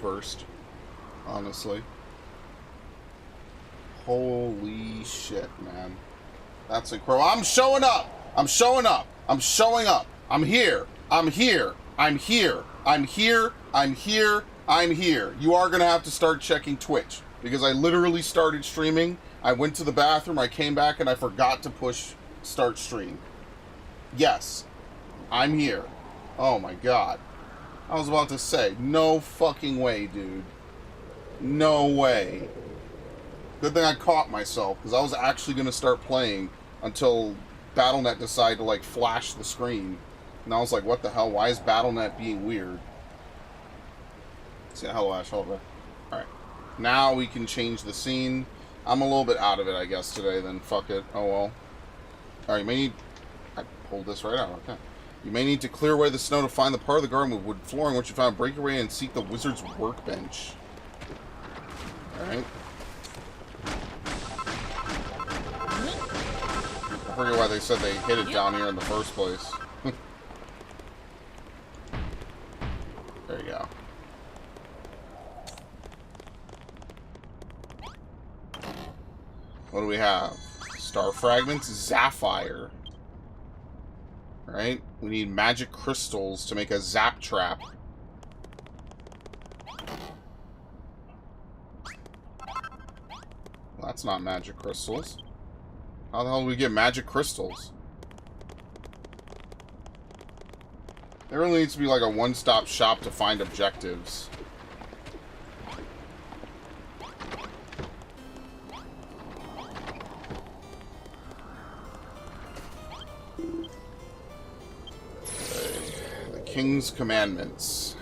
first. Honestly. Holy shit, man. That's incredible. I'm showing up! I'm showing up! I'm showing up! I'm here! I'm here! I'm here! I'm here! I'm here! I'm here! You are gonna have to start checking Twitch. Because I literally started streaming. I went to the bathroom, I came back, and I forgot to push start stream. Yes. I'm here. Oh my god. I was about to say, no fucking way, dude. No way. Good thing I caught myself, because I was actually going to start playing until Battle.net decided to, like, flash the screen. And I was like, what the hell? Why is Battle.net being weird? See, hello, Ash. Hold on. Alright. Now we can change the scene. I'm a little bit out of it, I guess, today, then fuck it. Oh, well. Alright, you may need... I pulled this right out, okay. You may need to clear away the snow to find the part of the garden with wood flooring. Once you find, break your way and seek the wizard's workbench. Alright. I forget why they said they hid it down here in the first place. There you go. What do we have? Star fragments, Sapphire. Right? We need magic crystals to make a zap trap. Well, that's not magic crystals. How the hell do we get magic crystals? There really needs to be like a one-stop shop to find objectives. King's Commandments.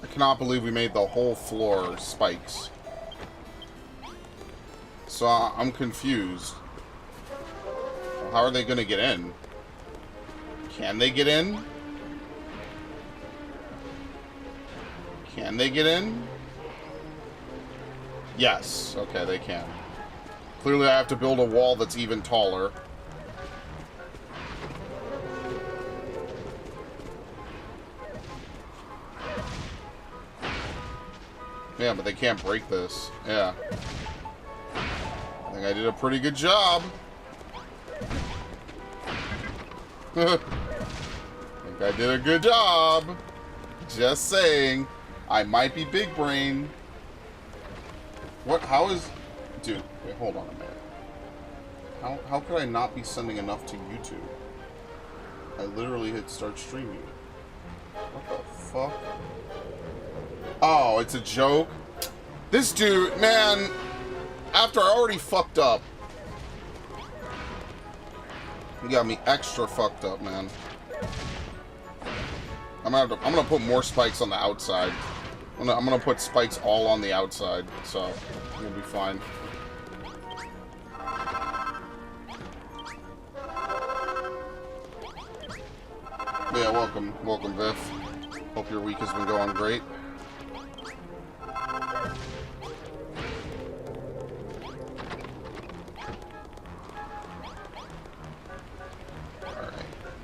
I cannot believe we made the whole floor spikes. So I'm confused. Well, how are they going to get in? Can they get in? Can they get in? Yes. Okay, they can. Clearly I have to build a wall that's even taller. Yeah, but they can't break this. Yeah. I think I did a pretty good job. I think I did a good job. Just saying. I might be big brain. What? How is... Dude, wait, hold on a minute. How could I not be sending enough to YouTube? I literally hit start streaming. What the fuck? Oh, it's a joke? This dude, man, after I already fucked up, you got me extra fucked up, man. I'm gonna put more spikes on the outside. I'm gonna put spikes all on the outside, so we'll be fine. But yeah, welcome, Viv. Hope your week has been going great.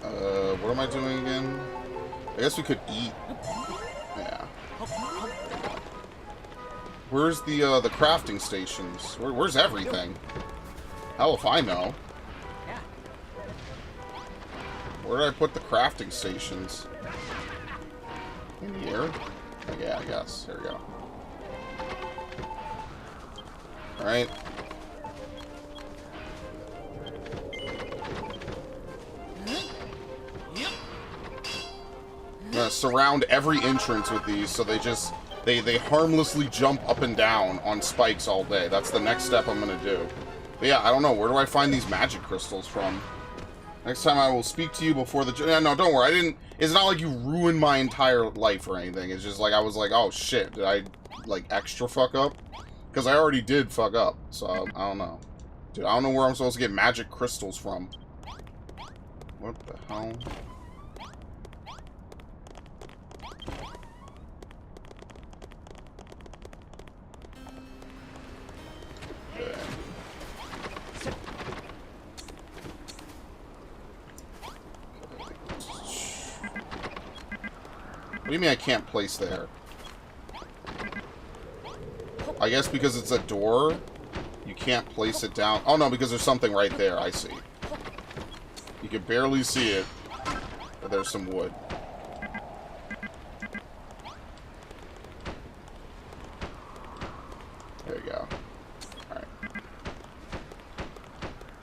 Alright. What am I doing again? I guess we could eat. Yeah. Where's the crafting stations? Where's everything? Hell if I know. Where did I put the crafting stations? In here? Oh, yeah, I guess. There we go. Alright. I'm gonna surround every entrance with these so they just... They harmlessly jump up and down on spikes all day. That's the next step I'm gonna do. But yeah, I don't know. Where do I find these magic crystals from? Next time I will speak to you before the... Yeah, no, don't worry. I didn't... It's not like you ruined my entire life or anything. It's just like I was like, oh shit, did I, like, extra fuck up? Because I already did fuck up. So, I don't know. Dude, I don't know where I'm supposed to get magic crystals from. What the hell? What do you mean I can't place there? I guess because it's a door, you can't place it down. Oh, no, because there's something right there. I see. You can barely see it, but there's some wood. There you go. Alright.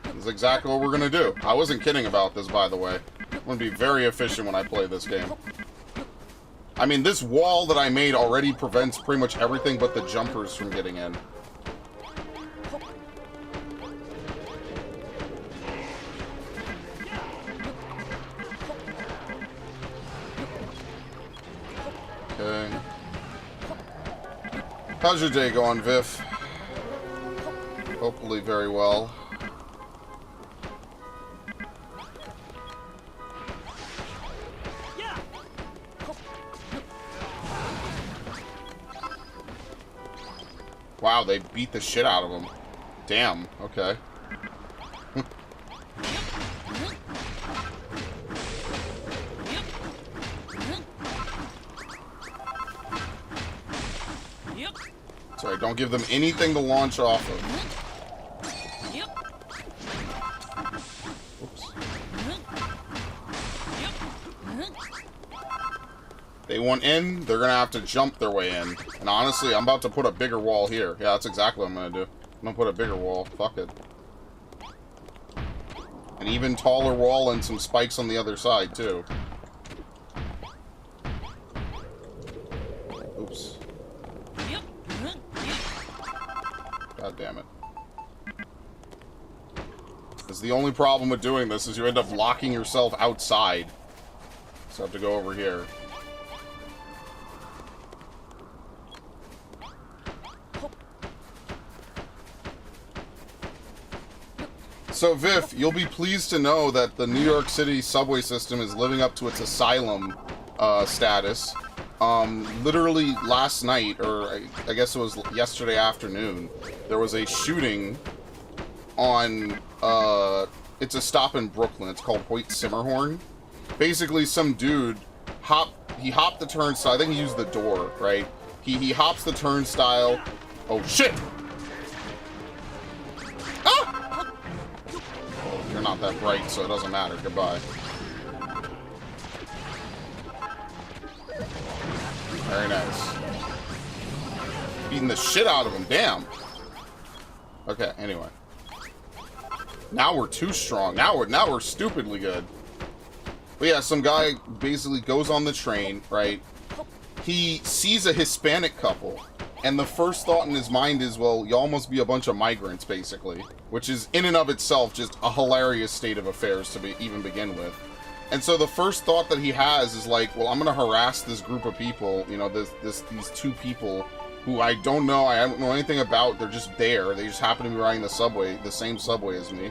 This is exactly what we're going to do. I wasn't kidding about this, by the way. I'm going to be very efficient when I play this game. I mean, this wall that I made already prevents pretty much everything but the jumpers from getting in. Okay. How's your day going, Viv? Hopefully very well. Wow, they beat the shit out of him. Damn, okay. Sorry, don't give them anything to launch off of. Oops. They want in, they're gonna have to jump their way in. And honestly, I'm about to put a bigger wall here. Yeah, that's exactly what I'm gonna do. I'm gonna put a bigger wall. Fuck it. An even taller wall and some spikes on the other side, too. Oops. God damn it. Because the only problem with doing this is you end up locking yourself outside. So I have to go over here. So, Viv, you'll be pleased to know that the New York City subway system is living up to its asylum status. Literally last night, or I guess it was yesterday afternoon, there was a shooting on, it's a stop in Brooklyn. It's called Hoyt Simmerhorn. Basically, some dude he hopped the turnstile. I think he used the door, right? He hops the turnstile. Oh, shit! Ah! You're not that bright, so it doesn't matter. Goodbye. Very nice. Beating the shit out of him. Damn. Okay, anyway. Now we're too strong. Now we're stupidly good. But yeah, some guy basically goes on the train, right? He sees a Hispanic couple. And the first thought in his mind is, well, y'all must be a bunch of migrants, basically. Which is, in and of itself, just a hilarious state of affairs to even begin with. And so the first thought that he has is like, well, I'm going to harass this group of people, you know, these two people who I don't know anything about. They're just there. They just happen to be riding the subway, the same subway as me.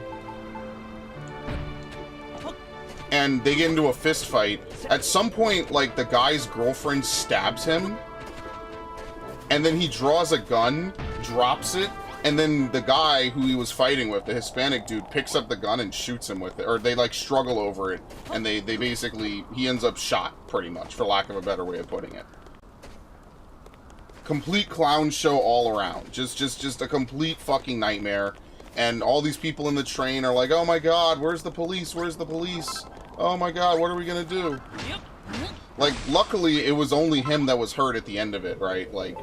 And they get into a fist fight. At some point, like, the guy's girlfriend stabs him. And then he draws a gun, drops it, and then the guy who he was fighting with, the Hispanic dude, picks up the gun and shoots him with it. Or they, like, struggle over it. And they basically, he ends up shot, pretty much, for lack of a better way of putting it. Complete clown show all around. Just a complete fucking nightmare. And all these people in the train are like, oh my god, where's the police? Where's the police? Oh my god, what are we gonna do? Like, luckily, it was only him that was hurt at the end of it, right? Like,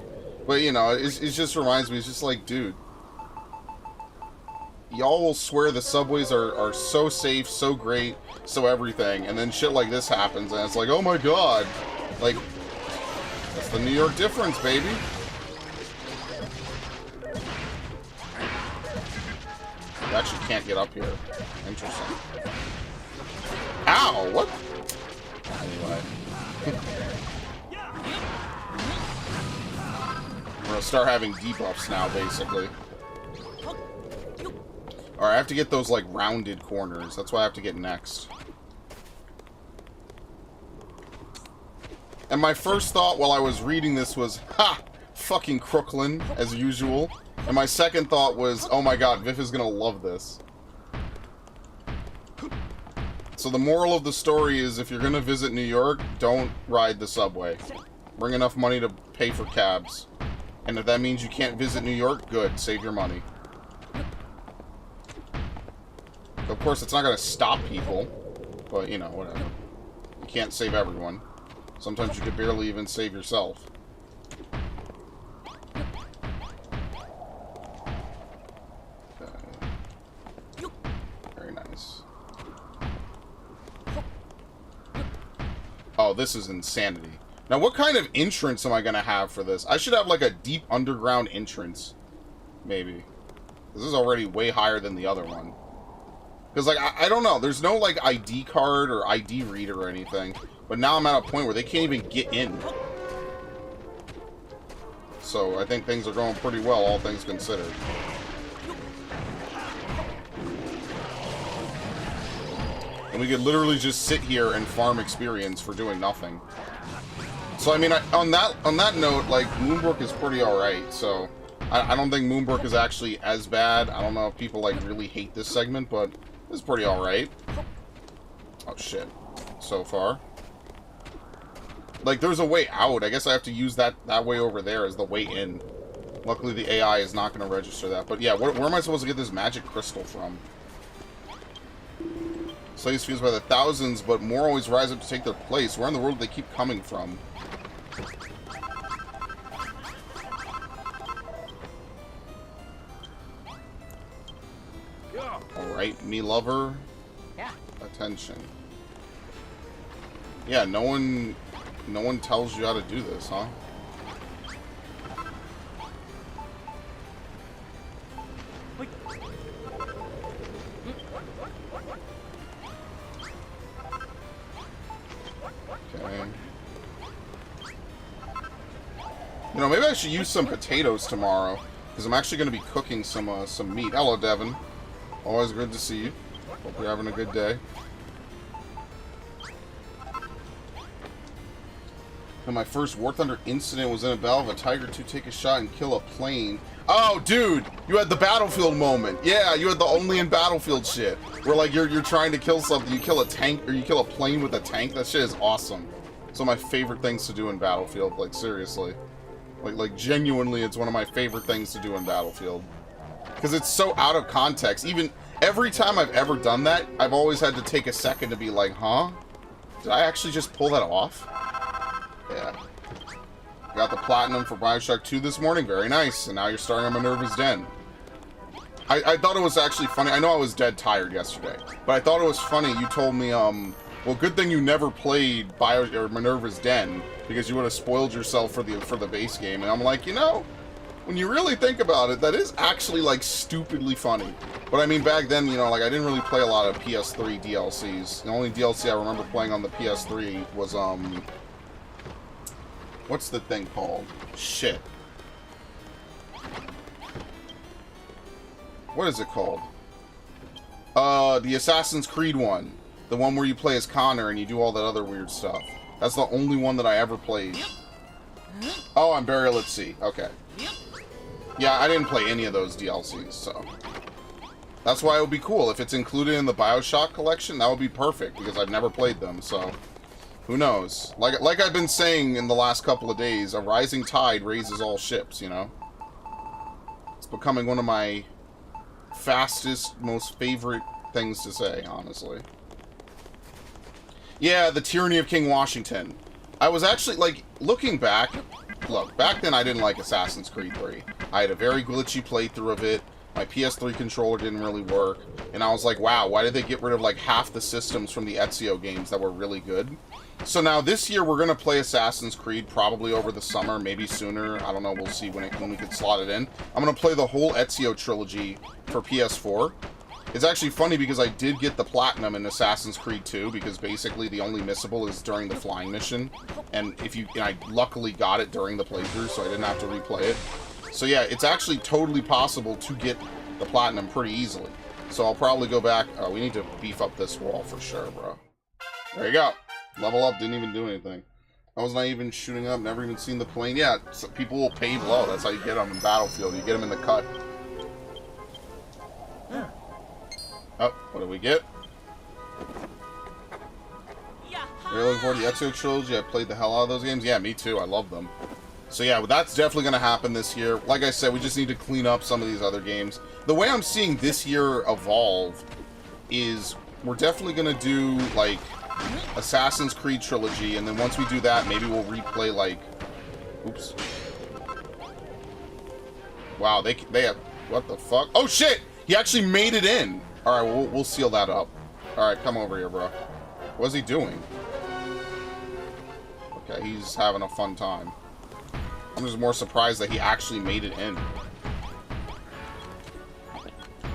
but, you know, it just reminds me, it's just like, dude, y'all will swear the subways are so safe, so great, so everything, and then shit like this happens, and it's like, oh my god, like, that's the New York difference, baby. You actually can't get up here. Interesting. Ow, what? Anyway. We're gonna start having debuffs now, basically. Alright, I have to get those, like, rounded corners. That's what I have to get next. And my first thought while I was reading this was, ha! Fucking Crooklyn, as usual. And my second thought was, oh my god, Viv is gonna love this. So so the moral of the story is if you're gonna visit New York, don't ride the subway. Bring enough money to pay for cabs. And if that means you can't visit New York, good. Save your money. Of course, it's not gonna stop people. But, you know, whatever. You can't save everyone. Sometimes you could barely even save yourself. Okay. Very nice. Oh, this is insanity. Now, what kind of entrance am I going to have for this? I should have, like, a deep underground entrance. Maybe. This is already way higher than the other one. Because, like, I don't know. There's no, like, ID card or ID reader or anything. But now I'm at a point where they can't even get in. So, I think things are going pretty well, all things considered. And we could literally just sit here and farm experience for doing nothing. So, I mean, on that note, like, Moonbrook is pretty alright, so... I don't think Moonbrook is actually as bad. I don't know if people, like, really hate this segment, but it's pretty alright. Oh, shit. So far. Like, there's a way out. I guess I have to use that way over there as the way in. Luckily, the AI is not going to register that. But, yeah, where am I supposed to get this magic crystal from? Slaves fused by the thousands, but more always rise up to take their place. Where in the world do they keep coming from? Alright, me lover. Yeah. Attention. Yeah, no one tells you how to do this, huh? Okay. You know, maybe I should use some potatoes tomorrow, because I'm actually going to be cooking some meat. Hello, Devin. Always good to see you. Hope you're having a good day. And my first War Thunder incident was in a battle of a Tiger to take a shot and kill a plane. Oh, dude! You had the Battlefield moment. Yeah, you had the only in Battlefield shit. Where, like, you're trying to kill something. You kill a tank, or you kill a plane with a tank. That shit is awesome. It's one of my favorite things to do in Battlefield. Like, seriously. Like genuinely, it's one of my favorite things to do in Battlefield. Because it's so out of context. Even every time I've ever done that, I've always had to take a second to be like, huh? Did I actually just pull that off? Yeah. Got the platinum for Bioshock 2 this morning. Very nice. And now you're starting on Minerva's Den. I thought it was actually funny. I know I was dead tired yesterday. But I thought it was funny. You told me, well, good thing you never played Minerva's Den. Because you would have spoiled yourself for the base game. And I'm like, you know... When you really think about it, that is actually, like, stupidly funny. But, I mean, back then, you know, like, I didn't really play a lot of PS3 DLCs. The only DLC I remember playing on the PS3 was, what's the thing called? Shit. What is it called? The Assassin's Creed one. The one where you play as Connor and you do all that other weird stuff. That's the only one that I ever played. Oh, I'm Burial at Sea. Okay. Yeah, I didn't play any of those DLCs, so... That's why it would be cool. If it's included in the Bioshock collection, that would be perfect, because I've never played them, so... Who knows? Like I've been saying in the last couple of days, a rising tide raises all ships, you know? It's becoming one of my fastest, most favorite things to say, honestly. Yeah, the tyranny of King Washington. I was actually, like, looking back... Look, back then I didn't like Assassin's Creed 3. I had a very glitchy playthrough of it. My PS3 controller didn't really work. And I was like, wow, why did they get rid of like half the systems from the Ezio games that were really good? So now this year we're going to play Assassin's Creed probably over the summer, maybe sooner. I don't know, we'll see when we can slot it in. I'm going to play the whole Ezio trilogy for PS4. It's actually funny because I did get the platinum in Assassin's Creed 2 because basically the only missable is during the flying mission. And I luckily got it during the playthrough, so I didn't have to replay it. So yeah, it's actually totally possible to get the platinum pretty easily. So I'll probably go back. Oh, we need to beef up this wall for sure, bro. There you go. Level up, didn't even do anything. I was not even shooting up, never even seen the plane. Yeah, so people will pave low. That's how you get them in Battlefield. You get them in the cut. Oh, what do we get? Are you looking forward to the Ezio trilogy? I played the hell out of those games. Yeah, me too. I love them. So yeah, that's definitely going to happen this year. Like I said, we just need to clean up some of these other games. The way I'm seeing this year evolve is we're definitely going to do, like, Assassin's Creed trilogy, and then once we do that, maybe we'll replay, like... Oops. Wow, they have... What the fuck? Oh, shit! He actually made it in! Alright, we'll seal that up. Alright, come over here, bro. What's he doing? Okay, he's having a fun time. I'm just more surprised that he actually made it in.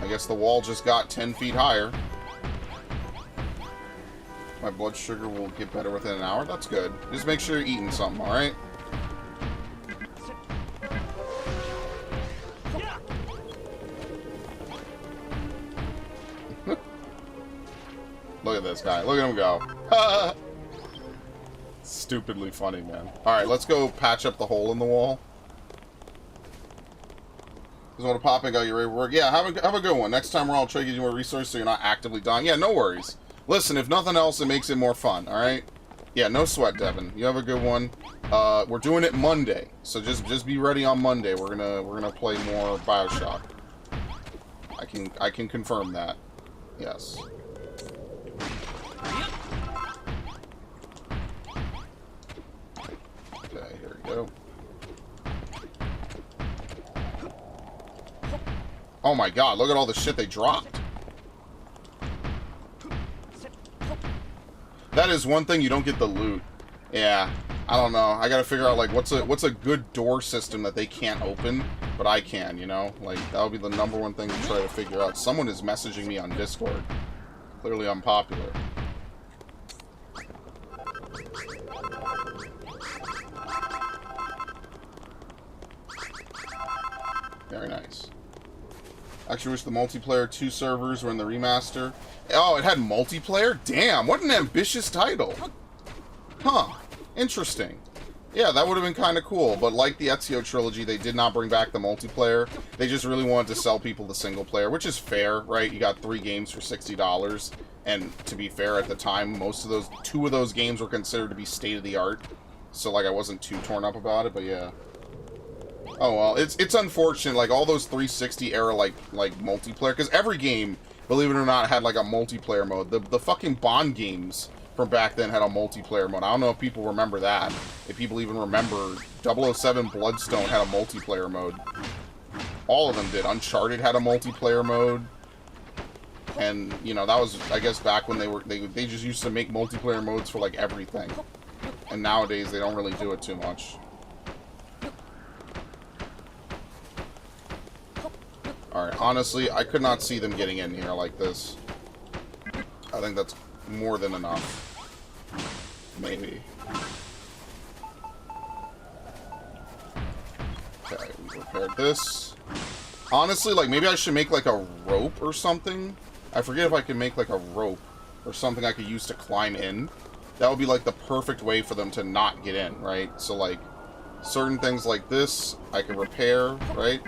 I guess the wall just got 10 feet higher. My blood sugar will get better within an hour. That's good. Just make sure you're eating something, alright? Look at this guy. Look at him go. Stupidly funny, man. Alright, let's go patch up the hole in the wall. Just want to pop in, got you ready for work. Yeah, have a good one. Next time I'll try to get you more resources so you're not actively dying. Yeah, no worries. Listen, if nothing else, it makes it more fun, alright? Yeah, no sweat, Devin. You have a good one. We're doing it Monday, so just be ready on Monday. We're gonna play more BioShock. I can confirm that. Yes. Okay, here we go. Oh my god, look at all the shit they dropped. That is one thing, you don't get the loot. Yeah, I don't know. I gotta figure out, like, what's a good door system that they can't open, but I can, you know? Like, that would be the #1 thing to try to figure out. Someone is messaging me on Discord. Clearly unpopular. Very nice. Actually wish the multiplayer 2 servers were in the remaster. Oh, it had multiplayer? Damn, what an ambitious title. Huh. Interesting. Yeah, that would have been kind of cool, but like the Ezio trilogy, they did not bring back the multiplayer. They just really wanted to sell people the single player, which is fair, right? You got 3 games for $60, and to be fair, at the time, 2 of those games were considered to be state-of-the-art, so, like, I wasn't too torn up about it, but yeah. Oh, well, it's unfortunate, like, all those 360 era, like multiplayer, because every game, believe it or not, had, like, a multiplayer mode. The fucking Bond games from back then had a multiplayer mode. I don't know if people remember that. If people even remember, 007 Bloodstone had a multiplayer mode. All of them did. Uncharted had a multiplayer mode. And, you know, that was, I guess, back when they just used to make multiplayer modes for, like, everything. And nowadays, they don't really do it too much. Alright, honestly, I could not see them getting in here like this. I think that's more than enough. Maybe. Okay, we repaired this. Honestly, like, maybe I should make, like, a rope or something. I forget if I can make, like, a rope or something I could use to climb in. That would be, like, the perfect way for them to not get in, right? So, like, certain things like this, I can repair, right?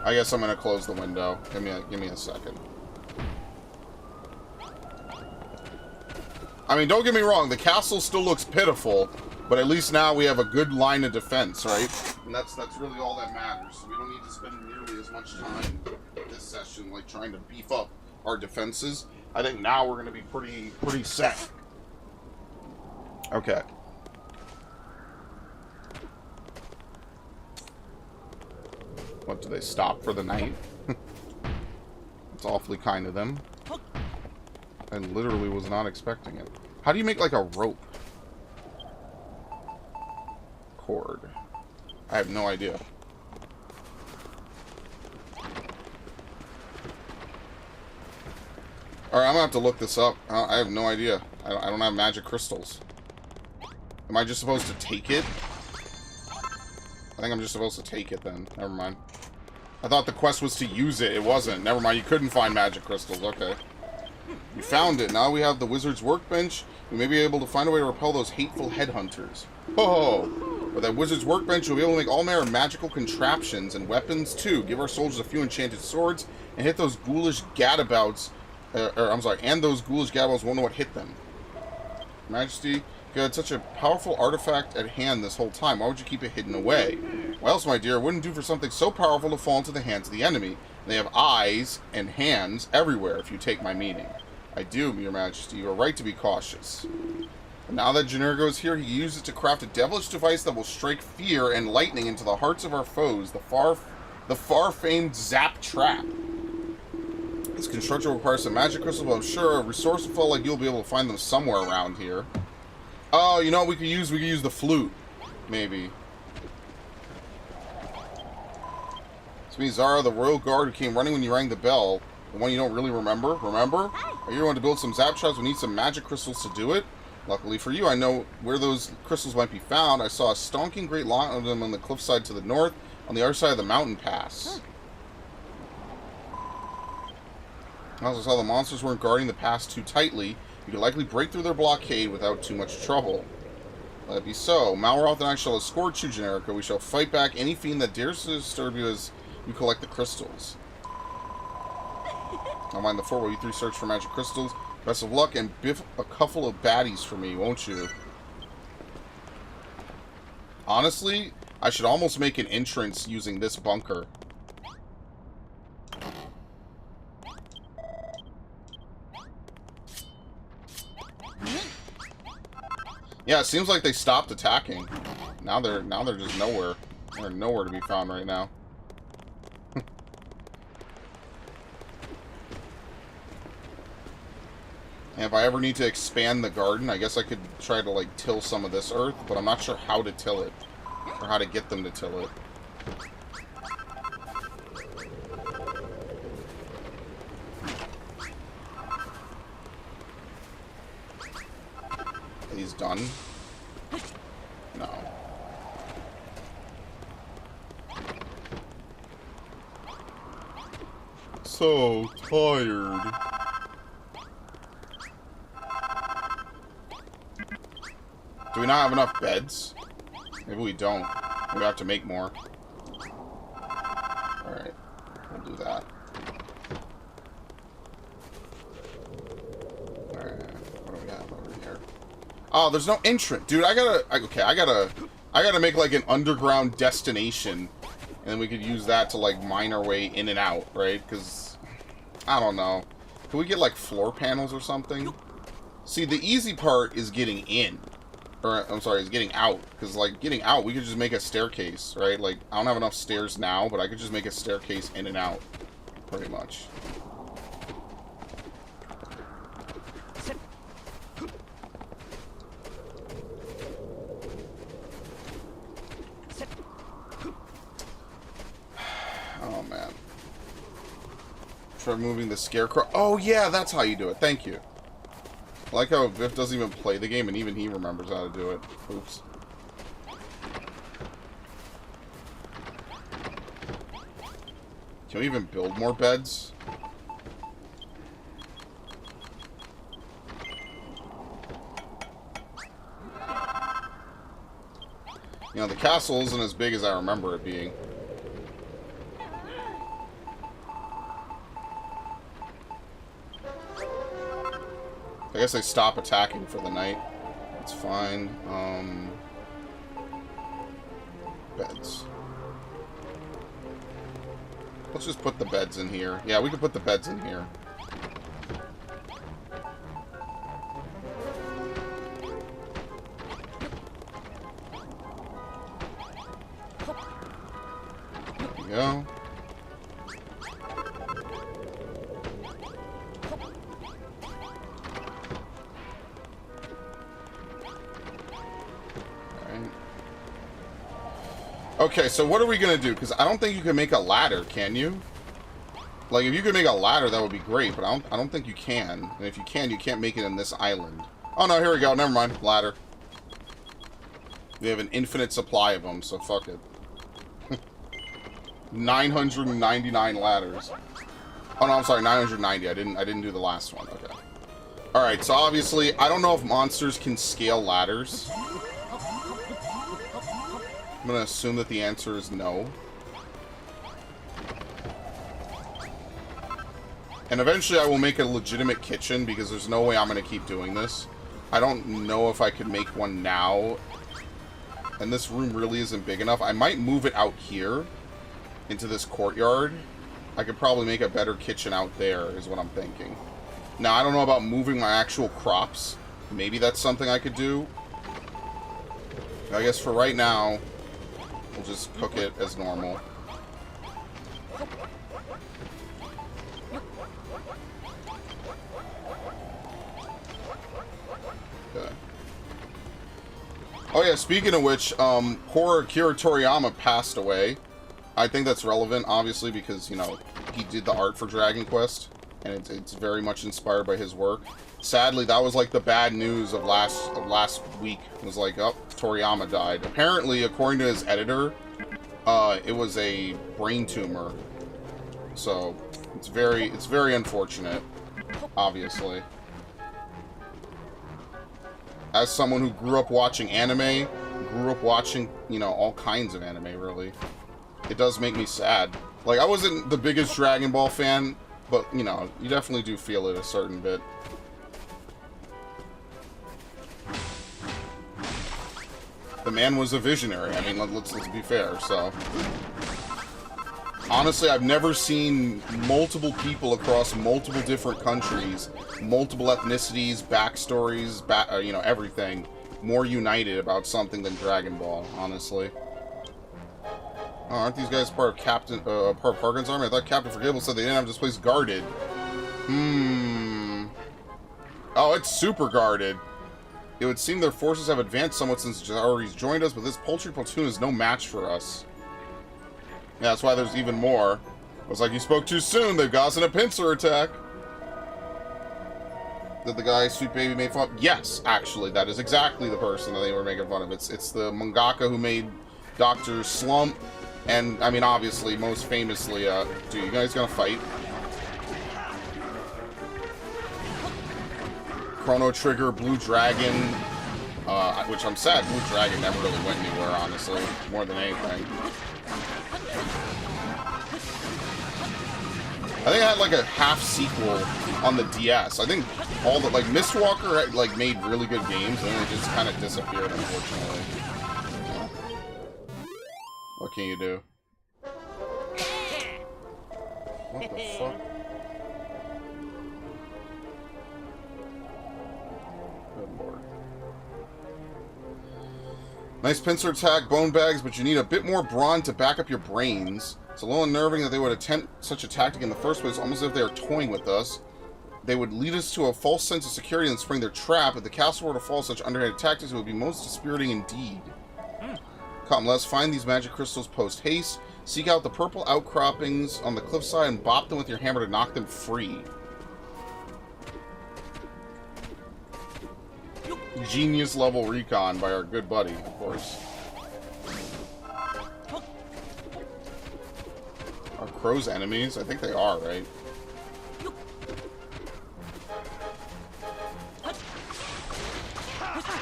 I guess I'm gonna close the window. Give me a second. I mean, don't get me wrong, the castle still looks pitiful, but at least now we have a good line of defense, right? And that's really all that matters. We don't need to spend nearly as much time this session, like, trying to beef up our defenses. I think now we're gonna be pretty set. Okay. What, do they stop for the night? It's awfully kind of them. I literally was not expecting it. How do you make, like, a rope? Cord. I have no idea. Alright, I'm gonna have to look this up. I have no idea. I don't have magic crystals. Am I just supposed to take it? I think I'm just supposed to take it then. Never mind. I thought the quest was to use it. It wasn't. Never mind. You couldn't find magic crystals. Okay. We found it. Now we have the wizard's workbench. We may be able to find a way to repel those hateful headhunters. Oh, With that wizard's workbench, you'll be able to make all manner of magical contraptions and weapons, too. Give our soldiers a few enchanted swords and hit those ghoulish gadabouts. And those ghoulish gadabouts won't know what hit them. Majesty, you had such a powerful artifact at hand this whole time. Why would you keep it hidden away? Why else, my dear, it wouldn't do for something so powerful to fall into the hands of the enemy. They have eyes and hands everywhere, if you take my meaning. I do, your majesty. You are right to be cautious. But now that Genergo is here, he uses it to craft a devilish device that will strike fear and lightning into the hearts of our foes, the far-famed Zap Trap. This construction requires some magic crystals, but I'm sure a resourceful like you'll be able to find them somewhere around here. Oh, you know what we could use? We could use the flute. Maybe. It's me, Zara, the royal guard who came running when you rang the bell. The one you don't really remember? Remember? Are you going to build some zap traps? We need some magic crystals to do it. Luckily for you, I know where those crystals might be found. I saw a stonking great lot of them on the cliffside to the north, on the other side of the mountain pass. I also saw the monsters weren't guarding the pass too tightly. You could likely break through their blockade without too much trouble. Let it be so. Malroth and I shall escort you, Generica. We shall fight back any fiend that dares to disturb you as you collect the crystals. I'll mind the fort while you three search for magic crystals. Best of luck, and biff a couple of baddies for me, won't you? Honestly, I should almost make an entrance using this bunker. Yeah, it seems like they stopped attacking. Now they're just nowhere. They're nowhere to be found right now. And if I ever need to expand the garden, I guess I could try to, like, till some of this earth, but I'm not sure how to till it. Or how to get them to till it. He's done? No. So tired. Do we not have enough beds? Maybe we don't. We have to make more. Alright. We'll do that. Alright. What do we have over here? Oh, there's no entrance. Dude, I gotta make like an underground destination. And then we could use that to like mine our way in and out, right? Because, I don't know. Can we get like floor panels or something? See, the easy part is getting in. Or, I'm sorry, is getting out. Because, like, getting out, we could just make a staircase, right? Like, I don't have enough stairs now, but I could just make a staircase in and out. Pretty much. Oh, man. Try moving the scarecrow. Oh, yeah, that's how you do it. Thank you. I like how Biff doesn't even play the game, and even he remembers how to do it. Oops. Can we even build more beds? You know, the castle isn't as big as I remember it being. I guess they stop attacking for the night. That's fine. Beds. Let's just put the beds in here. Yeah, we can put the beds in here. There we go. Okay, so what are we going to do? Because I don't think you can make a ladder, can you? Like, if you could make a ladder, that would be great, but I don't think you can. And if you can, you can't make it in this island. Oh, no, here we go. Never mind. Ladder. We have an infinite supply of them, so fuck it. 999 ladders. Oh, no, I'm sorry, 990. I didn't do the last one. Okay. Alright, so obviously, I don't know if monsters can scale ladders. gonna assume that the answer is no. And eventually I will make a legitimate kitchen, because there's no way I'm gonna keep doing this. I don't know if I could make one now. And this room really isn't big enough. I might move it out here into this courtyard. I could probably make a better kitchen out there, is what I'm thinking. Now, I don't know about moving my actual crops. Maybe that's something I could do. I guess for right now, we'll just cook it as normal. Okay. Oh yeah, speaking of which, poor Akira Toriyama passed away. I think that's relevant, obviously, because, you know, he did the art for Dragon Quest, and it's very much inspired by his work. Sadly, that was like the bad news of last week. It was like, oh, Toriyama died. Apparently, according to his editor, it was a brain tumor. So, it's very unfortunate, obviously. As someone who grew up watching anime, grew up watching, you know, all kinds of anime, really, it does make me sad. Like, I wasn't the biggest Dragon Ball fan, but, you know, you definitely do feel it a certain bit. The man was a visionary. I mean, let's be fair, so... Honestly, I've never seen multiple people across multiple different countries, multiple ethnicities, backstories, you know, everything, more united about something than Dragon Ball, honestly. Oh, aren't these guys part of part of Parkin's army? I thought Captain Forgettable said they didn't have this place guarded. Oh, it's super guarded. It would seem their forces have advanced somewhat since Jari's joined us, but this paltry platoon is no match for us. Yeah, that's why there's even more. It's like, you spoke too soon. They've got us in a pincer attack. Did the guy Sweet Baby made fun of? Yes, actually, that is exactly the person that they were making fun of. It's the mangaka who made Dr. Slump, and, I mean, obviously, most famously, dude, you guys gonna fight? Chrono Trigger, Blue Dragon, which I'm sad Blue Dragon never really went anywhere, honestly, more than anything. I think I had like a half sequel on the DS. I think all the, like, Mistwalker had, like, made really good games, and then it just kind of disappeared, unfortunately. Yeah. What can you do? What the fuck? Good lord. Nice pincer attack, bone bags, but you need a bit more brawn to back up your brains. It's a little unnerving that they would attempt such a tactic in the first place, almost as if they were toying with us. They would lead us to a false sense of security and spring their trap. If the castle were to fall such underhanded tactics, it would be most dispiriting indeed. Come, let's find these magic crystals post haste. Seek out the purple outcroppings on the cliffside and bop them with your hammer to knock them free. Genius level recon by our good buddy, of course. Are crows enemies? I think they are, right?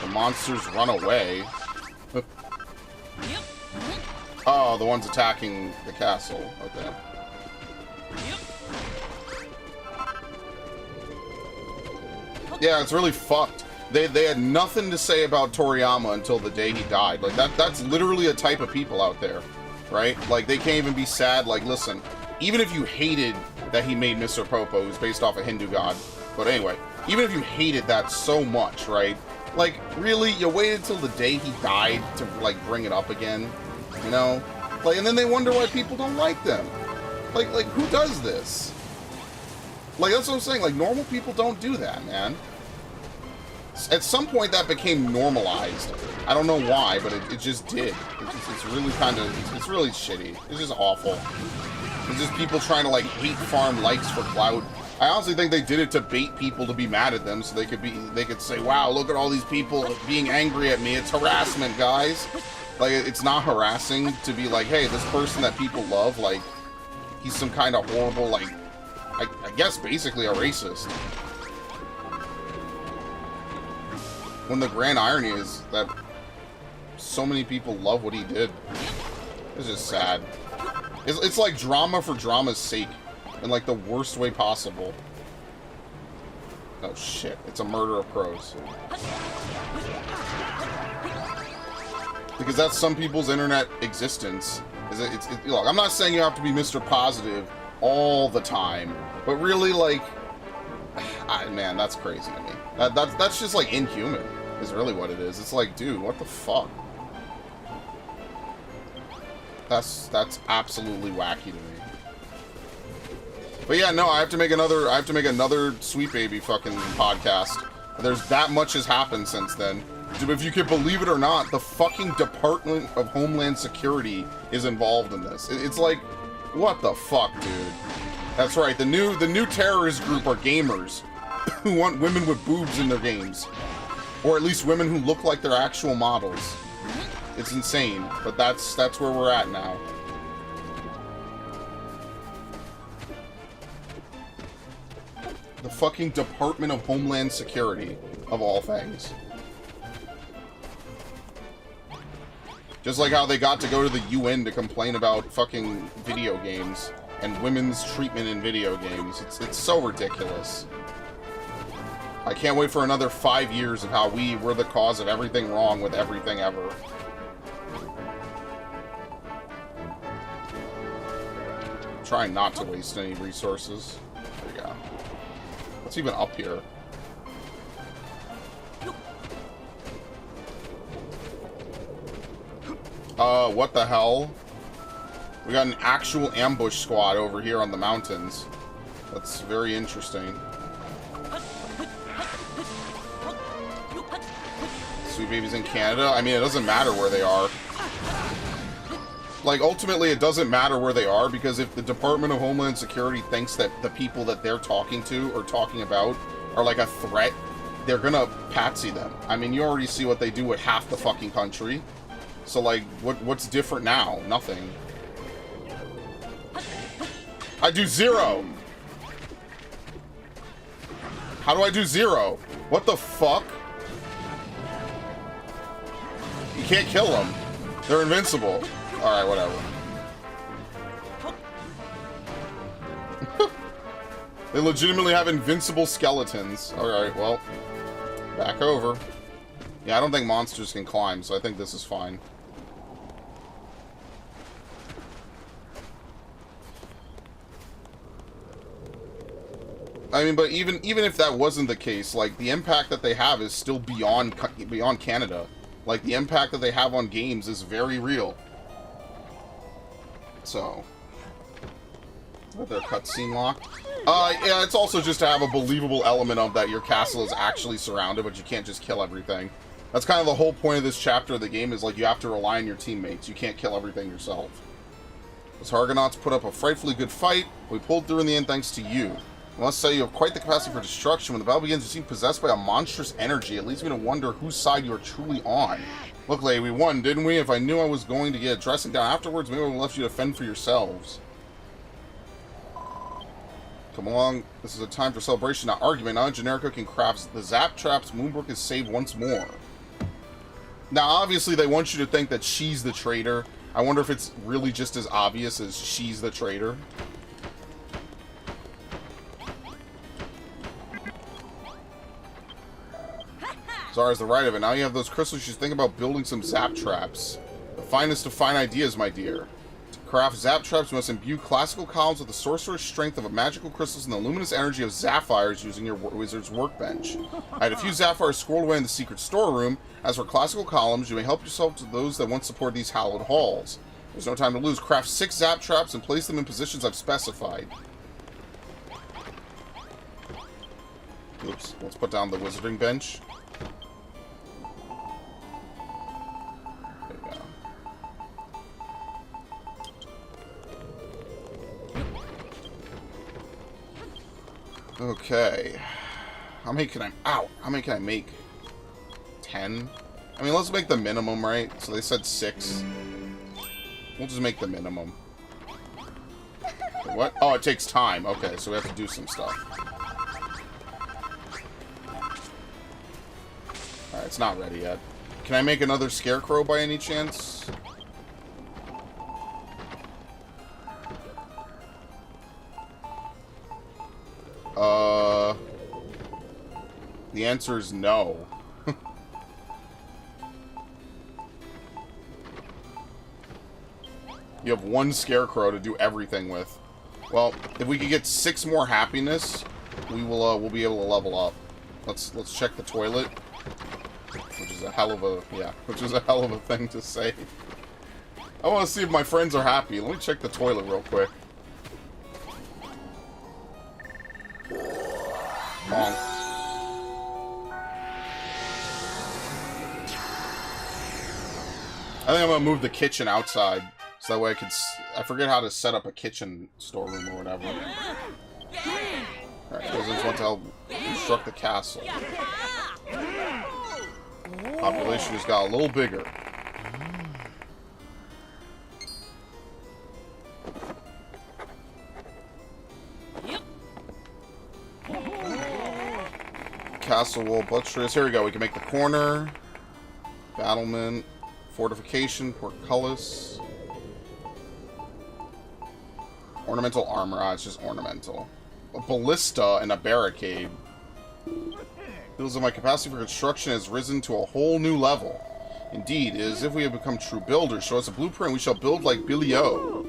The monsters run away. Oh, the ones attacking the castle. Okay. Yeah, it's really fucked. They had nothing to say about Toriyama until the day he died. Like, that's literally a type of people out there. Right? Like, they can't even be sad. Like, listen, even if you hated that he made Mr. Popo, who's based off a Hindu god, but anyway, even if you hated that so much, right? Like, really, you waited till the day he died to, like, bring it up again, you know? Like, and then they wonder why people don't like them. Like, who does this? Like, that's what I'm saying. Like, normal people don't do that, man. At some point, that became normalized. I don't know why, but it just did. It's really kind of... It's really shitty. It's just awful. It's just people trying to, like, hate farm likes for clout. I honestly think they did it to bait people to be mad at them so they could say, wow, look at all these people being angry at me. It's harassment, guys. Like, it's not harassing to be like, hey, this person that people love, like, he's some kind of horrible, like, I guess basically a racist. When the grand irony is that so many people love what he did. It's just sad. It's like drama for drama's sake, in like the worst way possible. Oh shit! It's a murder of crows. Because that's some people's internet existence. Look, I'm not saying you have to be Mr. Positive all the time, but really, like, man, that's crazy to me. That's just like inhuman. Is really what it is. It's like, dude, what the fuck? That's absolutely wacky to me. But yeah, no, I have to make another Sweet Baby fucking podcast. There's that much has happened since then. Dude, if you can believe it or not, the fucking Department of Homeland Security is involved in this. It's like, what the fuck, dude? That's right. The new terrorist group are gamers who want women with boobs in their games. Or at least women who look like their actual models. It's insane, but that's where we're at now. The fucking Department of Homeland Security, of all things. Just like how they got to go to the UN to complain about fucking video games and women's treatment in video games. It's so ridiculous. I can't wait for another 5 years of how we were the cause of everything wrong with everything ever. Trying not to waste any resources. There we go. What's even up here? What the hell? We got an actual ambush squad over here on the mountains. That's very interesting. Sweet Baby's in Canada? I mean, it doesn't matter where they are. Like, ultimately, it doesn't matter where they are, because if the Department of Homeland Security thinks that the people that they're talking to or talking about are, like, a threat, they're gonna patsy them. I mean, you already see what they do with half the fucking country. So, like, what's different now? Nothing. I do 0! How do I do 0? What the fuck? You can't kill them. They're invincible. Alright, whatever. They legitimately have invincible skeletons. Alright, well. Back over. Yeah, I don't think monsters can climb, so I think this is fine. I mean, but even if that wasn't the case, like, the impact that they have is still beyond Canada. Like, the impact that they have on games is very real. So, with their cutscene locked. Yeah, it's also just to have a believable element of that your castle is actually surrounded, but you can't just kill everything. That's kind of the whole point of this chapter of the game, is like you have to rely on your teammates. You can't kill everything yourself. Those Argonauts put up a frightfully good fight. We pulled through in the end thanks to you. I must say you have quite the capacity for destruction. When the battle begins, you seem possessed by a monstrous energy. It leads me to wonder whose side you are truly on. Look, lady, we won, didn't we? If I knew I was going to get a dressing down afterwards, maybe I would have left you to fend for yourselves. Come along. This is a time for celebration, not argument. Now Generica can craft the zap traps. Moonbrook is saved once more. Now, obviously, they want you to think that she's the traitor. I wonder if it's really just as obvious as she's the traitor. Zara's the right of it. Now you have those crystals, you should think about building some zap traps. The finest of fine ideas, my dear. To craft zap traps, you must imbue classical columns with the sorcerer's strength of magical crystals and the luminous energy of sapphires using your wizard's workbench. I had a few sapphires squirreled away in the secret storeroom. As for classical columns, you may help yourself to those that once support these hallowed halls. There's no time to lose. Craft 6 zap traps and place them in positions I've specified. Oops. Let's put down the wizarding bench. Okay. How many can I make? 10? I mean, let's make the minimum, right? So they said 6. We'll just make the minimum. What? Oh, it takes time. Okay, so we have to do some stuff. Alright, it's not ready yet. Can I make another scarecrow by any chance? The answer is no. You have one scarecrow to do everything with. Well, if we could get 6 more happiness, we'll be able to level up. Let's check the toilet, which is a hell of a thing to say. I want to see if my friends are happy. Let me check the toilet real quick. Bonk. I think I'm gonna move the kitchen outside, so that way I forget how to set up a kitchen storeroom or whatever. Alright, residents want to help construct the castle. Population just got a little bigger. Castle wall buttress. Here we go. We can make the corner. Battlement. Fortification. Portcullis. Ornamental armor. Ah, it's just ornamental. A ballista and a barricade. Feels that my capacity for construction has risen to a whole new level. Indeed, it is as if we have become true builders. Show us a blueprint, we shall build like Billy O.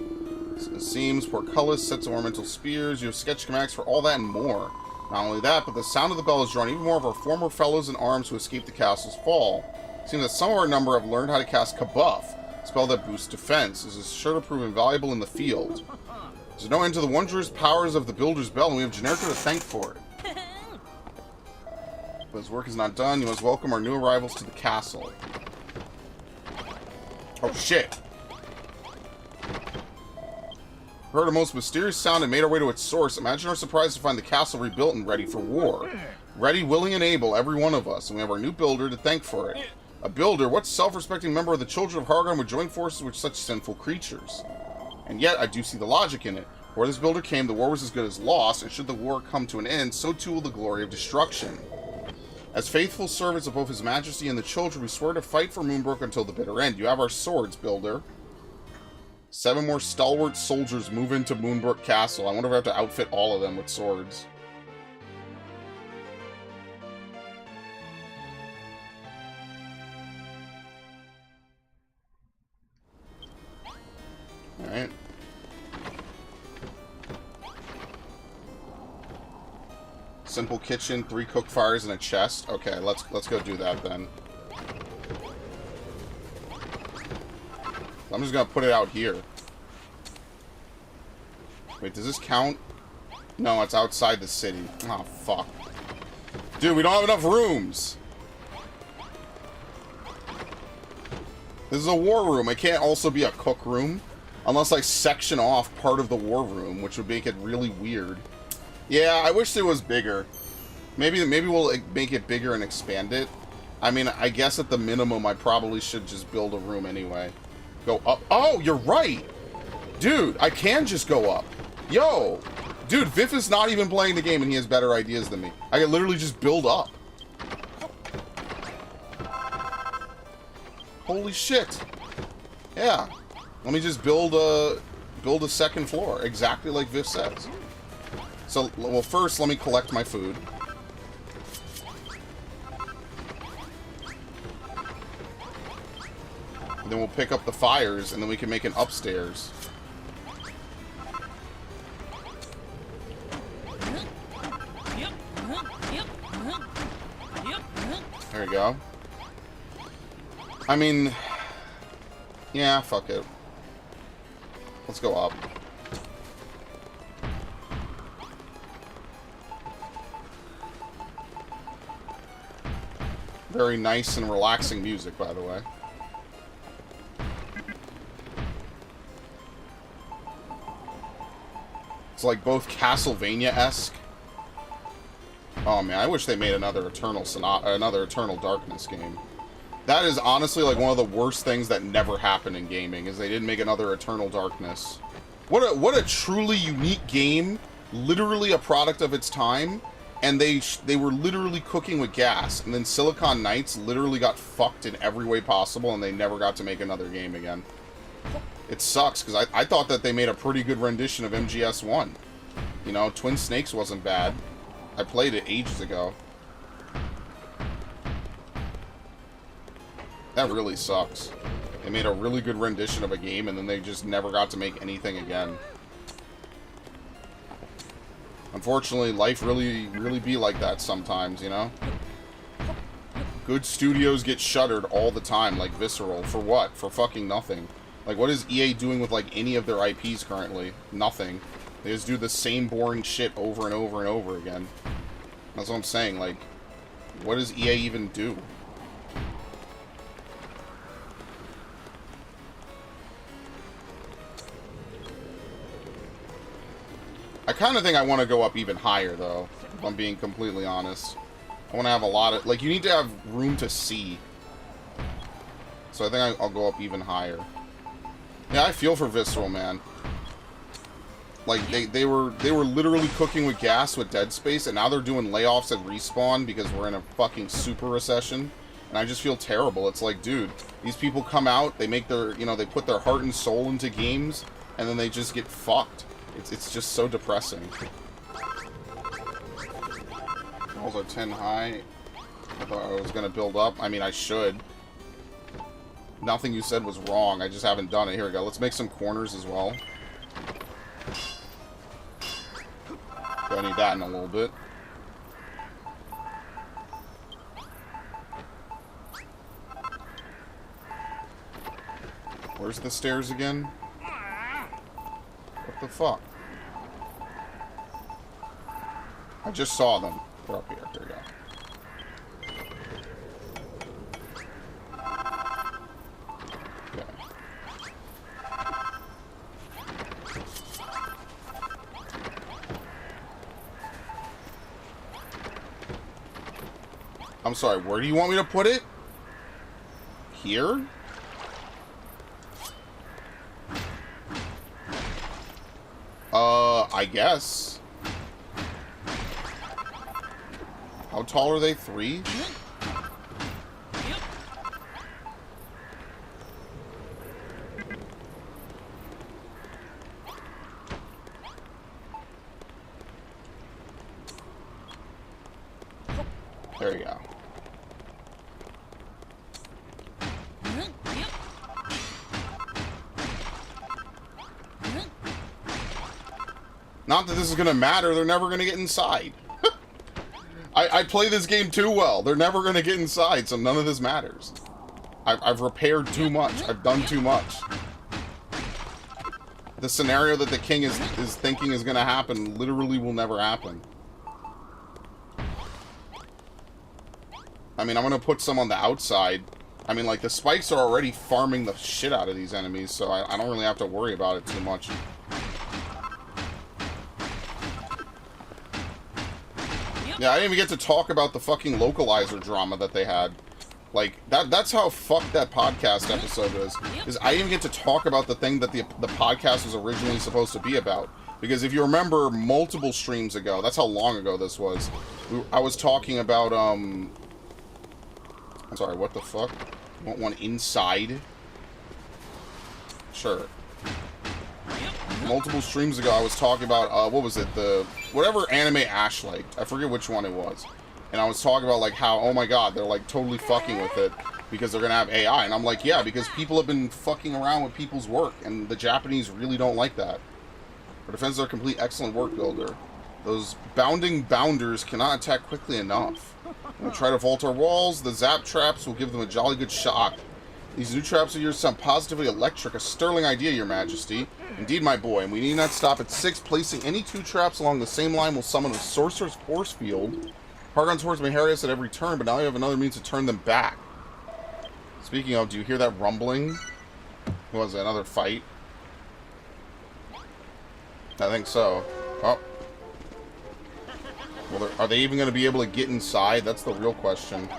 Seams, portcullis, sets of ornamental spears. You have sketch schematics for all that and more. Not only that, but the sound of the bell has drawn even more of our former fellows in arms who escaped the castle's fall. It seems that some of our number have learned how to cast Kabuff, a spell that boosts defense. This is sure to prove invaluable in the field. There's no end to the wondrous powers of the Builder's Bell, and we have Generika to thank for it. But his work is not done. You must welcome our new arrivals to the castle. Oh, shit. Heard a most mysterious sound and made our way to its source. Imagine our surprise to find the castle rebuilt and ready for war. Ready, willing, and able, every one of us. And we have our new builder to thank for it. A builder? What self-respecting member of the Children of Hargon would join forces with such sinful creatures? And yet, I do see the logic in it. Before this builder came, the war was as good as lost, and should the war come to an end, so too will the glory of destruction. As faithful servants of both His Majesty and the Children, we swear to fight for Moonbrook until the bitter end. You have our swords, builder. 7 more stalwart soldiers move into Moonbrook Castle. I wonder if I have to outfit all of them with swords. Alright. Simple kitchen, 3 cook fires, and a chest. Okay, let's go do that then. I'm just gonna put it out here. Wait, does this count? No, it's outside the city. Oh, fuck. Dude, we don't have enough rooms. This is a war room. It can't also be a cook room. Unless I section off part of the war room, which would make it really weird. Yeah, I wish it was bigger. Maybe we'll make it bigger and expand it. I mean, I guess at the minimum, I probably should just build a room anyway. Go up. Oh, you're right. Dude, I can just go up. Yo. Dude, Viff is not even playing the game and he has better ideas than me. I can literally just build up. Holy shit. Yeah. Let me just build a second floor, exactly like Viff says. So, well, first, let me collect my food. And then we'll pick up the fires, and then we can make an upstairs. There we go. I mean, yeah, fuck it. Let's go up. Very nice and relaxing music, by the way. It's like both Castlevania-esque. Oh man, I wish they made another Eternal Darkness game. That is honestly like one of the worst things that never happened in gaming, is they didn't make another Eternal Darkness. What a truly unique game, literally a product of its time, and they didn't make another Eternal Darkness. What a product of its time. And they were literally cooking with gas. And then Silicon Knights literally got fucked in every way possible, and they never got to make another game again. It sucks, because I thought that they made a pretty good rendition of MGS1. You know, Twin Snakes wasn't bad. I played it ages ago. That really sucks. They made a really good rendition of a game, and then they just never got to make anything again. Unfortunately, life really be like that sometimes, you know? Good studios get shuttered all the time, like Visceral. For what? For fucking nothing. Like, what is EA doing with, like, any of their IPs currently? Nothing. They just do the same boring shit over and over and over again. That's what I'm saying, like, what does EA even do? I kind of think I want to go up even higher, though, if I'm being completely honest. I want to have a lot of... Like, you need to have room to see. So I think I'll go up even higher. Yeah, I feel for Visceral, man. Like, they were literally cooking with gas with Dead Space, and now they're doing layoffs at Respawn because we're in a fucking super recession. And I just feel terrible. It's like, dude, these people come out, they make their... You know, they put their heart and soul into games, and then they just get fucked. It's just so depressing. Walls are 10 high. I thought I was going to build up. I mean, I should. Nothing you said was wrong. I just haven't done it. Here we go. Let's make some corners as well. I need that in a little bit. Where's the stairs again? What the fuck? I just saw them. They're up here. There we go. Okay. I'm sorry, where do you want me to put it? Here? I guess. How tall are they? 3? There you go. Not that this is going to matter. They're never going to get inside. I play this game too well. They're never going to get inside, so none of this matters. I've repaired too much. I've done too much. The scenario that the king is thinking is going to happen literally will never happen. I mean, I'm going to put some on the outside. I mean, like, the spikes are already farming the shit out of these enemies, so I don't really have to worry about it too much. Yeah, I didn't even get to talk about the fucking localizer drama that they had. Like, that's how fucked that podcast episode is I didn't even get to talk about the thing that the podcast was originally supposed to be about. Because if you remember multiple streams ago, that's how long ago this was, I was talking about, I'm sorry, what the fuck? You want one inside? Sure. Multiple streams ago, I was talking about, what was it? Whatever anime Ash liked. I forget which one it was. And I was talking about, like, how, oh my god, they're, like, totally fucking with it because they're gonna have AI. And I'm like, yeah, because people have been fucking around with people's work, and the Japanese really don't like that. For defense, they're a complete excellent work builder. Those bounding bounders cannot attack quickly enough. When they try to vault our walls, the zap traps will give them a jolly good shock. These new traps of yours sound positively electric. A sterling idea, your majesty. Indeed, my boy, and we need not stop at 6. Placing any 2 traps along the same line will summon a sorcerer's force field. Hargon's hordes may harry us at every turn, but now you have another means to turn them back. Speaking of, do you hear that rumbling? What was it, another fight? I think so. Oh. Well, are they even going to be able to get inside? That's the real question.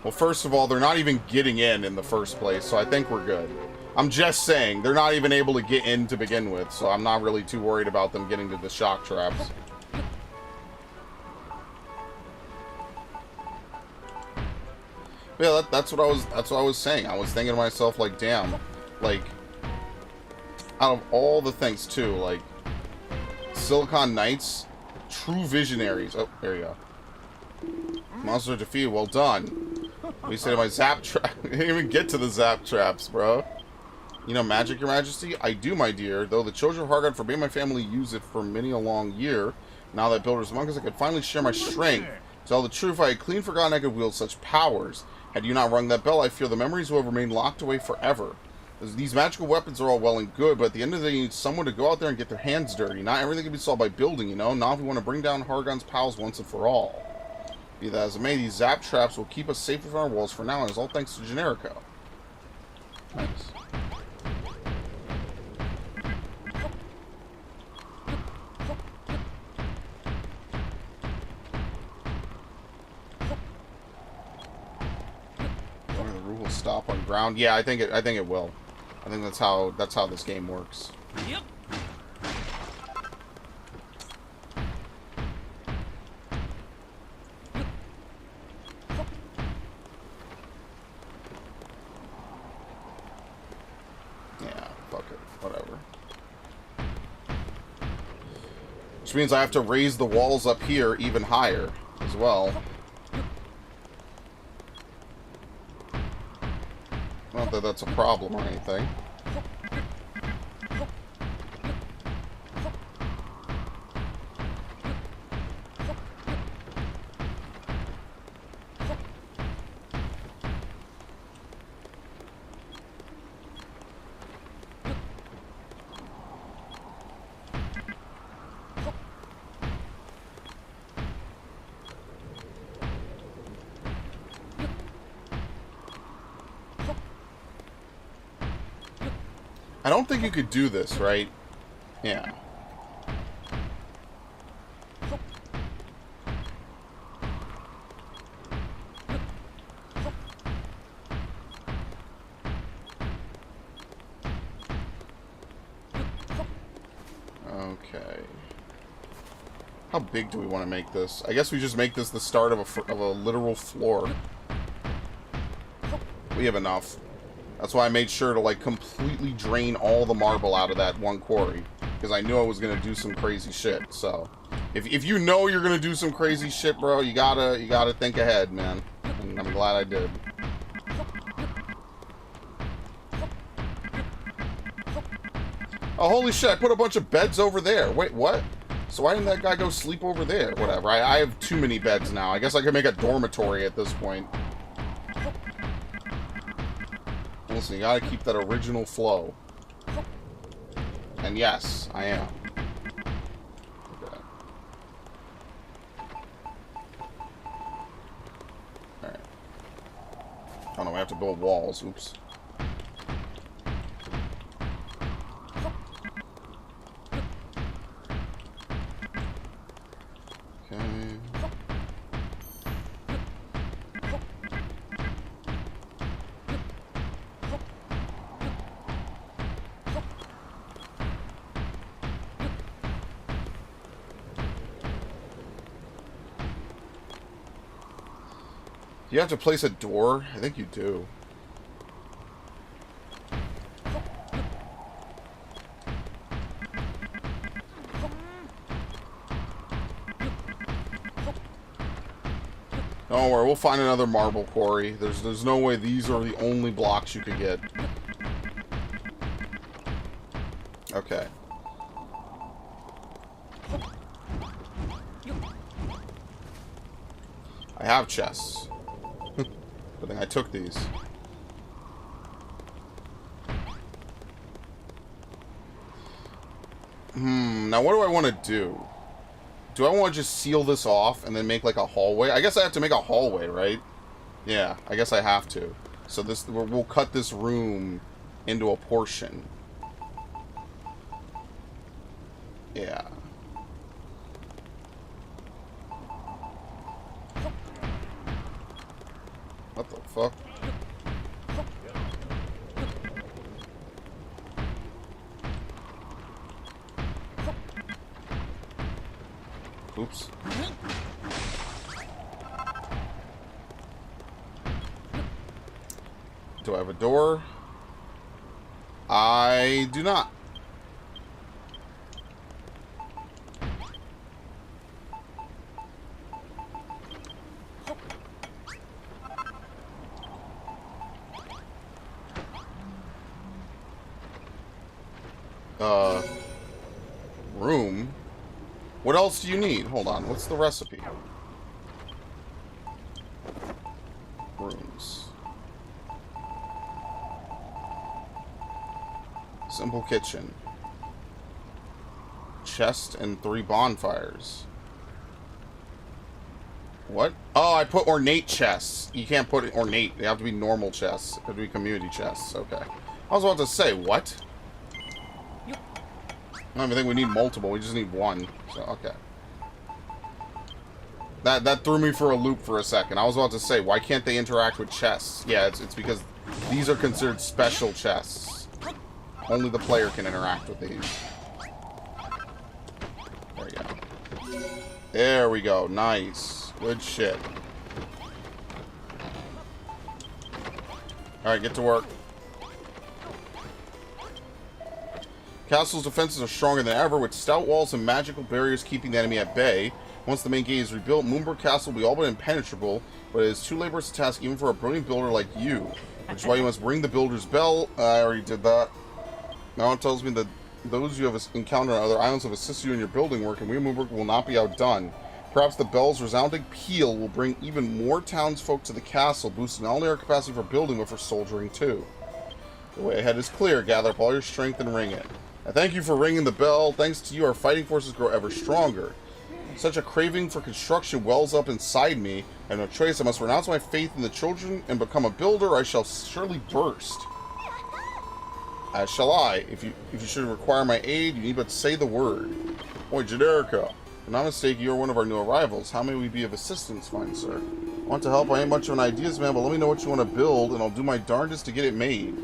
Well, first of all, they're not even getting in the first place, so I think we're good. I'm just saying, they're not even able to get in to begin with, so I'm not really too worried about them getting to the shock traps. Yeah, that's what I was saying. I was thinking to myself, like, damn, like, out of all the things too, like, Silicon Knights, true visionaries. Oh, there you go. Monster defeated. Well done. What do you say to my zap trap? I didn't even get to the zap traps, bro. You know magic, your majesty? I do, my dear. Though the children of Hargon forbade my family use it for many a long year, now that Builder's among us, I could finally share my strength. To tell the truth, I had clean forgotten I could wield such powers. Had you not rung that bell, I fear the memories will have remained locked away forever. These magical weapons are all well and good, but at the end of the day, you need someone to go out there and get their hands dirty. Not everything can be solved by building, you know? Not if we want to bring down Hargon's pals once and for all. Be that as it may, these zap traps will keep us safe within our walls for now, and it's all thanks to Generico. Nice. The rule will stop on ground. Yeah, I think it will. I think that's how this game works. Yep. Yeah, fuck it. Whatever. Which means I have to raise the walls up here even higher as well. Not that that's a problem or anything. I don't think you could do this, right? Yeah. Okay. How big do we want to make this? I guess we just make this the start of a literal floor. We have enough. That's why I made sure to, like, completely drain all the marble out of that one quarry. Because I knew I was going to do some crazy shit, so... If you know you're going to do some crazy shit, bro, you gotta think ahead, man. And I'm glad I did. Oh, holy shit, I put a bunch of beds over there. Wait, what? So why didn't that guy go sleep over there? Whatever, I have too many beds now. I guess I could make a dormitory at this point. Listen, you gotta keep that original flow. And yes, I am. Okay. Alright. Oh no, I have to build walls. Oops. Okay. You have to place a door? I think you do. Don't worry, we'll find another marble quarry. There's no way these are the only blocks you could get. Okay. I have chests. I think I took these. Now what do I want to do? Do I want to just seal this off and then make like a hallway? I guess I have to make a hallway, right? Yeah, I guess I have to. So this, we'll cut this room into a portion. Yeah. What the Fuck. Oops. Do I have a door? I do not. Room? What else do you need? Hold on, what's the recipe? Rooms. Simple kitchen. Chest and 3 bonfires. What? Oh, I put ornate chests. You can't put ornate. They have to be normal chests. They have to be community chests. Okay. I was about to say, what? I don't even think we need multiple. We just need one. So, okay. That threw me for a loop for a second. I was about to say, why can't they interact with chests? Yeah, it's because these are considered special chests. Only the player can interact with these. There we go. There we go. Nice. Good shit. Alright, get to work. Castle's defenses are stronger than ever, with stout walls and magical barriers keeping the enemy at bay. Once the main gate is rebuilt, Moonbrook Castle will be all but impenetrable, but it is too laborious a task even for a brilliant builder like you. Which is why you must ring the builder's bell. I already did that. Now it tells me that those you have encountered on other islands have assisted you in your building work, and we Moonbrook will not be outdone. Perhaps the bell's resounding peal will bring even more townsfolk to the castle, boosting not only our capacity for building, but for soldiering too. The way ahead is clear. Gather up all your strength and ring it. I thank you for ringing the bell. Thanks to you, our fighting forces grow ever stronger. Such a craving for construction wells up inside me. I have no choice. I must renounce my faith in the children and become a builder, or I shall surely burst. As shall I. If you should require my aid, you need but say the word. Oi, Jaderica. If I'm not mistaken, you are one of our new arrivals. How may we be of assistance, fine sir? I want to help. I ain't much of an ideas man, but let me know what you want to build, and I'll do my darndest to get it made.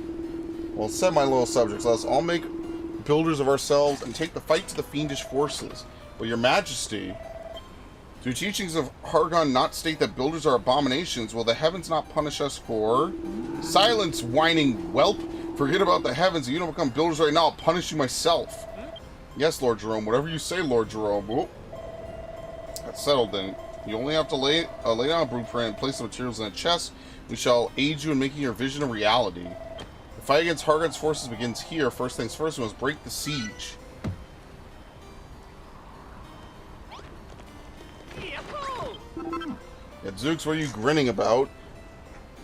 Well said, my loyal subjects. Let us all make builders of ourselves and take the fight to the fiendish forces. But your majesty, do teachings of Hargon not state that builders are abominations? Will the heavens not punish us for? Silence, whining whelp! Forget about the heavens. If you don't become builders right now, I'll punish you myself. Yes, Lord Jerome. Whatever you say, Lord Jerome. Whoop. That's settled then. You only have to lay down a blueprint and place the materials in a chest. We shall aid you in making your vision a reality. The fight against Hargon's forces begins here. First things first, we must break the siege. Yeah, Zooks, what are you grinning about?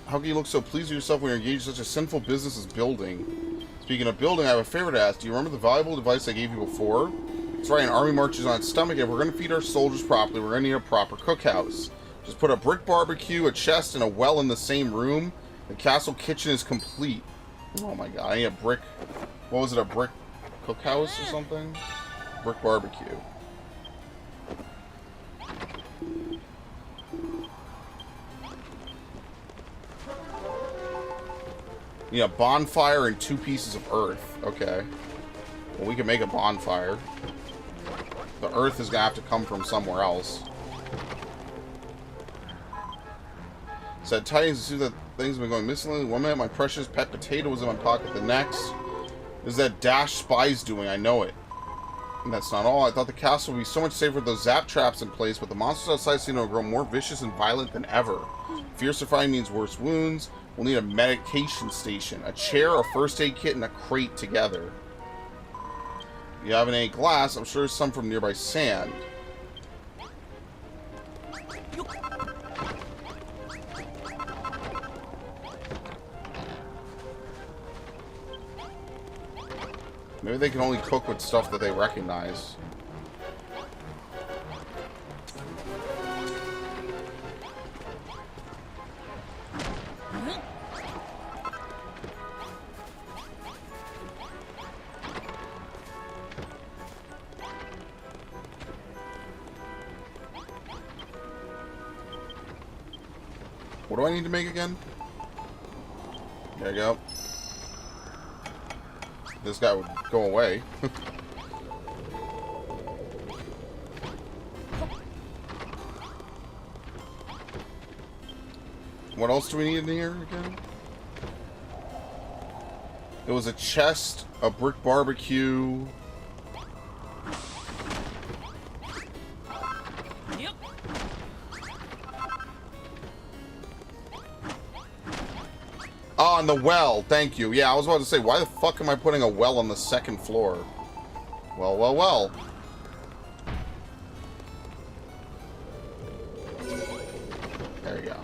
How can you look so pleased with yourself when you're engaged in such a sinful business as building? Speaking of building, I have a favor to ask. Do you remember the valuable advice I gave you before? That's right, an army marches on its stomach. If we're going to feed our soldiers properly, we're going to need a proper cookhouse. Just put a brick barbecue, a chest, and a well in the same room. The castle kitchen is complete. Oh my god, I need a brick... What was it, a brick cookhouse or something? Brick barbecue. Yeah, bonfire and 2 pieces of earth. Okay. Well, we can make a bonfire. The earth is gonna have to come from somewhere else. Said tidings to see that things have been going missing. One minute, my precious pet potato was in my pocket. The next, is that Dash Spy's doing? I know it. And that's not all. I thought the castle would be so much safer with those zap traps in place, but the monsters outside seem to grow more vicious and violent than ever. Fiercer fighting means worse wounds. We'll need a medication station, a chair, a first aid kit, and a crate together. If you have any glass, I'm sure there's some from nearby sand. Maybe they can only cook with stuff that they recognize. What do I need to make again? There you go. This guy would go away. What else do we need in here again? It was a chest, a brick barbecue. Yep. Oh, and the well. Thank you. Yeah, I was about to say, why the fuck am I putting a well on the second floor? Well, well, well. There you go.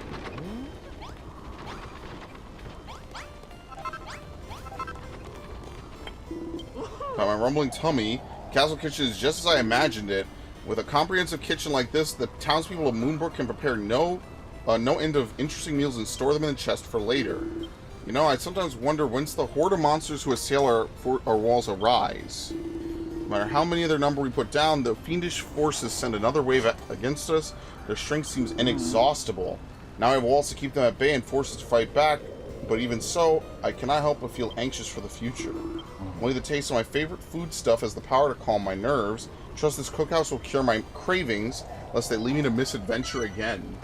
By my rumbling tummy, Castle Kitchen is just as I imagined it. With a comprehensive kitchen like this, the townspeople of Moonbrook can prepare no end of interesting meals and store them in the chest for later. You know, I sometimes wonder whence the horde of monsters who assail our walls arise. No matter how many of their number we put down, the fiendish forces send another wave against us. Their strength seems inexhaustible. Now I have walls to keep them at bay and forces to fight back, but even so, I cannot help but feel anxious for the future. Only the taste of my favorite food stuff has the power to calm my nerves. Trust this cookhouse will cure my cravings, lest they lead me to misadventure again.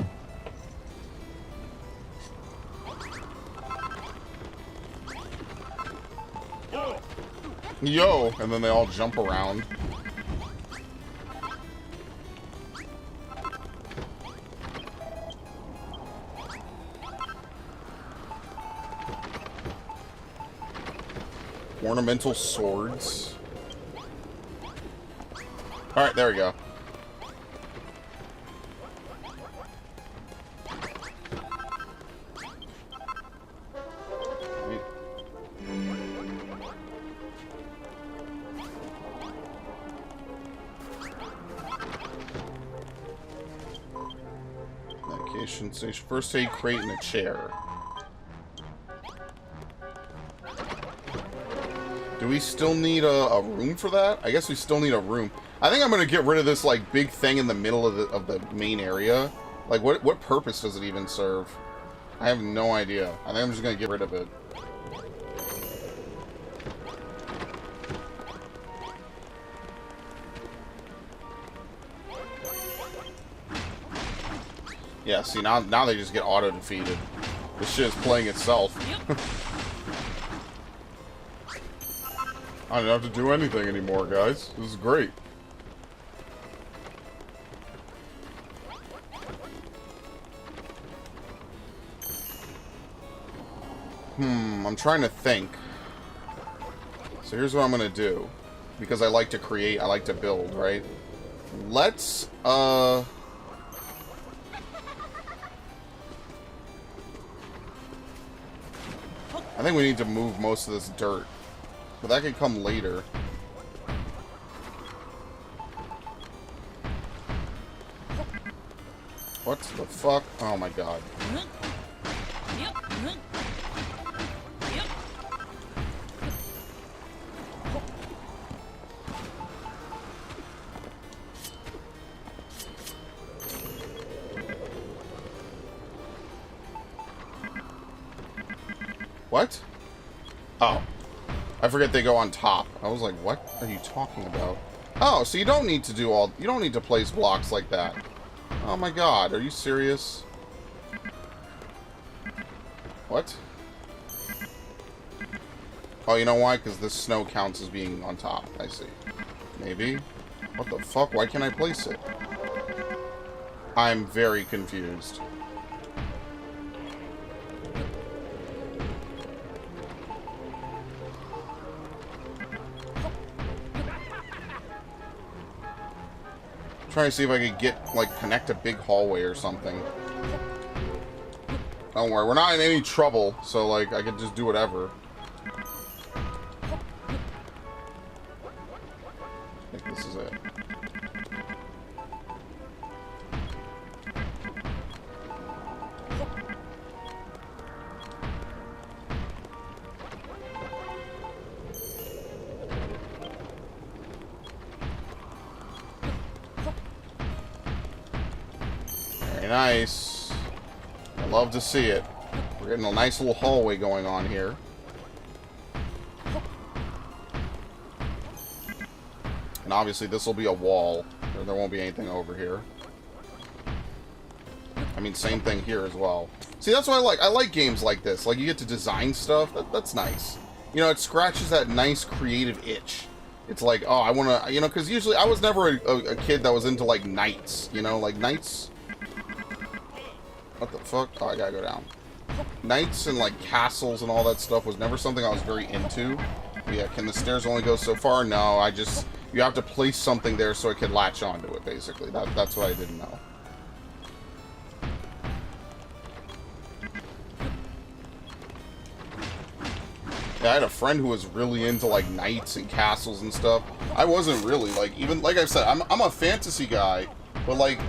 Yo! And then they all jump around. Ornamental swords. Alright, there we go. Medication station. First aid crate and a chair. Do we still need a room for that? I guess we still need a room. I think I'm gonna get rid of this like big thing in the middle of the main area. Like what purpose does it even serve? I have no idea. I think I'm just gonna get rid of it. Yeah, see now they just get auto defeated. This shit is playing itself. Yep. I don't have to do anything anymore, guys. This is great. I'm trying to think. So here's what I'm gonna do. Because I like to create, I like to build, right? Let's, I think we need to move most of this dirt. But that could come later. What the fuck? Oh my god. Yep. Yep. What? Oh. I forget they go on top. I was like, what are you talking about? Oh, so you don't need to you don't need to place blocks like that. Oh my god, are you serious? What? Oh, you know why? Because this snow counts as being on top. I see. Maybe? What the fuck? Why can't I place it? I'm very confused. Trying to see if I could get, like, connect a big hallway or something. Don't worry, we're not in any trouble, so, like, I can just do whatever. I think this is it. Very nice. I love to see it. We're getting a nice little hallway going on here. And obviously this will be a wall. There won't be anything over here. I mean, same thing here as well. See, that's what I like. I like games like this. Like, you get to design stuff. That's nice. You know, it scratches that nice creative itch. It's like, oh, I want to, you know, because usually I was never a kid that was into, like, knights. You know, like, knights. What the fuck? Oh, I gotta go down. Knights and, like, castles and all that stuff was never something I was very into. But yeah, can the stairs only go so far? No, I just, you have to place something there so it can latch onto it, basically. That's what I didn't know. Yeah, I had a friend who was really into, like, knights and castles and stuff. I wasn't really, like, even, like I said, I'm a fantasy guy, but, like,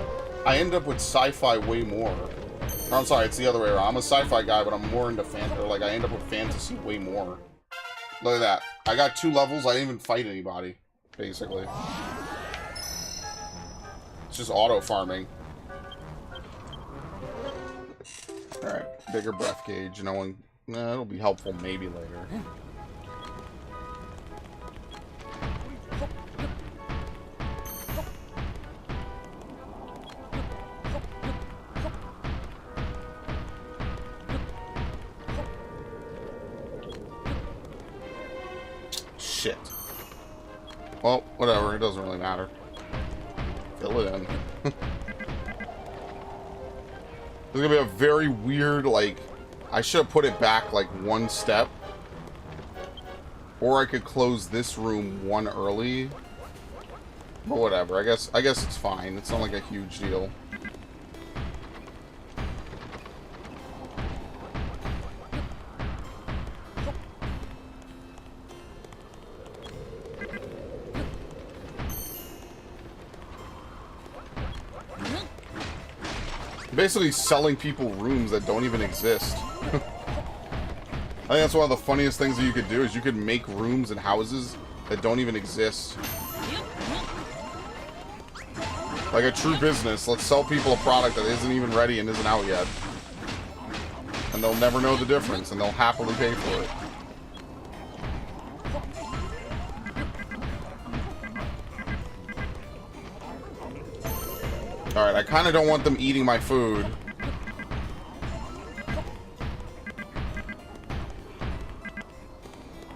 I end up with sci-fi way more. Or, I'm sorry, it's the other way around. I'm a sci-fi guy, but I'm more into like, I end up with fantasy way more. Look at that. I got 2 levels, I didn't even fight anybody, basically. It's just auto-farming. Alright, bigger breath gauge, no one... Nah, it'll be helpful maybe later. Shit. Well, whatever, it doesn't really matter. Fill it in. There's gonna be a very weird, like... I should have put it back like 1 step. Or I could close this room 1 early. But whatever, I guess it's fine. It's not like a huge deal. Basically selling people rooms that don't even exist. I think that's one of the funniest things that you could do, is you could make rooms and houses that don't even exist. Like a true business. Let's sell people a product that isn't even ready and isn't out yet. And they'll never know the difference, and they'll happily pay for it. Alright, I kind of don't want them eating my food.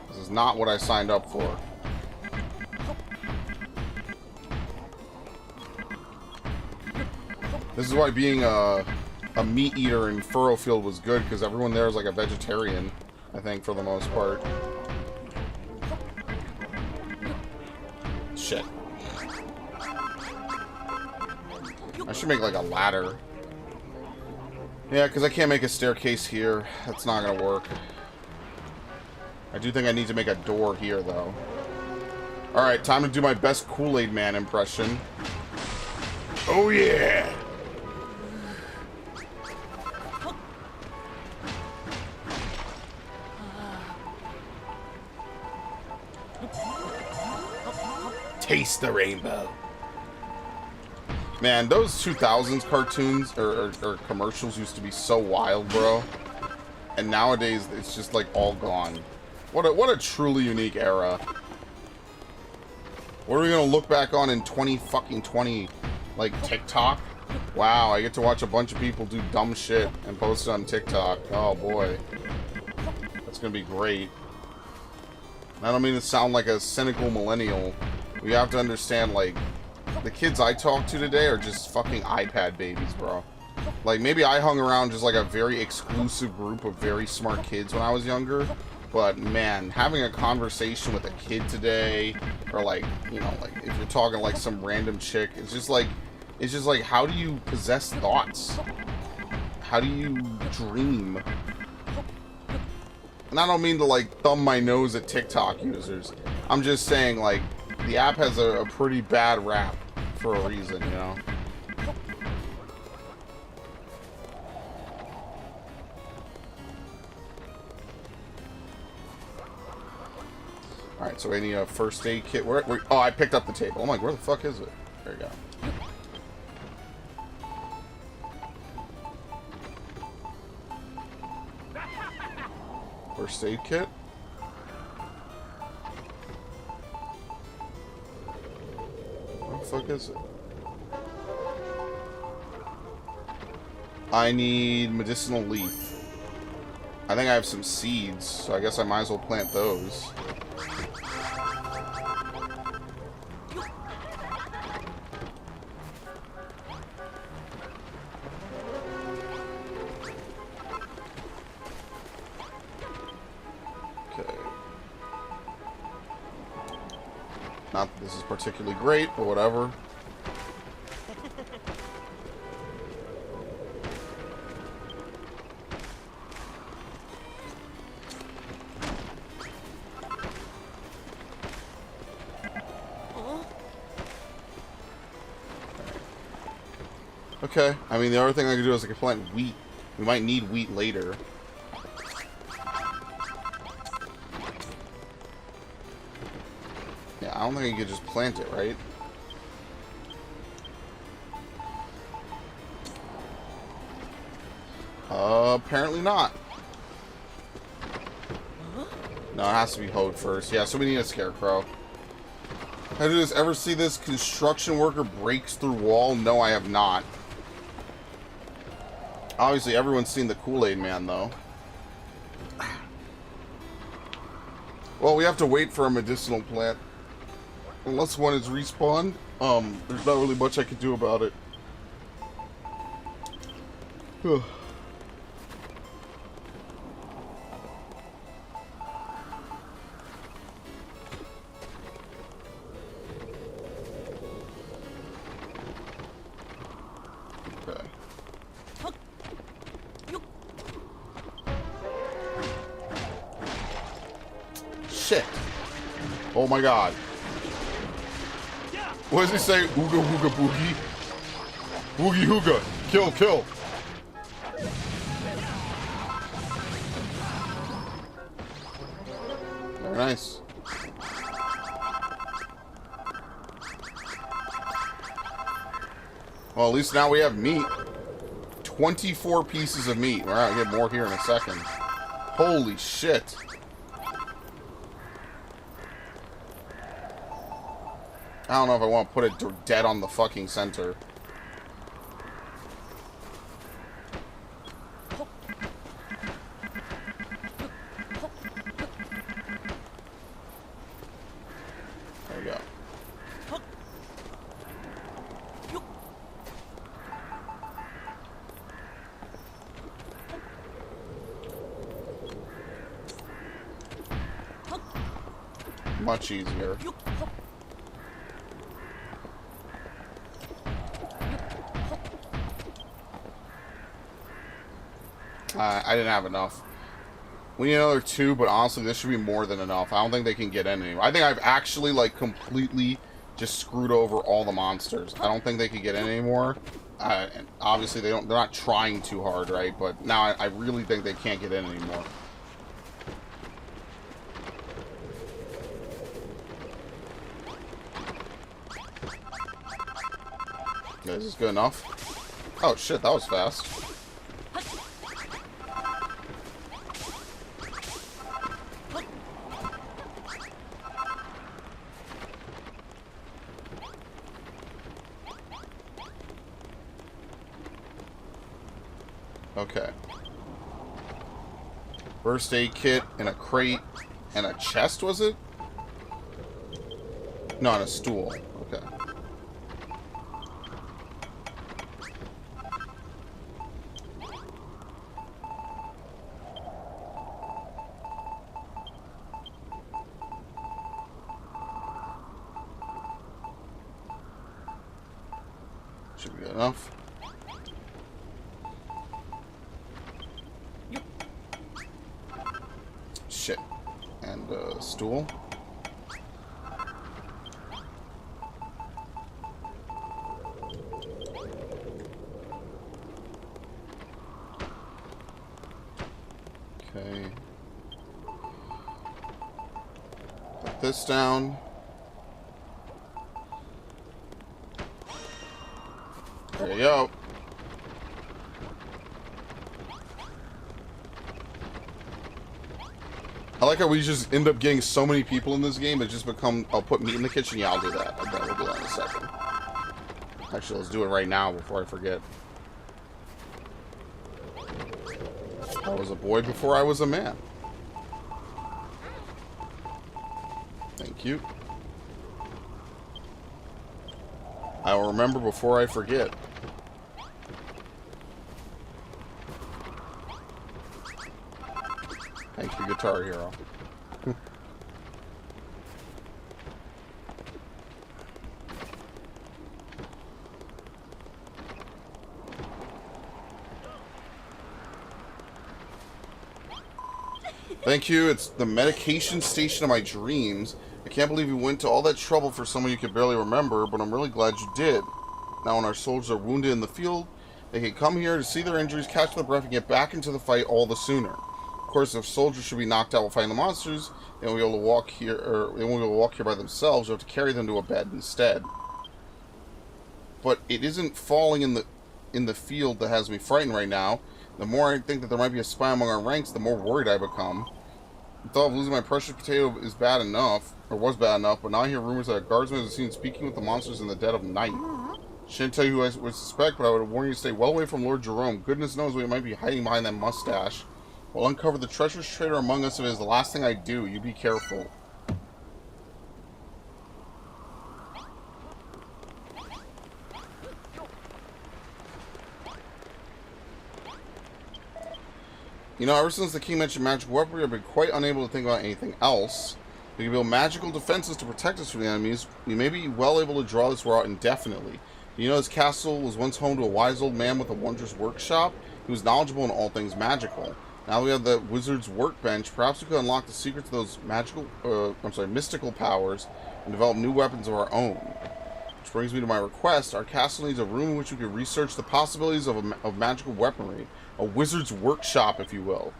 This is not what I signed up for. This is why being a meat eater in Furrowfield was good, because everyone there is like a vegetarian, I think, for the most part. Shit. I should make like a ladder. Yeah, because I can't make a staircase here. That's not going to work. I do think I need to make a door here, though. Alright, time to do my best Kool-Aid Man impression. Oh, yeah! Taste the rainbow. Man, those 2000s cartoons or commercials used to be so wild, bro. And nowadays, it's just like all gone. What a truly unique era. What are we gonna look back on in 2020? Like TikTok? Wow, I get to watch a bunch of people do dumb shit and post it on TikTok. Oh boy. That's gonna be great. I don't mean to sound like a cynical millennial. We have to understand, like, the kids I talk to today are just fucking iPad babies, bro. Like, maybe I hung around just like a very exclusive group of very smart kids when I was younger. But, man, having a conversation with a kid today, or like, you know, like, if you're talking like some random chick, it's just like, how do you possess thoughts? How do you dream? And I don't mean to, like, thumb my nose at TikTok users. I'm just saying, like, the app has a pretty bad rap for a reason, you know? Alright, so any first aid kit? Where, oh, I picked up the table. I'm like, where the fuck is it? There you go. First aid kit. What the fuck is it? I need medicinal leaf. I think I have some seeds, so I guess I might as well plant those. Okay. Not that this is particularly great, but whatever. Okay, I mean, the other thing I could do is I could plant wheat. We might need wheat later. Yeah, I don't think you could just plant it, right? Apparently not. No, it has to be hoed first. Yeah, so we need a scarecrow. Have you guys ever see this construction worker breaks through wall? No, I have not. Obviously, everyone's seen the Kool-Aid Man, though. Well, we have to wait for a medicinal plant. Unless one is respawned, there's not really much I can do about it. Shit. Oh my god. What does he say? Ooga ooga boogie? Boogie hooga. Kill, kill. Very nice. Well, at least now we have meat. 24 pieces of meat. We're gonna get more here in a second. Holy shit. I don't know if I want to put it dead on the fucking center. There we go. Much easier. I didn't have enough. We need another 2, but honestly, this should be more than enough. I don't think they can get in anymore. I think I've actually, like, completely just screwed over all the monsters. I don't think they can get in anymore. And obviously, they're not trying too hard, right? But now I really think they can't get in anymore. Yeah, is this good enough? Oh, shit, that was fast. Okay. First aid kit and a crate and a chest, was it? No, and a stool. Okay. Should be good enough. Shit. And a stool. Okay. Put this down. There you go. I like how we just end up getting so many people in this game, it just become, I'll put meat in the kitchen, yeah, I'll do that. Okay, we'll do that in a second. Actually, let's do it right now before I forget. I was a boy before I was a man. Thank you. I will remember before I forget. Thank you, Guitar Hero. Thank you. It's the medication station of my dreams. I can't believe you went to all that trouble for someone you could barely remember, but I'm really glad you did. Now when our soldiers are wounded in the field, they can come here to see their injuries, catch their breath, and get back into the fight all the sooner. Of course, if soldiers should be knocked out while fighting the monsters, they won't be able to walk here, or they won't be able to walk here by themselves. You'll have to carry them to a bed instead. But it isn't falling in the field that has me frightened right now. The more I think that there might be a spy among our ranks, the more worried I become. The thought of losing my precious potato is bad enough, or was bad enough, but now I hear rumors that a guardsman is seen speaking with the monsters in the dead of night. Shouldn't tell you who I would suspect, but I would warn you to stay well away from Lord Jerome. Goodness knows what he might be hiding behind that mustache. We'll uncover the treacherous traitor among us if it is the last thing I do. You be careful. You know, ever since the king mentioned magical weaponry, I've been quite unable to think about anything else. We can build magical defenses to protect us from the enemies. We may be well able to draw this war out indefinitely. You know, this castle was once home to a wise old man with a wondrous workshop. He was knowledgeable in all things magical. Now we have the wizard's workbench. Perhaps we could unlock the secrets of those mystical powers and develop new weapons of our own. Which brings me to my request. Our castle needs a room in which we can research the possibilities of magical weaponry. A wizard's workshop, if you will.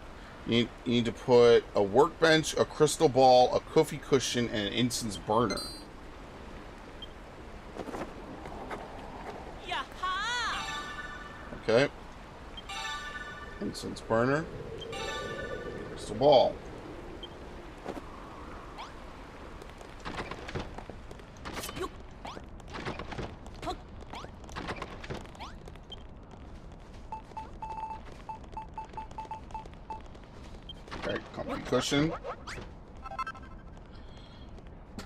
You need to put a workbench, a crystal ball, a kufi cushion, and an incense burner. Okay. Incense burner. Crystal ball. Okay, comfy cushion.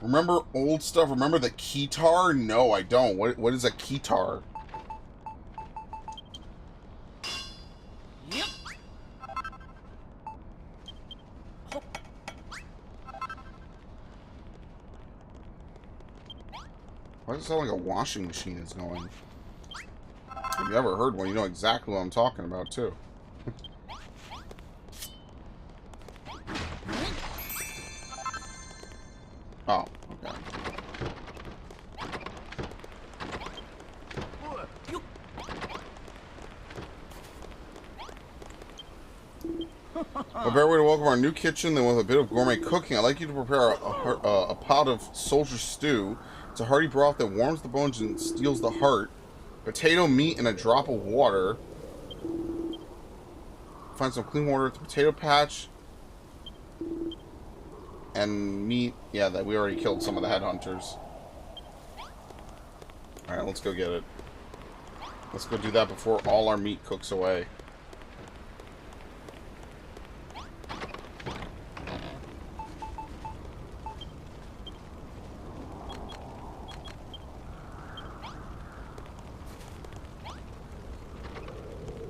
Remember old stuff? Remember the keytar? No, I don't. What is a keytar? Why does it sound like a washing machine is going? If you ever heard one, you know exactly what I'm talking about, too. Oh, okay. A better way to welcome our new kitchen than with a bit of gourmet cooking. I'd like you to prepare a pot of soldier stew. It's a hearty broth that warms the bones and steals the heart. Potato, meat, and a drop of water. Find some clean water at the potato patch. And meat. Yeah, that we already killed some of the headhunters. Alright, let's go get it. Let's go do that before all our meat cooks away.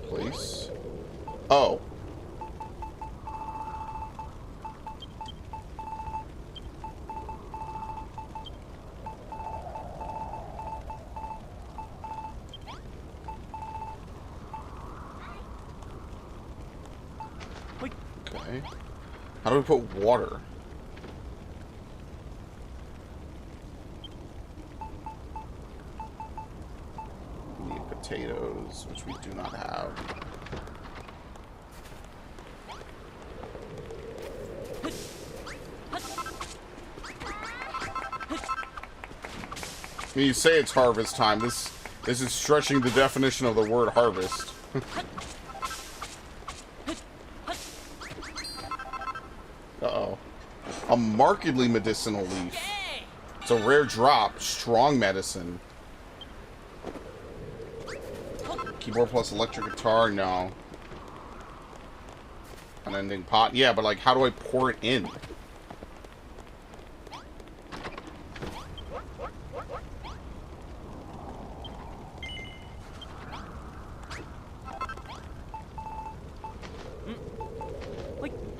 Place. Oh. Okay. How do we put water? We need potatoes, which we do not have. I mean, you say it's harvest time. This is stretching the definition of the word harvest. Uh-oh. A markedly medicinal leaf. Yay! It's a rare drop. Strong medicine. Keyboard plus electric guitar? No. Unending pot? Yeah, but like, how do I pour it in?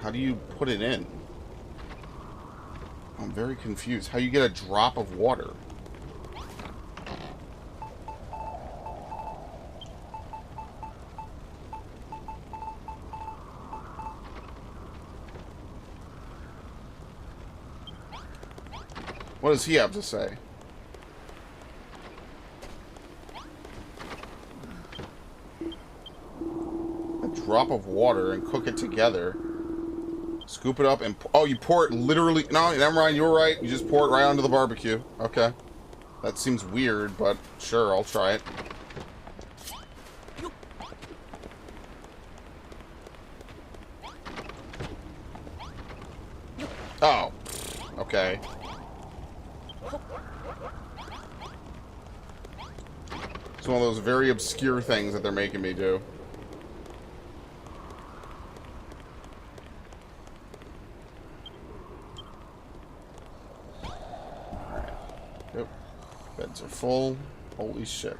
How do you put it in? I'm very confused. How you get a drop of water? What does he have to say? A drop of water and cook it together. Scoop it up and... Oh, you pour it literally... No, never mind. You were right. You just pour it right onto the barbecue. Okay. That seems weird, but sure, I'll try it. Oh. Okay. It's one of those very obscure things that they're making me do. Yep. Beds are full. Holy shit.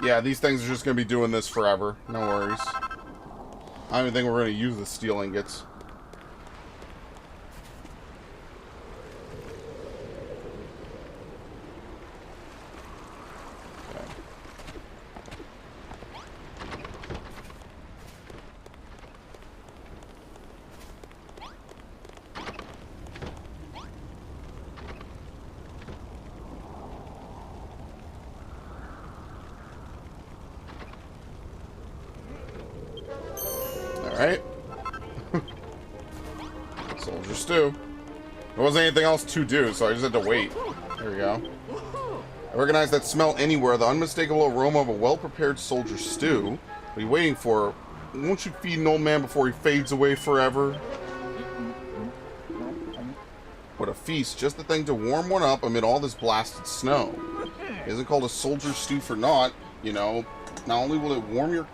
Yeah, these things are just going to be doing this forever. No worries. I don't even think we're going to use the steel ingots. Alright. Soldier stew. There wasn't anything else to do, so I just had to wait. There we go. I recognize that smell anywhere. The unmistakable aroma of a well-prepared soldier stew. What are you waiting for? Won't you feed an old man before he fades away forever? What a feast. Just the thing to warm one up amid all this blasted snow. It isn't called a soldier stew for naught. You know, not only will it warm your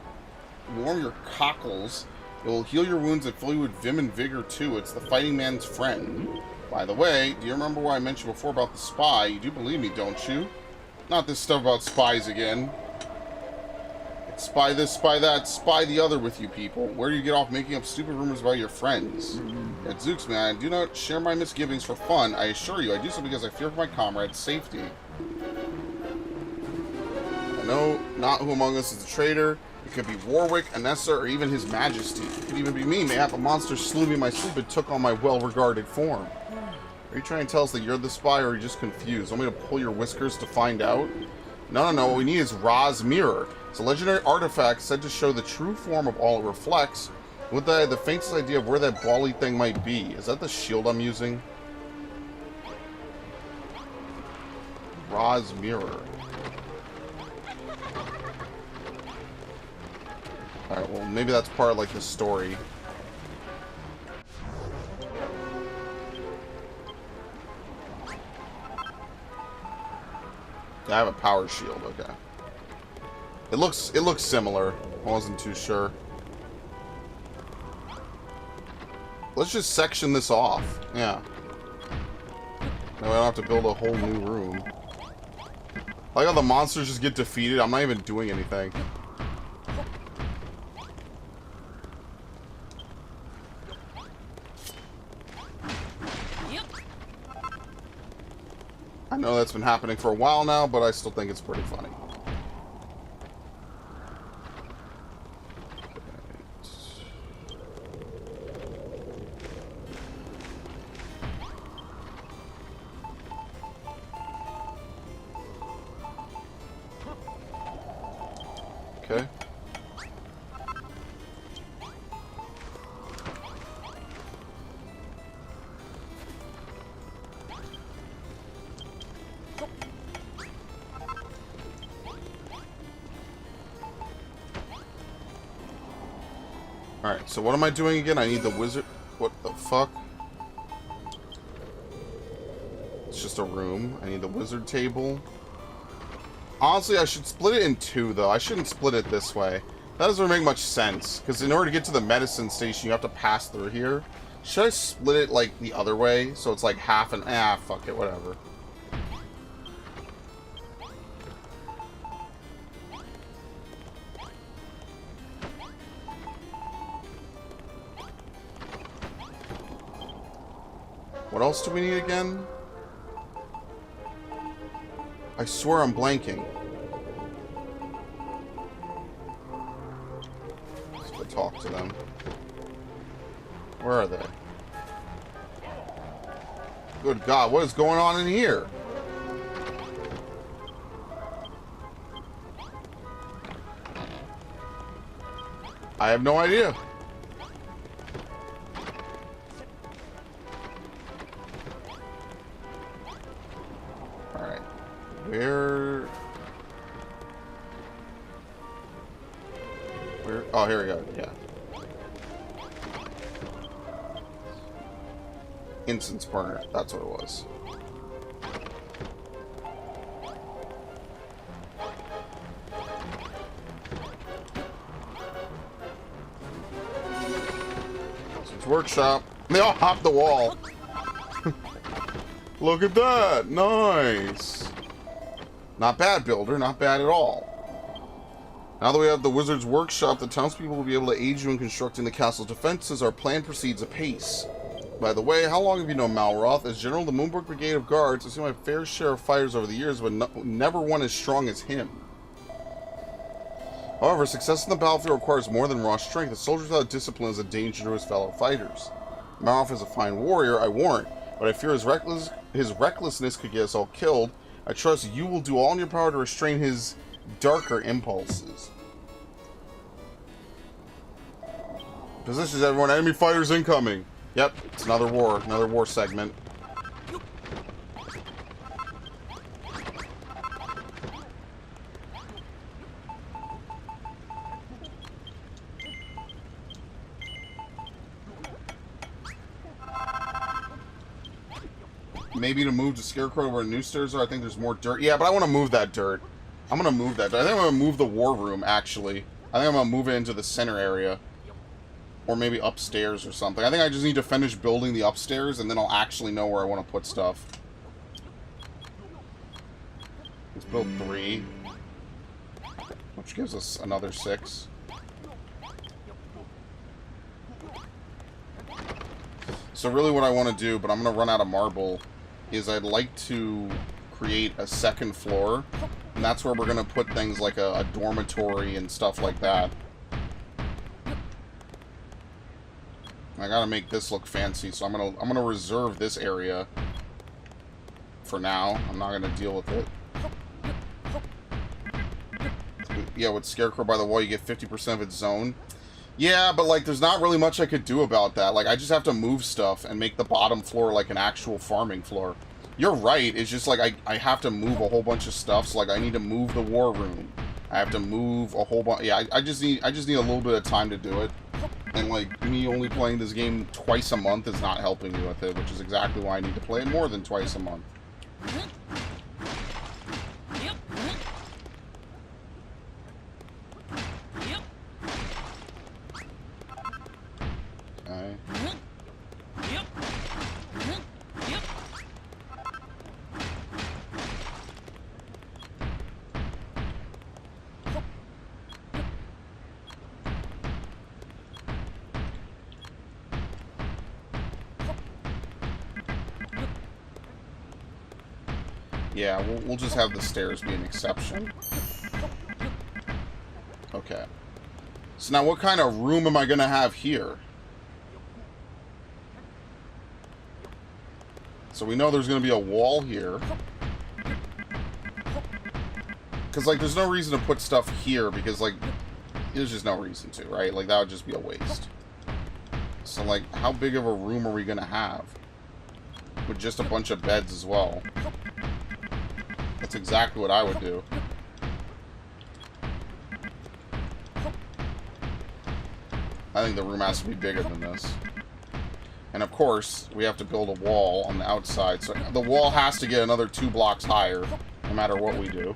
cockles, it will heal your wounds and fill you with vim and vigor, too. It's the fighting man's friend. By the way, do you remember what I mentioned before about the spy? You do believe me, don't you? Not this stuff about spies again. It's spy this, spy that, spy the other with you people. Where do you get off making up stupid rumors about your friends? Zooks, man, I do not share my misgivings for fun. I assure you, I do so because I fear for my comrades' safety. I know not who among us is a traitor. It could be Warwick, Anessa, or even His Majesty. It could even be me. Mayhap a monster slew me in my sleep and took on my well-regarded form. Are you trying to tell us that you're the spy, or are you just confused? Want me to pull your whiskers to find out? No. What we need is Ra's Mirror. It's a legendary artifact said to show the true form of all it reflects. With the faintest idea of where that bally thing might be. Is that the shield I'm using? Ra's Mirror. Alright, well, maybe that's part of, like, the story. I have a power shield, okay. It looks similar. I wasn't too sure. Let's just section this off. Yeah. Now I don't have to build a whole new room. I like how the monsters just get defeated. I'm not even doing anything. I know that's been happening for a while now, but I still think it's pretty funny. Okay. Alright, so what am I doing again? I need the wizard... What the fuck? It's just a room. I need the wizard table. Honestly, I should split it in two, though. I shouldn't split it this way. That doesn't make much sense. Because in order to get to the medicine station, you have to pass through here. Should I split it, like, the other way? So it's like half and... Ah, fuck it, whatever. What else do we need again? I swear I'm blanking. Let's go talk to them. Where are they? Good God, what is going on in here? I have no idea. Alright. Where... Oh, here we go. Yeah. Instance burner. That's what it was. It's workshop. They all hopped the wall. Look at that. Nice. Not bad, builder. Not bad at all. Now that we have the wizard's workshop, the townspeople will be able to aid you in constructing the castle's defenses. Our plan proceeds apace. By the way, how long have you known Malroth? As general of the Moonbrook Brigade of Guards, I've seen my fair share of fighters over the years, but never one as strong as him. However, success in the battlefield requires more than raw strength. A soldier without discipline is a danger to his fellow fighters. Malroth is a fine warrior, I warrant, but I fear his recklessness could get us all killed. I trust you will do all in your power to restrain his darker impulses. Positions, everyone. Enemy fighters incoming. Yep, it's another war segment. Maybe to move to Scarecrow where new stairs are. I think there's more dirt. Yeah, but I want to move that dirt. I'm going to move that dirt. I think I'm going to move the war room, actually. I think I'm going to move it into the center area. Or maybe upstairs or something. I think I just need to finish building the upstairs, and then I'll actually know where I want to put stuff. Let's build 3. Which gives us another 6. So really what I want to do, but I'm going to run out of marble, is I'd like to create a second floor. And that's where we're going to put things like a dormitory and stuff like that. I gotta make this look fancy, so I'm gonna reserve this area for now. I'm not gonna deal with it. Yeah, with Scarecrow by the wall, you get 50% of its zone. Yeah, but like, there's not really much I could do about that. Like, I just have to move stuff and make the bottom floor like an actual farming floor. You're right. It's just like I have to move a whole bunch of stuff. So like, I need to move the war room. I have to move a whole bunch. Yeah, I just need a little bit of time to do it. And, like, me only playing this game twice a month is not helping me with it, which is exactly why I need to play it more than twice a month. Okay. Yeah, we'll just have the stairs be an exception. Okay. So now what kind of room am I going to have here? So we know there's going to be a wall here. Because, like, there's no reason to put stuff here because, like, there's just no reason to, right? Like, that would just be a waste. So, like, how big of a room are we going to have? With just a bunch of beds as well. That's exactly what I would do. I I think the room has to be bigger than this. And of course, we have to build a wall on the outside. So the wall has to get another 2 blocks higher, no matter what we do.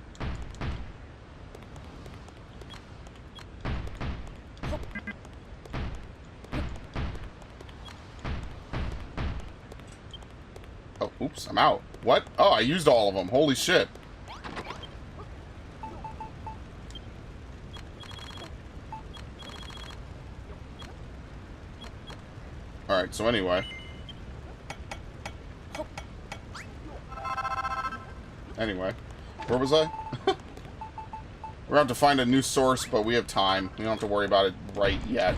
Oh, oops, I'm out. What? Oh, I used all of them. Holy shit. Alright, so anyway. Anyway. Where was I? We're going to have to find a new source, but we have time. We don't have to worry about it right yet.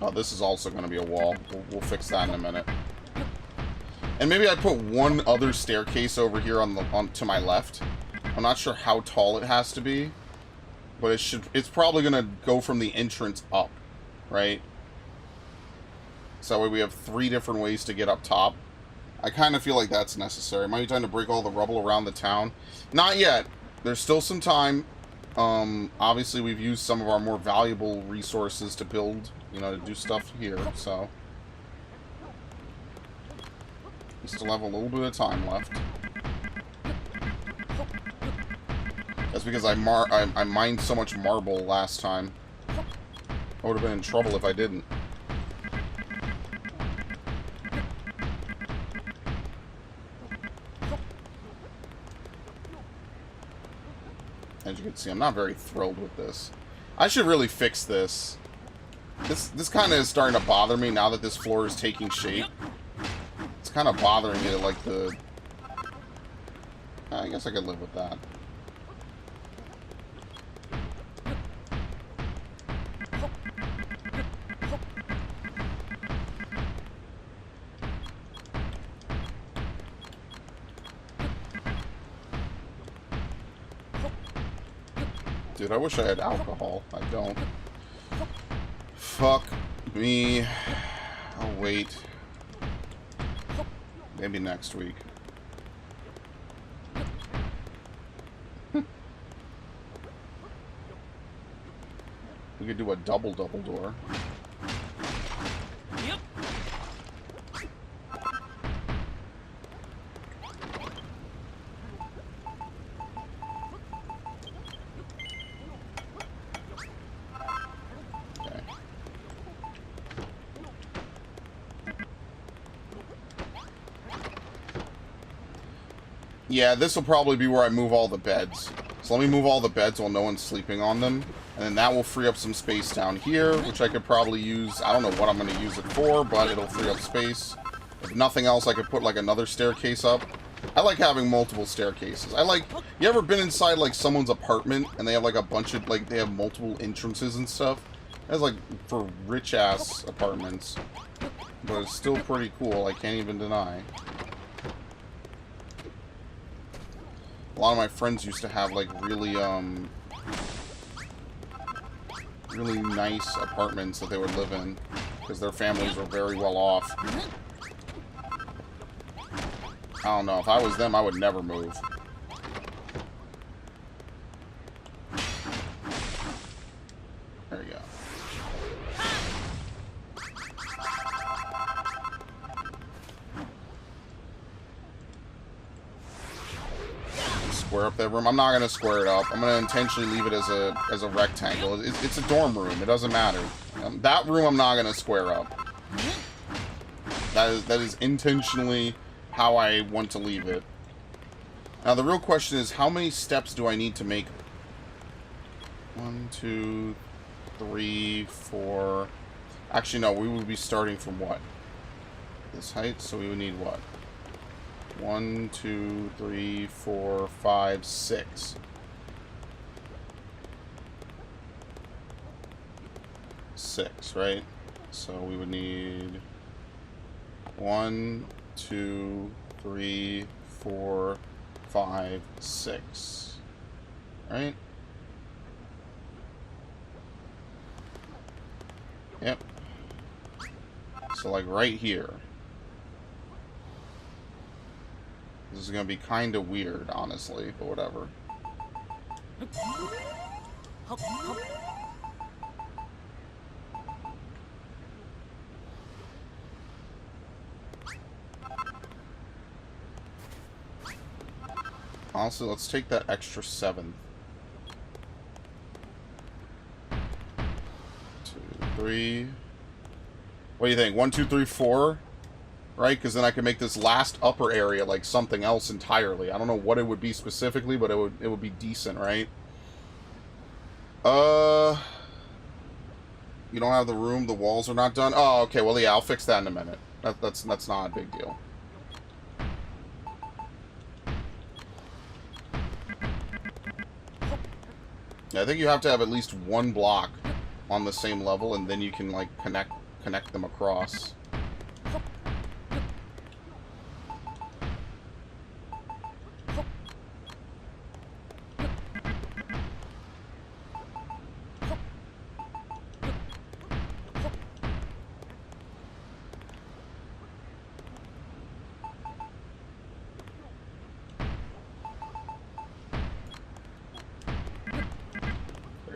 Oh, this is also going to be a wall. We'll fix that in a minute. And maybe I put one other staircase over here to my left. I'm not sure how tall it has to be. But it's probably going to go from the entrance up, right? So that way we have 3 different ways to get up top. I kind of feel like that's necessary. Might be time to break all the rubble around the town. Not yet. There's still some time. Obviously, we've used some of our more valuable resources to build, to do stuff here, so. We still have a little bit of time left. That's because I mined so much marble last time. I would have been in trouble if I didn't. As you can see, I'm not very thrilled with this. I should really fix this. This kind of is starting to bother me now that this floor is taking shape. It's kind of bothering me, like the... I guess I could live with that. Dude, I wish I had alcohol. I don't. Fuck me. I'll wait. Maybe next week. We could do a double door. Yep. Okay. Yeah, this will probably be where I move all the beds. So let me move all the beds while no one's sleeping on them. And then that will free up some space down here, which I could probably use. I don't know what I'm going to use it for, but it'll free up space. If nothing else, I could put like another staircase up. I like having multiple staircases. You ever been inside like someone's apartment and they have like a bunch of, like they have multiple entrances and stuff? That's like for rich ass apartments. But it's still pretty cool, I can't even deny. A lot of my friends used to have like really nice apartments that they would live in because their families were very well off. I don't know. If I was them, I would never move. There we go. Square up that room. I'm not going to square it up. I'm going to intentionally leave it as a rectangle. It's a dorm room. It doesn't matter. That room I'm not going to square up. That is intentionally how I want to leave it. Now the real question is, how many steps do I need to make? 1, 2, 3, 4. Actually, no. We would be starting from what? This height. So we would need what? 1, 2, 3, 4, 5, 6. 6, right? So we would need 1, 2, 3, 4, 5, 6. Right? Yep. So like right here. This is going to be kind of weird, honestly, but whatever. Hop, hop. Honestly, let's take that extra 7. 2, 3. What do you think? 1, 2, 3, 4? Right? Because then I can make this last upper area like something else entirely. I don't know what it would be specifically, but it would be decent, right? You don't have the room. The walls are not done. Oh, okay. Well, yeah, I'll fix that in a minute. That's not a big deal. Yeah, I think you have to have at least one block on the same level, and then you can like connect them across.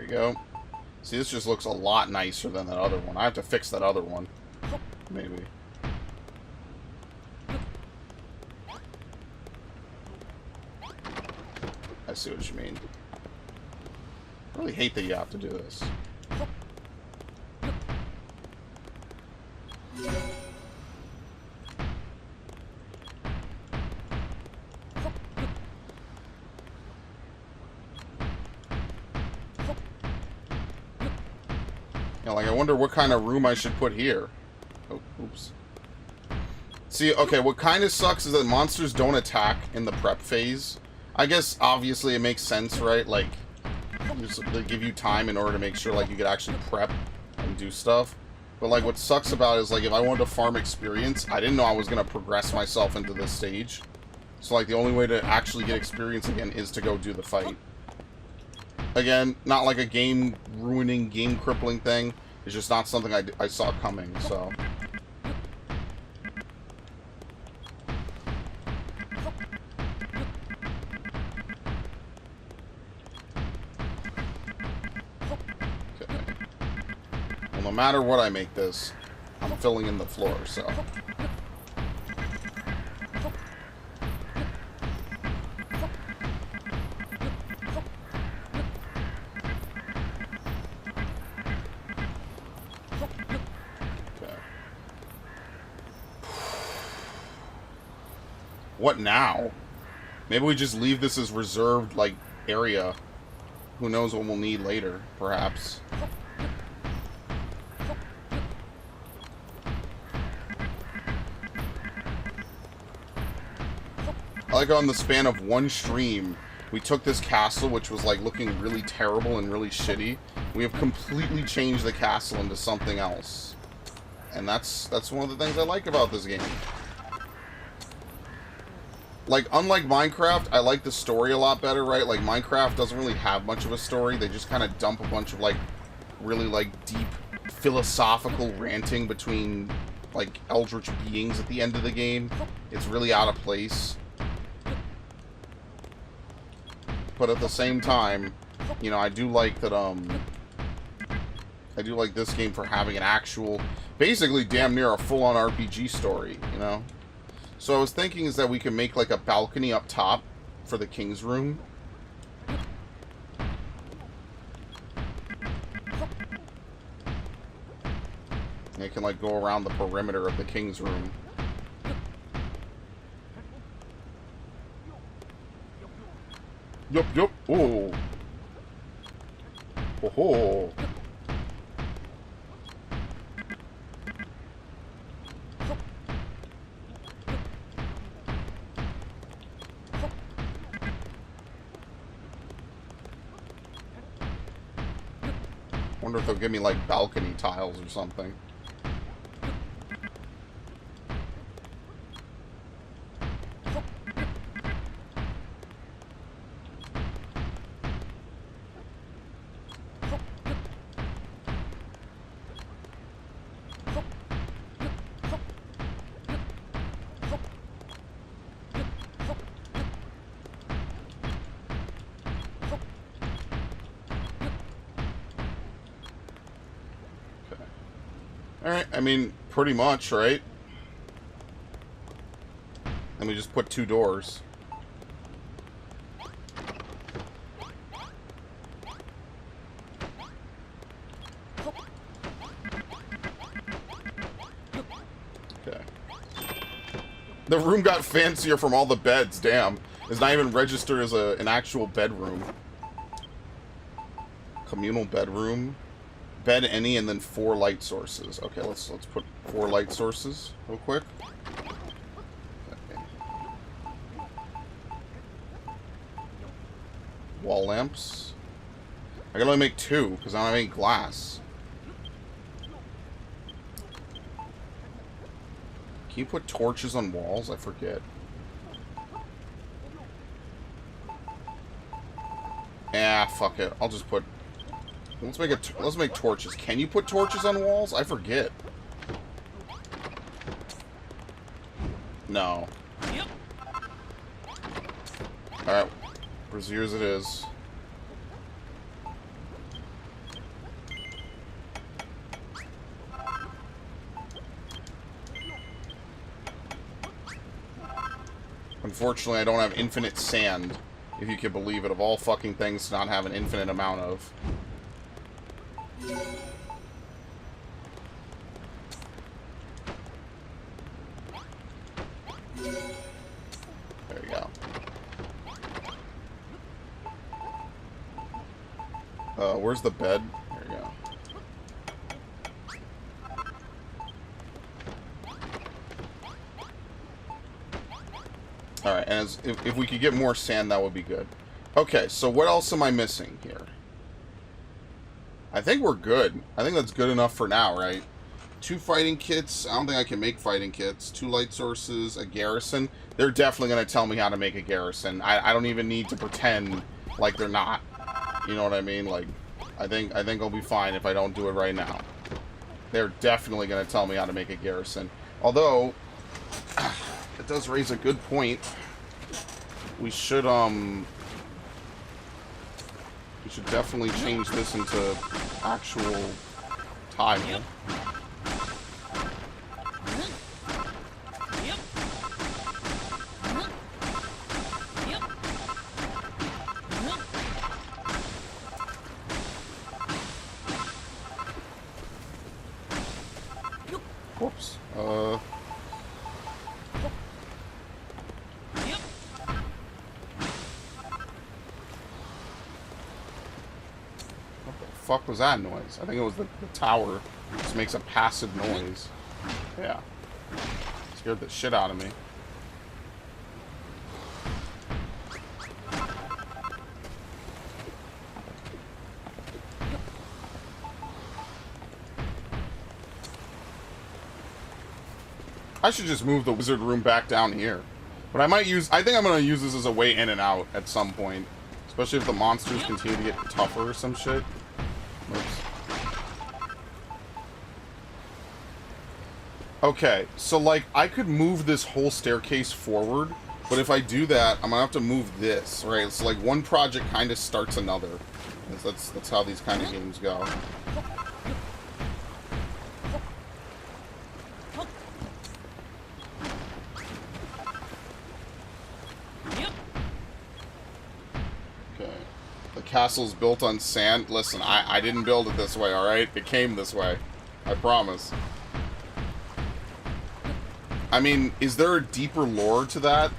Go. See, this just looks a lot nicer than that other one. I have to fix that other one. Maybe. I see what you mean. I really hate that you have to do this. Like, I wonder what kind of room I should put here. Oh, oops. See, okay, what kind of sucks is that monsters don't attack in the prep phase. I guess, obviously, it makes sense, right? Like, they give you time in order to make sure, like, you could actually prep and do stuff. But, like, what sucks about it is, like, if I wanted to farm experience, I didn't know I was going to progress myself into this stage. So, like, the only way to actually get experience again is to go do the fight. Again, not like a game-ruining, game-crippling thing. It's just not something I saw coming, so... Okay. Well, no matter what I make this, I'm filling in the floor, so... What now? Maybe we just leave this as reserved, like, area. Who knows what we'll need later, perhaps. I like on the span of one stream, we took this castle, which was, like, looking really terrible and really shitty. We have completely changed the castle into something else. And that's one of the things I like about this game. Like, unlike Minecraft, I like the story a lot better, right? Like, Minecraft doesn't really have much of a story. They just kind of dump a bunch of, like, really, like, deep philosophical ranting between, like, eldritch beings at the end of the game. It's really out of place. But at the same time, you know, I do like that, I do like this game for having an actual, basically damn near a full-on RPG story, you know? So I was thinking is that we can make like a balcony up top for the king's room. And it can like go around the perimeter of the king's room. Yup, yup. Oh. Oh ho. Wonder if they'll give me like balcony tiles or something. Alright, I mean, pretty much, right? And we just put 2 doors. Okay. The room got fancier from all the beds, damn. It's not even registered as an actual bedroom. Communal bedroom. Bed any and then 4 light sources. Okay, let's put 4 light sources real quick. Okay. Wall lamps. I can only make 2 because I don't have any glass. Can you put torches on walls? I forget. Ah, fuck it. I'll just put. Let's make torches. Can you put torches on walls? I forget. No. Yep. Alright. Braziers it is. Unfortunately, I don't have infinite sand, if you can believe it, of all fucking things to not have an infinite amount of. There you go. Where's the bed? There you go. Alright, and if we could get more sand, that would be good. Okay, so what else am I missing here? I think we're good. I think that's good enough for now, right? 2 fighting kits. I don't think I can make fighting kits. 2 light sources, a garrison. They're definitely going to tell me how to make a garrison. I don't even need to pretend like they're not. You know what I mean? Like, I think I'll be fine if I don't do it right now. They're definitely going to tell me how to make a garrison. Although, it does raise a good point. We should definitely change this into actual tile. Yep. Yep. Yep. Whoops. Yep. What the fuck was that noise? I think it was the tower. It just makes a passive noise. Yeah. Scared the shit out of me. I should just move the wizard room back down here. But I think I'm going to use this as a way in and out at some point. Especially if the monsters continue to get tougher or some shit. Oops. Okay, so like, I could move this whole staircase forward, but if I do that, I'm going to have to move this, right? So like, one project kind of starts another. That's how these kind of games go. Castle's built on sand. Listen, I didn't build it this way, alright? It came this way. I promise. I mean, is there a deeper lore to that?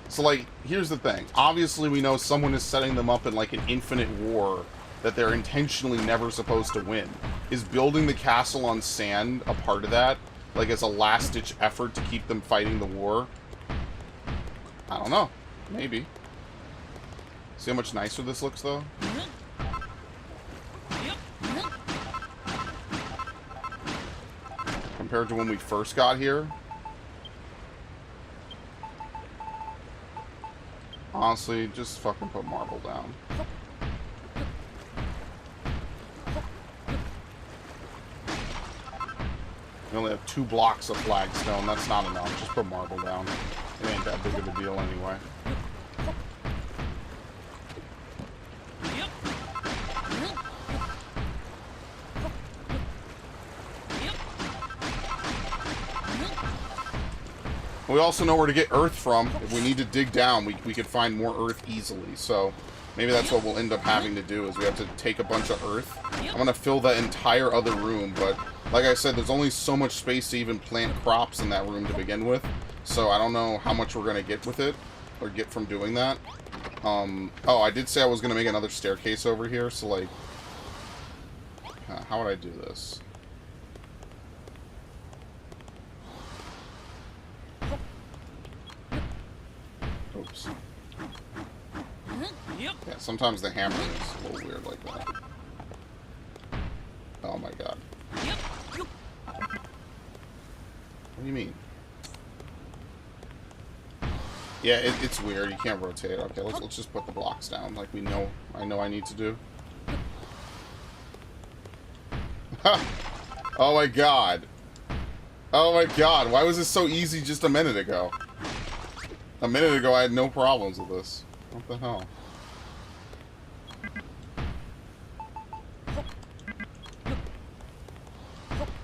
So, like, here's the thing. Obviously, we know someone is setting them up in, like, an infinite war that they're intentionally never supposed to win. Is building the castle on sand a part of that? Like, as a last-ditch effort to keep them fighting the war? I don't know. Maybe. See how much nicer this looks, though? Compared to when we first got here. Honestly, just fucking put marble down. We only have 2 blocks of flagstone. That's not enough. Just put marble down. It ain't that big of a deal anyway. We also know where to get earth from. If we need to dig down, we could find more earth easily. So maybe that's what we'll end up having to do, is we have to take a bunch of earth. I'm going to fill that entire other room, but like I said, there's only so much space to even plant crops in that room to begin with. So I don't know how much we're going to get with it, or get from doing that. Oh, I did say I was going to make another staircase over here, so like, how would I do this? Oops. Yep. Yeah, sometimes the hammering is a little weird like that. Oh my god. Yep. What do you mean? Yeah, it's weird. You can't rotate. Okay, let's just put the blocks down like we know. I know I need to do. Oh my god. Oh my god. Why was this so easy just a minute ago? A minute ago, I had no problems with this. What the hell?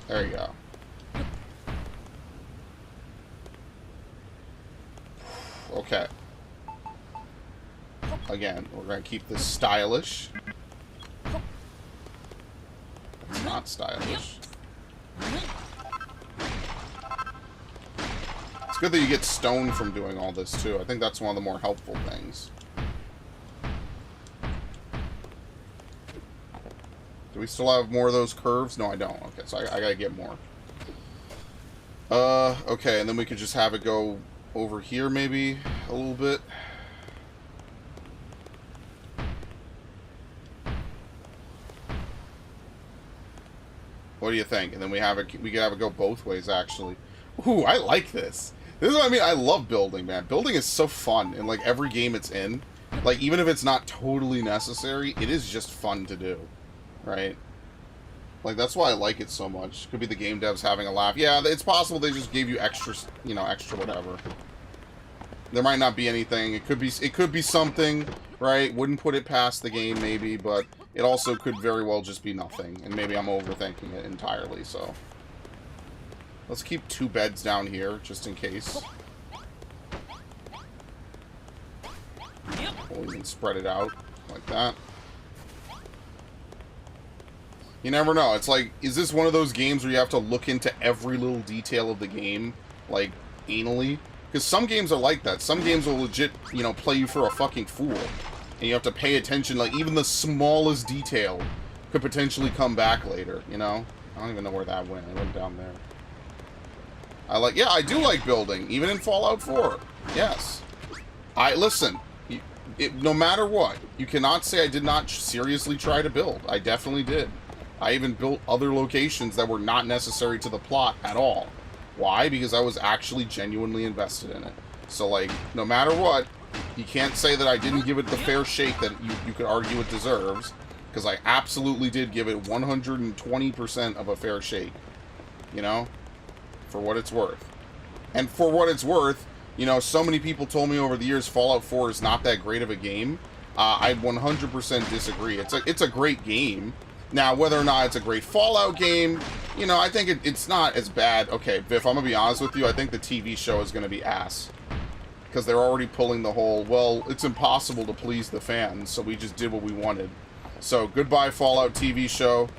There you go. Okay. Again, we're going to keep this stylish. It's not stylish. It's good that you get stone from doing all this, too. I think that's one of the more helpful things. Do we still have more of those curves? No, I don't. Okay, so I gotta get more. Okay, and then we could just have it go over here, maybe, a little bit. What do you think? And then we could have it go both ways, actually. Ooh, I like this. This is what I mean. I love building, man. Building is so fun in, like, every game it's in. Like, even if it's not totally necessary, it is just fun to do. Right? Like, that's why I like it so much. Could be the game devs having a laugh. Yeah, it's possible they just gave you extra, you know, extra whatever. There might not be anything. It could be something, right? Wouldn't put it past the game, maybe, but it also could very well just be nothing. And maybe I'm overthinking it entirely, so. Let's keep 2 beds down here, just in case. We'll even spread it out, like that. You never know. It's like, is this one of those games where you have to look into every little detail of the game, like, anally? Because some games are like that. Some games will legit, you know, play you for a fucking fool. And you have to pay attention, like, even the smallest detail could potentially come back later, you know? I don't even know where that went. It went down there. Yeah, I do like building, even in Fallout 4. Yes. Listen, no matter what, you cannot say I did not seriously try to build. I definitely did. I even built other locations that were not necessary to the plot at all. Why? Because I was actually genuinely invested in it. So, like, no matter what, you can't say that I didn't give it the fair shake that you could argue it deserves, because I absolutely did give it 120% of a fair shake. You know? For what it's worth. And for what it's worth, you know, so many people told me over the years Fallout 4 is not that great of a game. I 100% disagree. It's a great game. Now, whether or not it's a great Fallout game, you know, I think it's not as bad. Okay, Biff, I'm going to be honest with you. I think the TV show is going to be ass. Because they're already pulling the whole, well, it's impossible to please the fans, so we just did what we wanted. So, goodbye, Fallout TV show.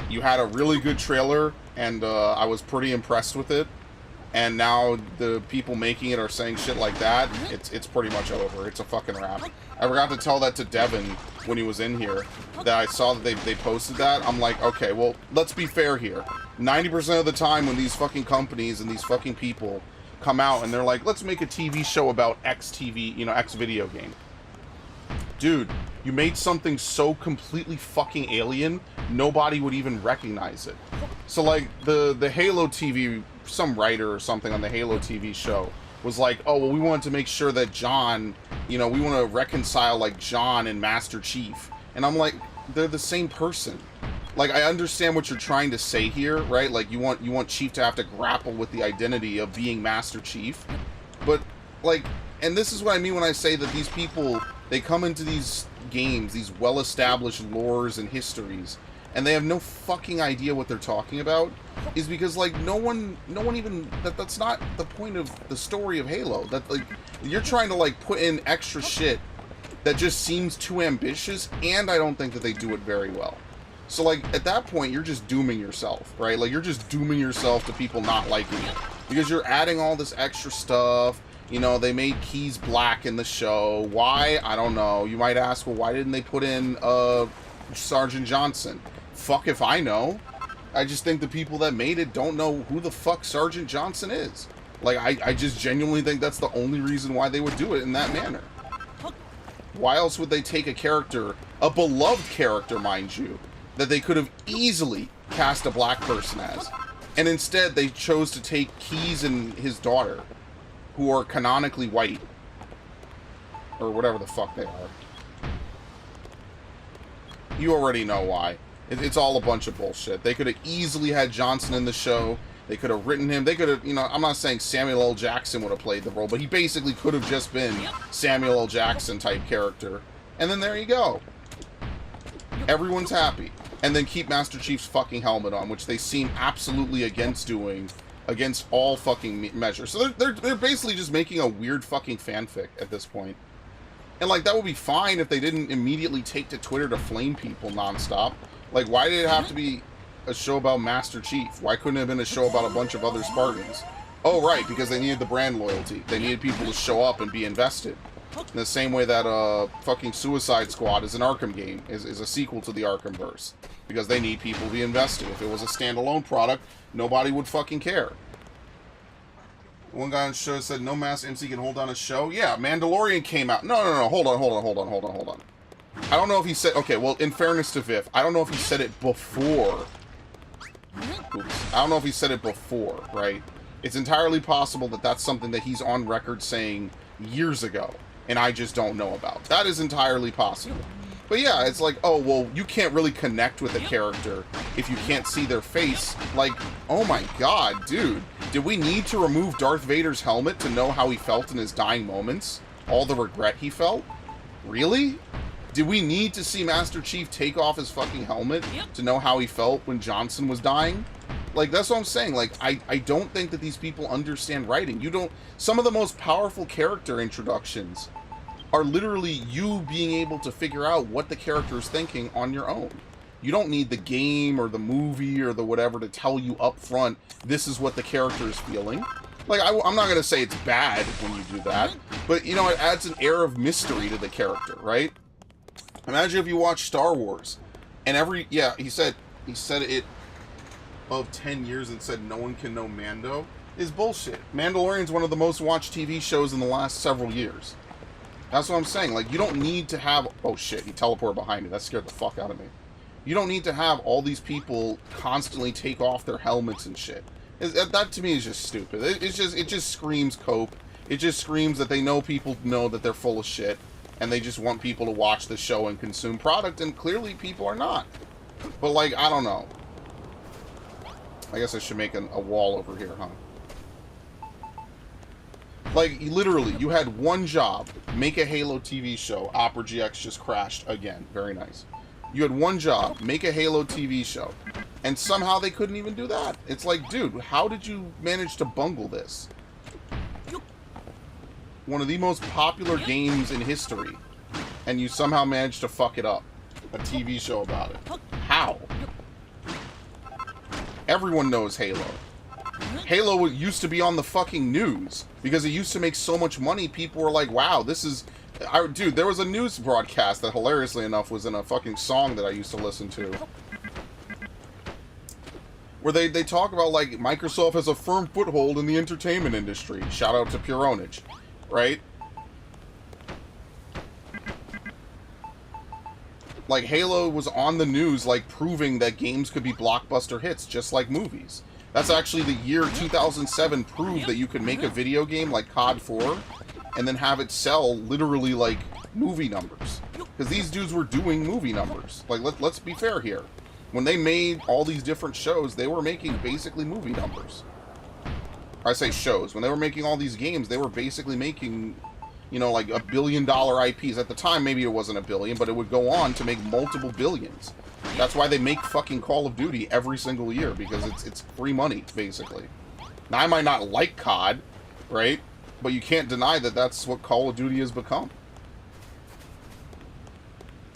You had a really good trailer, and I was pretty impressed with it. And now the people making it are saying shit like that. It's pretty much over. It's a fucking wrap. I forgot to tell that to Devin when he was in here, that I saw that they posted that. I'm like, okay, well, let's be fair here. 90% of the time when these fucking companies and these fucking people come out and they're like, let's make a TV show about X TV, you know, X video game. Dude, you made something so completely fucking alien, nobody would even recognize it. So, like, the Halo TV, some writer or something on the Halo TV show was like, oh, well, we wanted to make sure that John, you know, we want to reconcile, like, John and Master Chief. And I'm like, they're the same person. Like, I understand what you're trying to say here, right? Like, you want Chief to have to grapple with the identity of being Master Chief. But, like, and this is what I mean when I say that these people, they come into these games, these well-established lores and histories, and they have no fucking idea what they're talking about, is because, like, no one even, that's not the point of the story of Halo. That, like, you're trying to, like, put in extra shit that just seems too ambitious, and I don't think that they do it very well. So, like, at that point, you're just dooming yourself, right? Like, you're just dooming yourself to people not liking it. Because you're adding all this extra stuff. You know, they made Keyes black in the show. Why? I don't know. You might ask, well, why didn't they put in Sergeant Johnson? Fuck if I know. I just think the people that made it don't know who the fuck Sergeant Johnson is. Like, I just genuinely think that's the only reason why they would do it in that manner. Why else would they take a character, a beloved character, mind you, that they could have easily cast a black person as? And instead, they chose to take Keyes and his daughter, who are canonically white. Or whatever the fuck they are. You already know why. It's all a bunch of bullshit. They could have easily had Johnson in the show. They could have written him. They could have, you know, I'm not saying Samuel L. Jackson would have played the role, but he basically could have just been Samuel L. Jackson type character. And then there you go. Everyone's happy. And then keep Master Chief's fucking helmet on, which they seem absolutely against doing, against all fucking measures. So they're basically just making a weird fucking fanfic at this point. And, like, that would be fine if they didn't immediately take to Twitter to flame people nonstop. Like, why did it have to be a show about Master Chief? Why couldn't it have been a show about a bunch of other Spartans? Oh, right, because they needed the brand loyalty. They needed people to show up and be invested. In the same way that fucking Suicide Squad is an Arkham game, is a sequel to the Arkhamverse. Because they need people to be invested. If it was a standalone product, nobody would fucking care. One guy on the show said no masked MC can hold down a show. Yeah, Mandalorian came out. No, hold on. I don't know if he said... Okay, well, in fairness to Viv, I don't know if he said it before. Oops. I don't know if he said it before, right? It's entirely possible that that's something that he's on record saying years ago, and I just don't know about. That is entirely possible. But yeah, it's like, oh, well, you can't really connect with a character if you can't see their face. Like, oh my god, dude. Did we need to remove Darth Vader's helmet to know how he felt in his dying moments? All the regret he felt? Really? Did we need to see Master Chief take off his fucking helmet to know how he felt when Johnson was dying? Like, that's what I'm saying. Like, I don't think that these people understand writing. You don't... Some of the most powerful character introductions are literally you being able to figure out what the character is thinking on your own. You don't need the game or the movie or the whatever to tell you up front, this is what the character is feeling. Like, I'm not going to say it's bad when you do that, but, you know, it adds an air of mystery to the character, right? Imagine if you watch Star Wars, and yeah, he said it of 10 years and said no one can know Mando, is bullshit. Mandalorian's one of the most watched TV shows in the last several years. That's what I'm saying. Like, you don't need to have... Oh, shit. He teleported behind me. That scared the fuck out of me. You don't need to have all these people constantly take off their helmets and shit. That, to me, is just stupid. It just screams cope. It just screams that they know people know that they're full of shit, and they just want people to watch the show and consume product, and clearly people are not. But, like, I don't know. I guess I should make a wall over here, huh? Like, literally, you had one job, make a Halo TV show. Opera GX just crashed again. Very nice. You had one job, make a Halo TV show. And somehow they couldn't even do that. It's like, dude, how did you manage to bungle this? One of the most popular games in history. And you somehow managed to fuck it up. A TV show about it. How? Everyone knows Halo. Halo used to be on the fucking news because it used to make so much money. People were like, wow, this is... Dude, there was a news broadcast that, hilariously enough, was in a fucking song that I used to listen to. Where they talk about, like, Microsoft has a firm foothold in the entertainment industry. Shout out to Puronage. Right? Like, Halo was on the news, like, proving that games could be blockbuster hits, just like movies. That's actually the year 2007 proved that you could make a video game like COD 4 and then have it sell literally like movie numbers. Because these dudes were doing movie numbers. Like, let's be fair here. When they made all these different shows, they were making basically movie numbers. I say shows. When they were making all these games, they were basically making, you know, like $1 billion IPs. At the time, maybe it wasn't $1 billion, but it would go on to make multiple billions. That's why they make fucking Call of Duty every single year, because it's free money, basically. Now, I might not like COD, right? But you can't deny that that's what Call of Duty has become.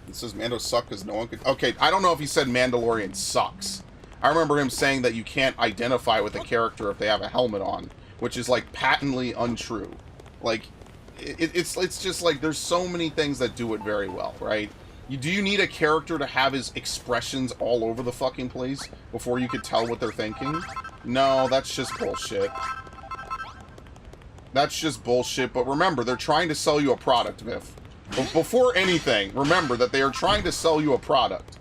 It says Mando sucked because no one could... Okay, I don't know if he said Mandalorian sucks. I remember him saying that you can't identify with a character if they have a helmet on, which is, like, patently untrue. Like, it's just, like, there's so many things that do it very well, right? Do you need a character to have his expressions all over the fucking place before you could tell what they're thinking? No, that's just bullshit. That's just bullshit, but remember, they're trying to sell you a product, Miff. Before anything, remember that they are trying to sell you a product.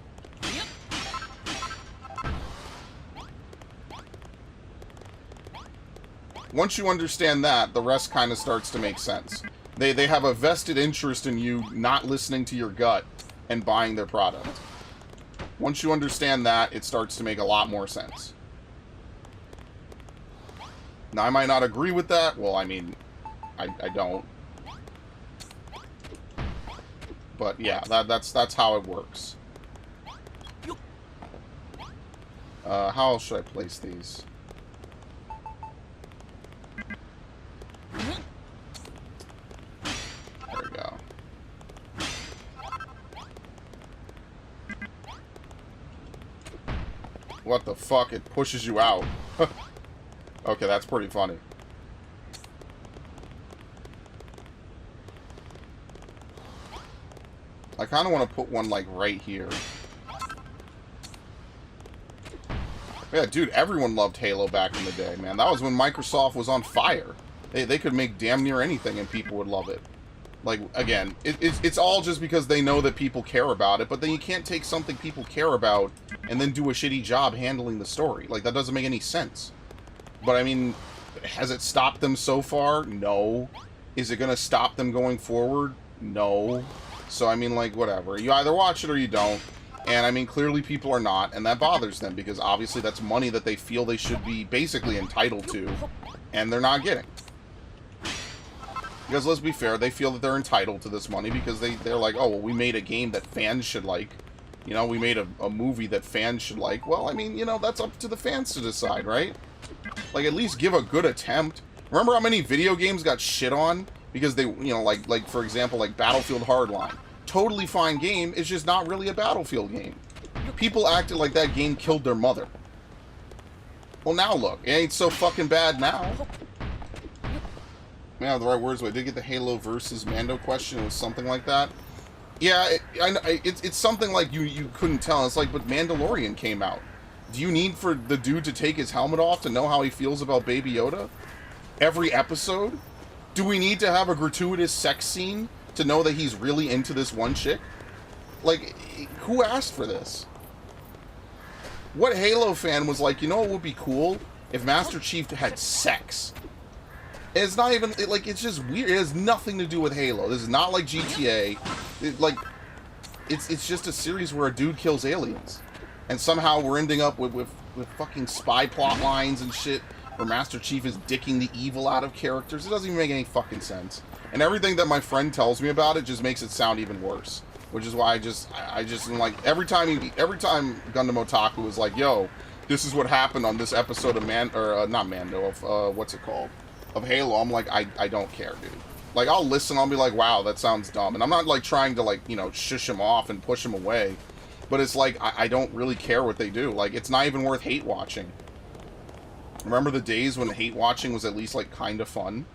Once you understand that, the rest kind of starts to make sense. They have a vested interest in you not listening to your gut and buying their product. Once you understand that, it starts to make a lot more sense. Now, I might not agree with that. Well, I mean, I don't. But yeah, that's how it works. How else should I place these? There we go. What the fuck? It pushes you out. Okay, that's pretty funny. I kind of want to put one, like, right here. Yeah, dude, everyone loved Halo back in the day, man. That was when Microsoft was on fire. They could make damn near anything and people would love it. Like, again, it's all just because they know that people care about it, but then you can't take something people care about and then do a shitty job handling the story. Like, that doesn't make any sense. But, I mean, has it stopped them so far? No. Is it going to stop them going forward? No. So, I mean, like, whatever. You either watch it or you don't. And, I mean, clearly people are not, and that bothers them, because obviously that's money that they feel they should be basically entitled to, and they're not getting. Because, let's be fair, they feel that they're entitled to this money because they're like, oh, well, we made a game that fans should like. You know, we made a movie that fans should like. Well, I mean, you know, that's up to the fans to decide, right? Like, at least give a good attempt. Remember how many video games got shit on? Because they, you know, like for example, like Battlefield Hardline. Totally fine game, it's just not really a Battlefield game. People acted like that game killed their mother. Well, now look, it ain't so fucking bad now. Man, the right words, but I did get the Halo versus Mando question. It was something like that. Yeah, it's something like you couldn't tell. It's like, but Mandalorian came out. Do you need for the dude to take his helmet off to know how he feels about Baby Yoda? Every episode? Do we need to have a gratuitous sex scene to know that he's really into this one chick? Like, who asked for this? What Halo fan was like, you know what would be cool? If Master Chief had sex. It's not even, like, it's just weird. It has nothing to do with Halo. This is not like GTA. It's just a series where a dude kills aliens. And somehow we're ending up with fucking spy plot lines and shit where Master Chief is dicking the evil out of characters. It doesn't even make any fucking sense. And everything that my friend tells me about it just makes it sound even worse. Which is why I just am like, every time Gundam Otaku is like, yo, this is what happened on this episode of not Mando, of, what's it called? Of Halo, I'm like, I don't care, dude. Like, I'll listen, I'll be like, wow, that sounds dumb. And I'm not, like, trying to, like, you know, shush him off and push him away. But it's like, I don't really care what they do. Like, it's not even worth hate watching. Remember the days when hate watching was at least, like, kind of fun?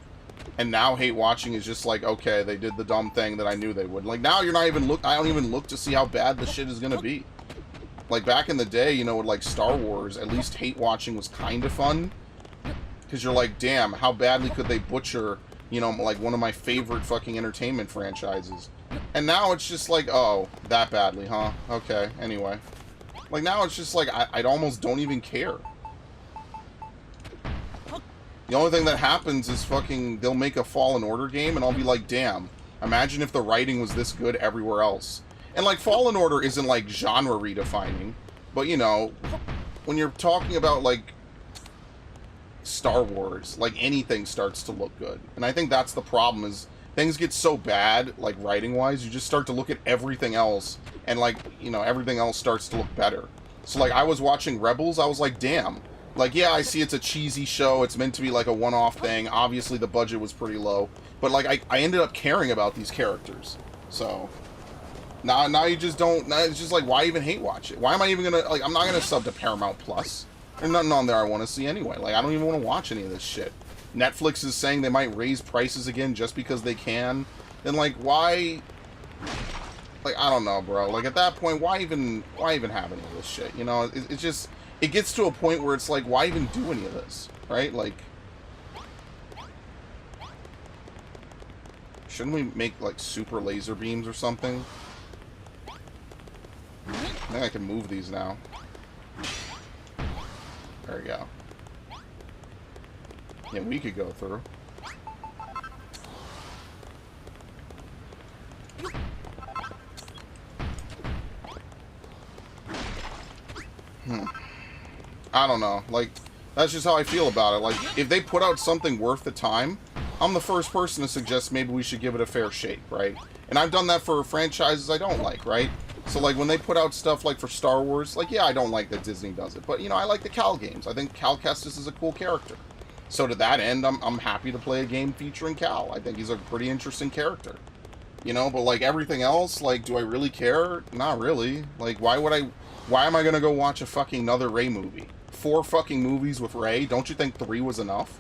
And now hate watching is just like, okay, they did the dumb thing that I knew they would. Like, now you're not even I don't even look to see how bad the shit is gonna be. Like, back in the day, you know, with, like, Star Wars, at least hate watching was kind of fun. Because you're like, damn, how badly could they butcher, you know, like, one of my favorite fucking entertainment franchises. And now it's just like, oh, that badly, huh? Okay, anyway. Like, now it's just like, I almost don't even care. The only thing that happens is fucking, they'll make a Fallen Order game, and I'll be like, damn, imagine if the writing was this good everywhere else. And, like, Fallen Order isn't, like, genre redefining, but, you know, when you're talking about, like, Star Wars, like, anything starts to look good. And I think that's the problem, is things get so bad, like, writing-wise, you just start to look at everything else, and, like, you know, everything else starts to look better. So, like, I was watching Rebels, I was like, damn. Like, yeah, I see it's a cheesy show, it's meant to be, like, a one-off thing, obviously the budget was pretty low, but, like, I ended up caring about these characters. So, now you just don't, now it's just like, why even hate watch it? Why am I even gonna, like, I'm not gonna sub to Paramount Plus. There's nothing on there I want to see anyway. Like, I don't even want to watch any of this shit. Netflix is saying they might raise prices again just because they can. Then, like, why... Like, I don't know, bro. Like, at that point, why even have any of this shit? You know, it just... It gets to a point where it's like, why even do any of this? Right? Like... Shouldn't we make, like, super laser beams or something? I think I can move these now. There we go. Yeah, we could go through. I don't know. Like, that's just how I feel about it. Like, if they put out something worth the time, I'm the first person to suggest maybe we should give it a fair shake, right? And I've done that for franchises I don't like, right? So, like, when they put out stuff, like, for Star Wars, like, yeah, I don't like that Disney does it. But, you know, I like the Cal games. I think Cal Kestis is a cool character. So, to that end, I'm happy to play a game featuring Cal. I think he's a pretty interesting character. You know, but, like, everything else, like, do I really care? Not really. Like, why am I gonna go watch a fucking another Rey movie? 4 fucking movies with Rey? Don't you think 3 was enough?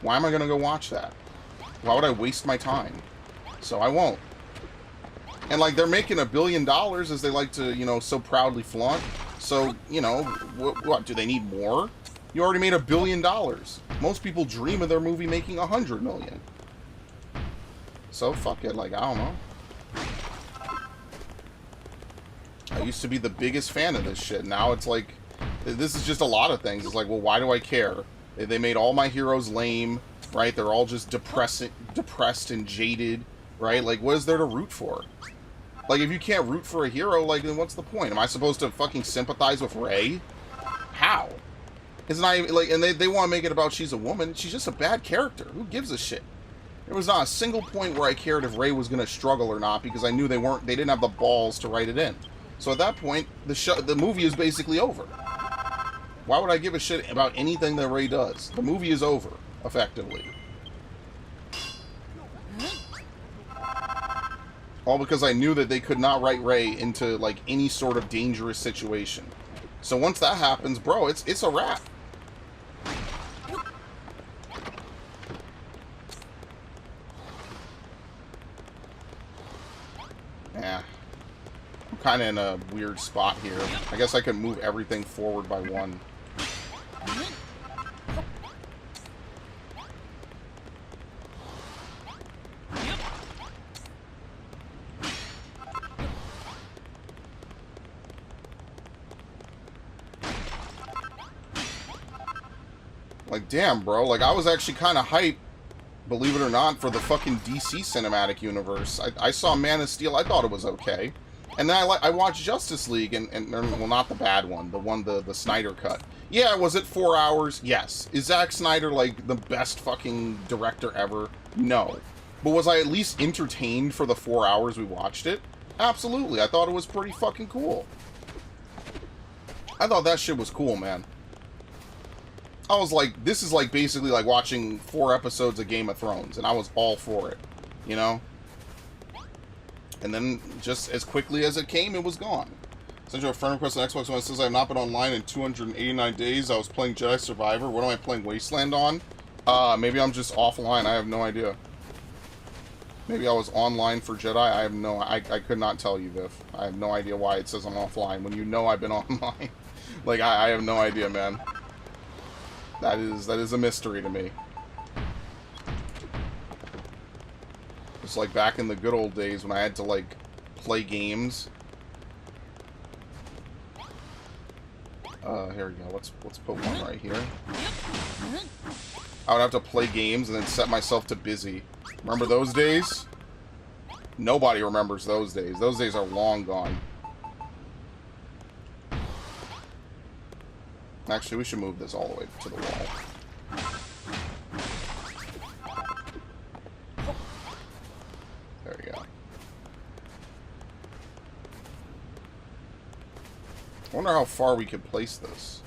Why am I gonna go watch that? Why would I waste my time? So, I won't. And, like, they're making $1 billion, as they like to, you know, so proudly flaunt. So, you know, what, do they need more? You already made $1 billion. Most people dream of their movie making $100 million. So, fuck it, like, I don't know. I used to be the biggest fan of this shit. Now it's like, this is just a lot of things. It's like, well, why do I care? They made all my heroes lame, right? They're all just depressed and jaded, right? Like, what is there to root for? Like, if you can't root for a hero, like, then what's the point? Am I supposed to fucking sympathize with Rey? How? It's not even, like, and they want to make it about she's a woman. She's just a bad character. Who gives a shit? There was not a single point where I cared if Rey was going to struggle or not, because I knew they didn't have the balls to write it in. So at that point, the movie is basically over. Why would I give a shit about anything that Rey does? The movie is over, effectively. All because I knew that they could not write Rey into, like, any sort of dangerous situation. So once that happens, bro, it's a wrap. Yeah. I'm kind of in a weird spot here. I guess I could move everything forward by 1. Like, damn, bro. Like, I was actually kind of hyped, believe it or not, for the fucking DC cinematic universe. I saw Man of Steel. I thought it was okay. And then I watched Justice League, and well, not the bad one. The Snyder cut. Yeah, was it 4 hours? Yes. Is Zack Snyder, like, the best fucking director ever? No. But was I at least entertained for the 4 hours we watched it? Absolutely. I thought it was pretty fucking cool. I thought that shit was cool, man. I was like, this is like basically like watching 4 episodes of Game of Thrones, and I was all for it, you know? And then, just as quickly as it came, it was gone. Sent you a friend request on Xbox One. It says I have not been online in 289 days. I was playing Jedi Survivor. What am I playing Wasteland on? Maybe I'm just offline. I have no idea. Maybe I was online for Jedi. I could not tell you, Viv. I have no idea why it says I'm offline when you know I've been online. Like, I have no idea, man. That is a mystery to me. It's like back in the good old days when I had to, like, play games. Here we go. Let's put one right here. I would have to play games and then set myself to busy. Remember those days? Nobody remembers those days. Those days are long gone. Actually, we should move this all the way to the wall. wonder how far we could place this.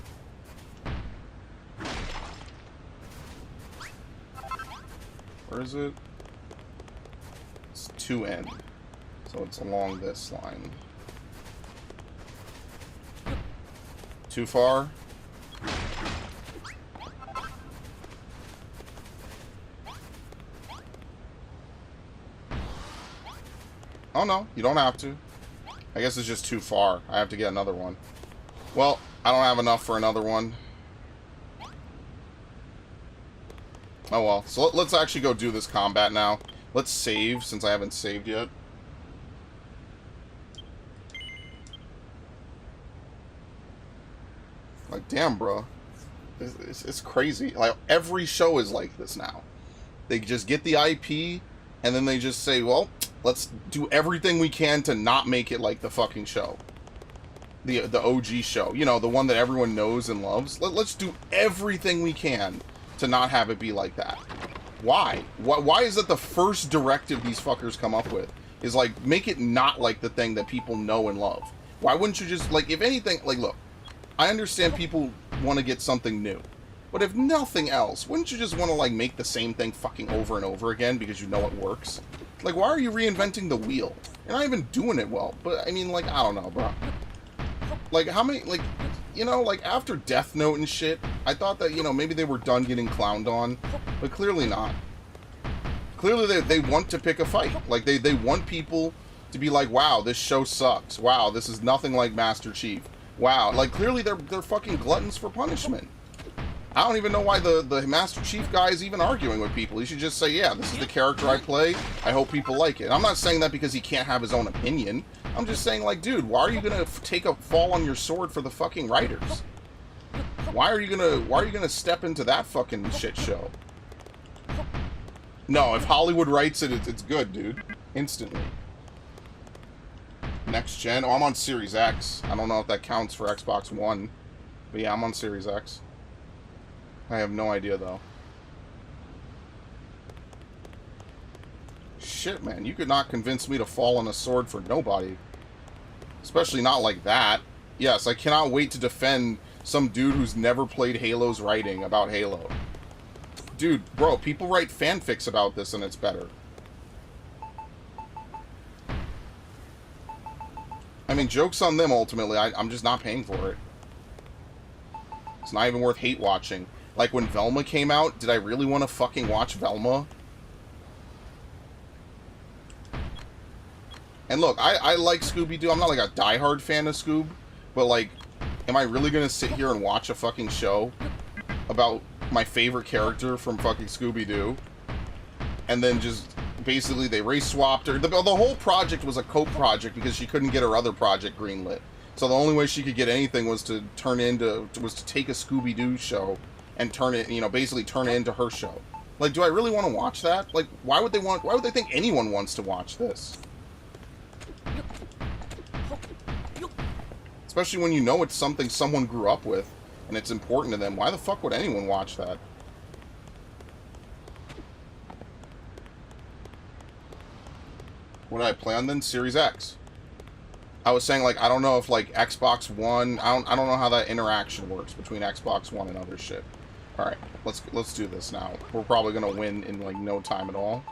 Where is it? It's 2N. So it's along this line. Too far? Oh no, you don't have to. I guess it's just too far. I have to get another one. Well, I don't have enough for another one. Oh well. So let's actually go do this combat now. Let's save, since I haven't saved yet. Like, damn, bro. It's crazy. Like, every show is like this now. They just get the IP, and then they just say, well, let's do everything we can to not make it like the fucking show. The OG show. You know, the one that everyone knows and loves. Let's do everything we can to not have it be like that. Why? Why is it the first directive these fuckers come up with is, like, make it not like the thing that people know and love? Why wouldn't you just, like, if anything, like, look, I understand people want to get something new. But if nothing else, wouldn't you just want to, like, make the same thing fucking over and over again because you know it works? Like, why are you reinventing the wheel? You're not even doing it well. But, I mean, like, I don't know, bro. Like, how many, like, you know, like, after Death Note and shit, I thought that, you know, maybe they were done getting clowned on. But clearly not. Clearly they want to pick a fight. Like, they want people to be like, wow, this show sucks. Wow, this is nothing like Master Chief. Wow. Like, clearly they're fucking gluttons for punishment. I don't even know why the Master Chief guy is even arguing with people. He should just say, yeah, this is the character I play. I hope people like it. I'm not saying that because he can't have his own opinion. I'm just saying, like, dude, why are you gonna take a fall on your sword for the fucking writers? Why are you gonna step into that fucking shit show? No, if Hollywood writes it, it's good, dude. Instantly. Next gen? Oh, I'm on Series X. I don't know if that counts for Xbox One. But yeah, I'm on Series X. I have no idea, though. Shit, man. You could not convince me to fall on a sword for nobody. Especially not like that. Yes, I cannot wait to defend some dude who's never played Halo's writing about Halo. Dude, bro, people write fanfics about this and it's better. I mean, joke's on them, ultimately. I'm just not paying for it. It's not even worth hate watching. Like, when Velma came out, did I really want to fucking watch Velma? And look, I like Scooby-Doo. I'm not like a diehard fan of Scoob. But, like, am I really going to sit here and watch a fucking show about my favorite character from fucking Scooby-Doo? And then just, basically, they race-swapped her. The whole project was a cope project because she couldn't get her other project greenlit. So the only way she could get anything was to take a Scooby-Doo show and turn it, you know, basically turn it into her show. Like, do I really want to watch that? Like, why would they think anyone wants to watch this? Especially when you know it's something someone grew up with and it's important to them. Why the fuck would anyone watch that? What did I play on then? Series X. I was saying, like, I don't know if, like, Xbox One, I don't know how that interaction works between Xbox One and other shit. Alright, let's do this now. We're probably gonna win in, like, no time at all.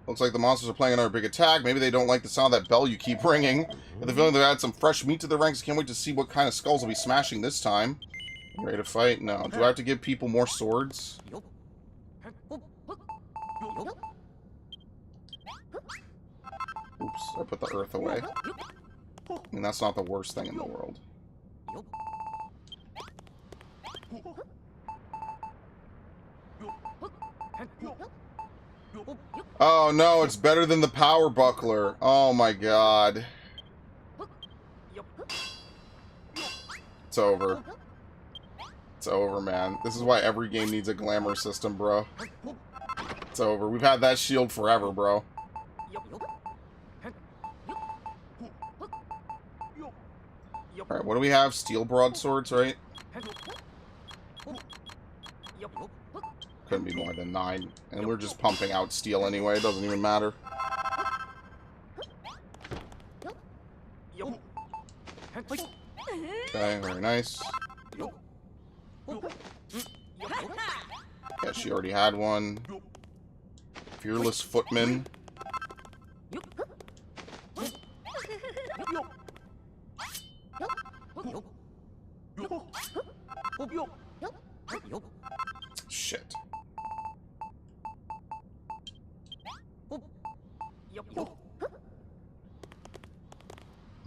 Looks like the monsters are playing another big attack. Maybe they don't like the sound of that bell you keep ringing. If the feeling they've added some fresh meat to the ranks, can't wait to see what kind of skulls will be smashing this time. Ready to fight? No. Do I have to give people more swords? Oops, I put the earth away. I mean, that's not the worst thing in the world. Oh no, it's better than the power buckler. Oh my god. It's over. It's over, man. This is why every game needs a glamour system, bro. It's over. We've had that shield forever, bro. Alright, what do we have? Steel broadswords, right? Couldn't be more than 9. And we're just pumping out steel anyway. It doesn't even matter. Okay, very nice. Yeah, she already had one. Fearless Footman. Shit.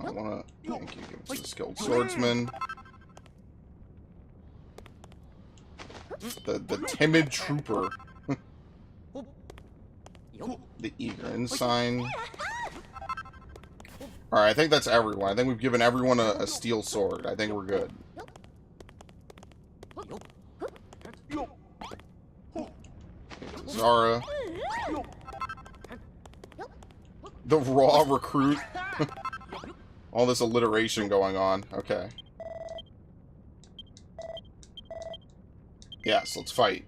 I wanna... Thank you. Give it to the Skilled Swordsman. The Timid Trooper. The Eager Ensign. Alright, I think that's everyone. I think we've given everyone a steel sword. I think we're good. Zara. The raw recruit. All this alliteration going on. Okay. Yes, let's fight.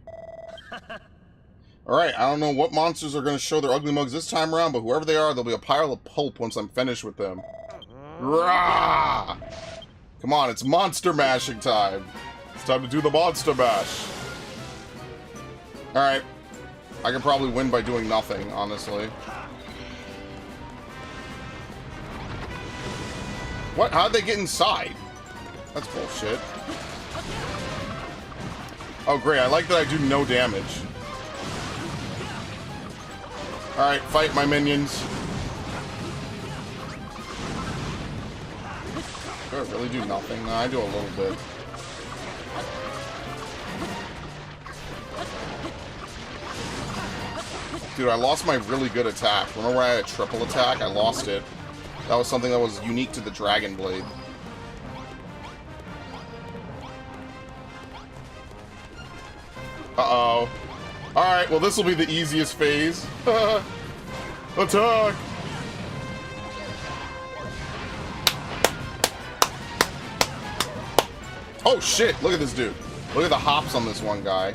Alright, I don't know what monsters are going to show their ugly mugs this time around, but whoever they are, they'll be a pile of pulp once I'm finished with them. Rah! Come on, it's monster mashing time. It's time to do the monster mash. Alright. I can probably win by doing nothing, honestly. What? How'd they get inside? That's bullshit. Oh, great. I like that I do no damage. Alright, fight my minions. Do I really do nothing? No, I do a little bit. Dude, I lost my really good attack. Remember when I had a triple attack? I lost it. That was something that was unique to the Dragon Blade. Uh-oh. Alright, well this will be the easiest phase. Attack! Oh shit, look at this dude. Look at the hops on this one guy.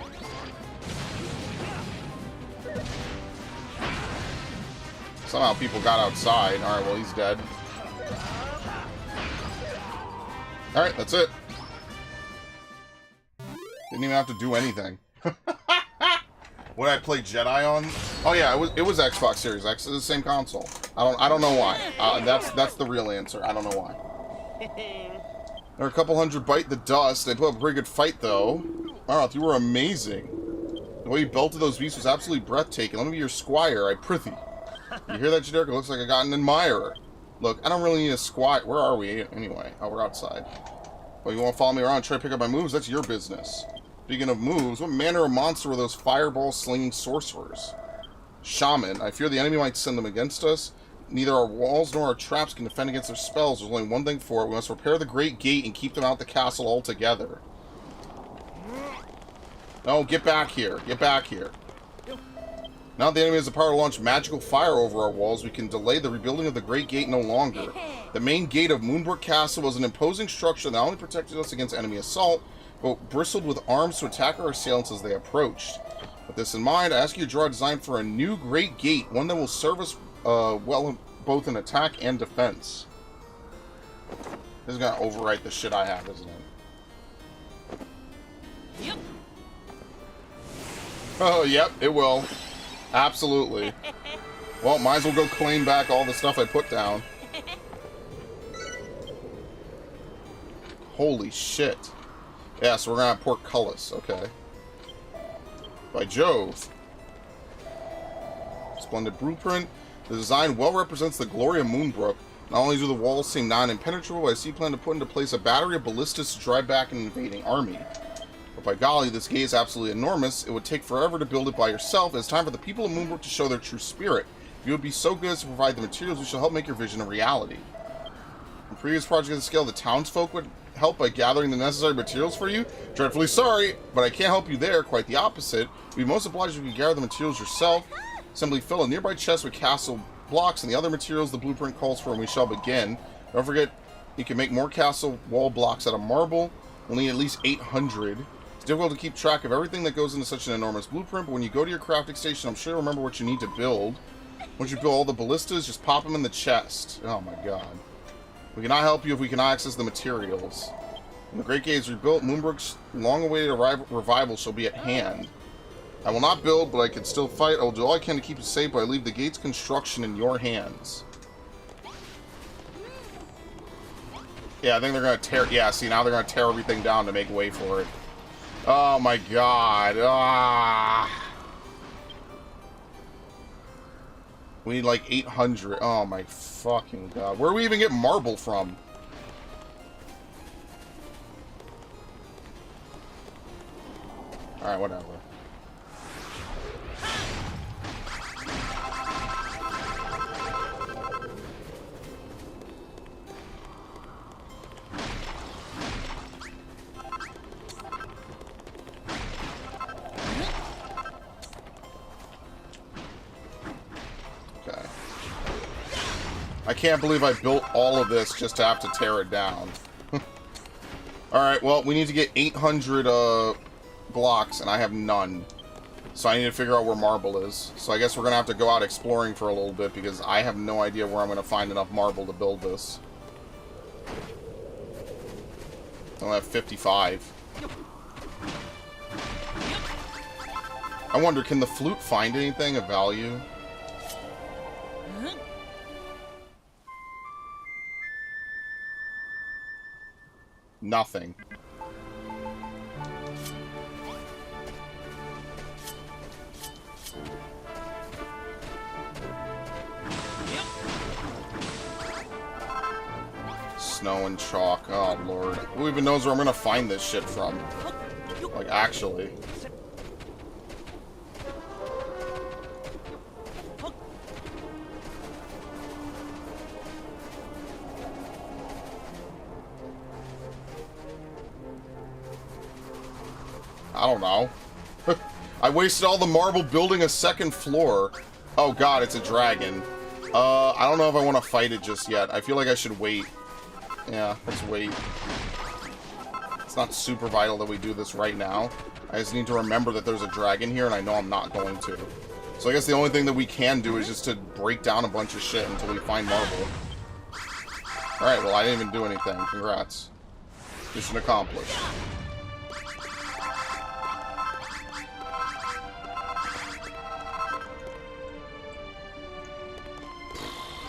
Somehow people got outside. Alright, well he's dead. Alright, that's it. Didn't even have to do anything. What did I play Jedi on? Oh yeah, it was Xbox Series X. It's the same console. I don't know why. That's the real answer. I don't know why. There are a couple hundred bite the dust. They put up a pretty good fight though. Marth, you were amazing. The way you belted those beasts was absolutely breathtaking. Let me be your squire, I prithee. You hear that, Jadarica? Looks like I got an admirer. Look, I don't really need a squire. Where are we anyway? Oh, we're outside. Well, you want to follow me around and try to pick up my moves? That's your business. Speaking of moves, what manner of monster were those fireball-slinging sorcerers? Shaman. I fear the enemy might send them against us. Neither our walls nor our traps can defend against their spells. There's only one thing for it. We must repair the Great Gate and keep them out the castle altogether. No, get back here. Get back here. Now that the enemy has the power to launch magical fire over our walls, we can delay the rebuilding of the Great Gate no longer. The main gate of Moonbrook Castle was an imposing structure that not only protected us against enemy assault, but bristled with arms to attack our assailants as they approached. With this in mind, I ask you to draw a design for a new Great Gate, one that will serve us well both in attack and defense. This is going to overwrite the shit I have, isn't it? Yep. Oh, yep, it will. Absolutely. Well, might as well go claim back all the stuff I put down. Holy shit. Yeah, so we're gonna have Portcullis, okay. By Jove. Splendid blueprint. The design well represents the glory of Moonbrook. Not only do the walls seem non-impenetrable, but I see you plan to put into place a battery of ballistas to drive back an invading army. But by golly, this gate is absolutely enormous. It would take forever to build it by yourself. It's time for the people of Moonbrook to show their true spirit. If you would be so good as to provide the materials, we shall help make your vision a reality. In previous projects of the scale, the townsfolk would help by gathering the necessary materials for you. Dreadfully sorry, but I can't help you there. Quite the opposite. We'd be most obliged if you could gather the materials yourself. Simply fill a nearby chest with castle blocks and the other materials the blueprint calls for, and we shall begin. Don't forget, you can make more castle wall blocks out of marble. We'll need at least 800. It's difficult to keep track of everything that goes into such an enormous blueprint, but when you go to your crafting station, I'm sure you'll remember what you need to build. Once you build all the ballistas, just pop them in the chest. Oh my god. We cannot help you if we cannot access the materials. When the Great Gate is rebuilt, Moonbrook's long-awaited revival shall be at hand. I will not build, but I can still fight. I will do all I can to keep it safe, but I leave the gate's construction in your hands. Yeah, I think they're going to tear... Yeah, see, now they're going to tear everything down to make way for it. Oh, my God. Ah. We need, like, 800. Oh, my fucking God. Where do we even get marble from? Alright, whatever. Okay. I can't believe I built all of this just to have to tear it down. Alright, well, we need to get 800, blocks, and I have none. So I need to figure out where marble is. So I guess we're going to have to go out exploring for a little bit, because I have no idea where I'm going to find enough marble to build this. I only have 55. I wonder, can the flute find anything of value? Nothing. Snow and chalk. Oh, Lord. Who even knows where I'm gonna find this shit from? Like, actually. I don't know. I wasted all the marble building a second floor. Oh, God, it's a dragon. I don't know if I want to fight it just yet. I feel like I should wait. Yeah, let's wait. It's not super vital that we do this right now. I just need to remember that there's a dragon here, and I know I'm not going to. So I guess the only thing that we can do is just to break down a bunch of shit until we find marble. Alright, well, I didn't even do anything. Congrats. Mission accomplished.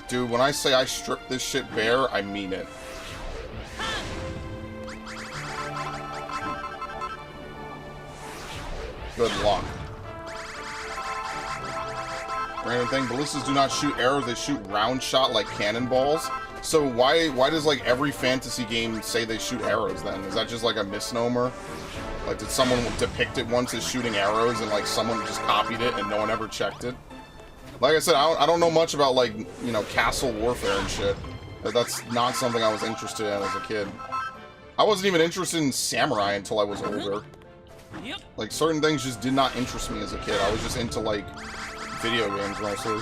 Dude, when I say I strip this shit bare, I mean it. Good luck. Random thing, ballistas do not shoot arrows, they shoot round shot like cannonballs. So why does like every fantasy game say they shoot arrows then? Is that just like a misnomer? Like did someone depict it once as shooting arrows and like someone just copied it and no one ever checked it? Like I said, I don't know much about, like, you know, castle warfare and shit. That's not something I was interested in as a kid. I wasn't even interested in samurai until I was older. Like, certain things just did not interest me as a kid. I was just into, like, video games mostly.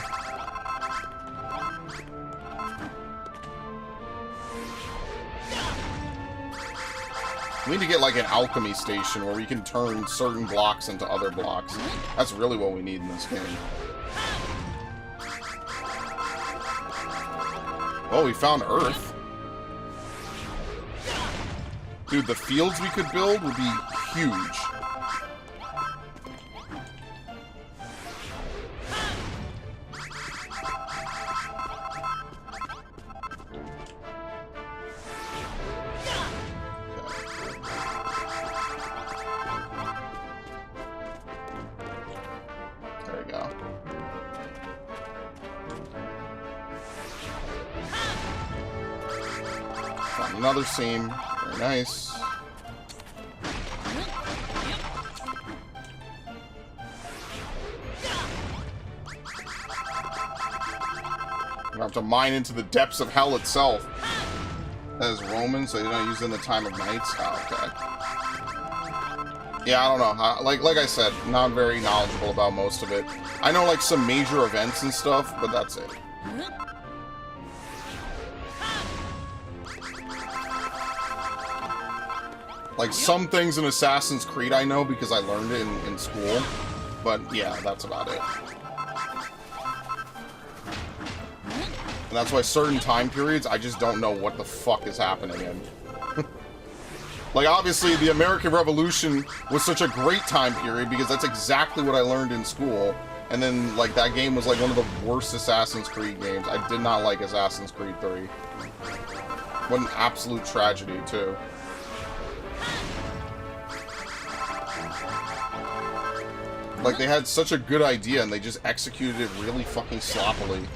We need to get, like, an alchemy station where we can turn certain blocks into other blocks. That's really what we need in this game. Oh, we found Earth. Dude, the fields we could build would be huge. There we go. Found another seam. Very nice. We're gonna have to mine into the depths of hell itself. As Romans, so they don't use it in the time of nights. Oh, okay. Yeah, I don't know. Like I said, not very knowledgeable about most of it. I know like some major events and stuff, but that's it. Like, some things in Assassin's Creed I know because I learned it in school. But, yeah, that's about it. And that's why certain time periods, I just don't know what the fuck is happening in. Like, obviously, the American Revolution was such a great time period because that's exactly what I learned in school. And then, like, that game was, like, one of the worst Assassin's Creed games. I did not like Assassin's Creed 3. What an absolute tragedy, too. Like, they had such a good idea, and they just executed it really fucking sloppily.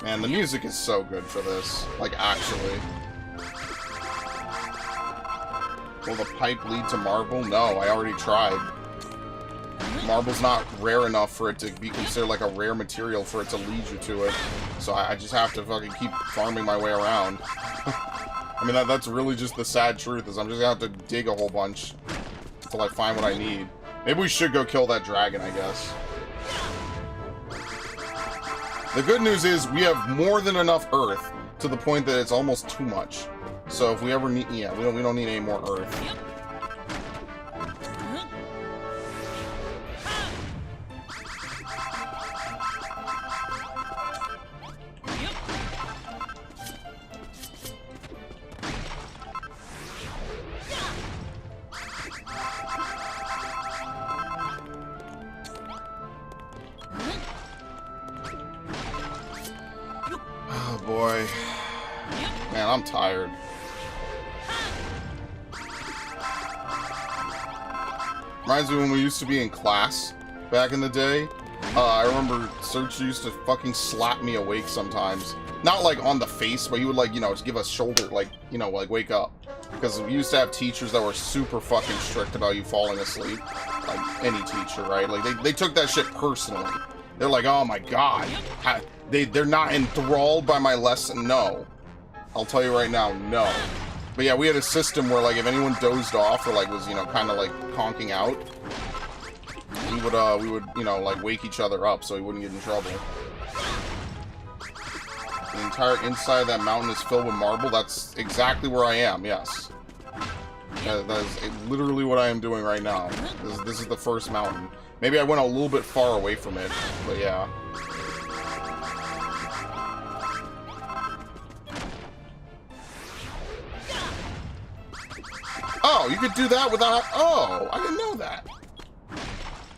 Man, the music is so good for this. Like, actually. Will the pipe lead to marble? No, I already tried. Marble's not rare enough for it to be considered like a rare material for it to lead you to it. So I just have to fucking keep farming my way around. I mean, that's really just the sad truth, is I'm just gonna have to dig a whole bunch until I find what I need. Maybe we should go kill that dragon, I guess. The good news is we have more than enough earth to the point that it's almost too much. So if we ever need, yeah, we don't need any more earth. Oh boy. Man, I'm tired. Reminds me when we used to be in class back in the day. I remember Search used to fucking slap me awake sometimes. Not like on the face, but he would like, you know, just give us shoulder, like, you know, like wake up. Because we used to have teachers that were super fucking strict about you falling asleep. Like any teacher, right? Like they took that shit personally. They're like, oh my god. They're not enthralled by my lesson. No. I'll tell you right now, no. But yeah, we had a system where, like, if anyone dozed off or, like, was, you know, kind of, like, conking out, we would, you know, like, wake each other up so he wouldn't get in trouble. The entire inside of that mountain is filled with marble. That's exactly where I am, yes. That is literally what I am doing right now. This is the first mountain. Maybe I went a little bit far away from it, but yeah. Oh, you could do that without... Oh, I didn't know that.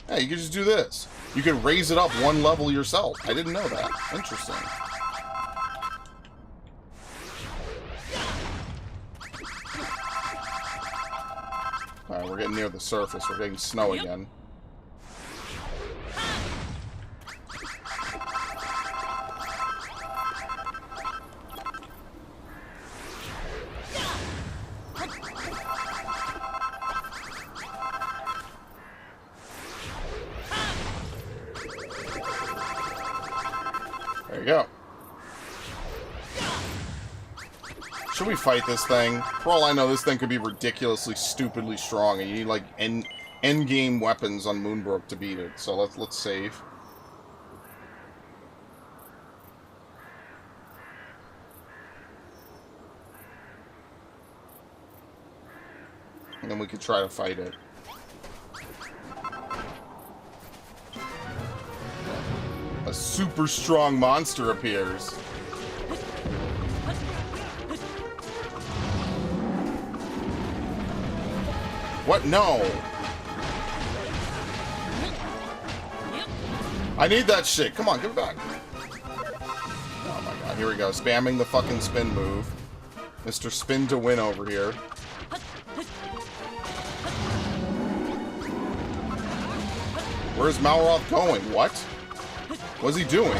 Hey, you could just do this. You could raise it up one level yourself. I didn't know that. Interesting. Alright, we're getting near the surface. We're getting snow again. There you go. Should we fight this thing? For all I know, this thing could be ridiculously, stupidly strong, and you need, like, end game weapons on Moonbrook to beat it. So let's save. And then we could try to fight it. A super strong monster appears. What? No. I need that shit. Come on, give it back. Oh my god, here we go. Spamming the fucking spin move. Mr. Spin to win over here. Where's Malroth going? What? What's he doing?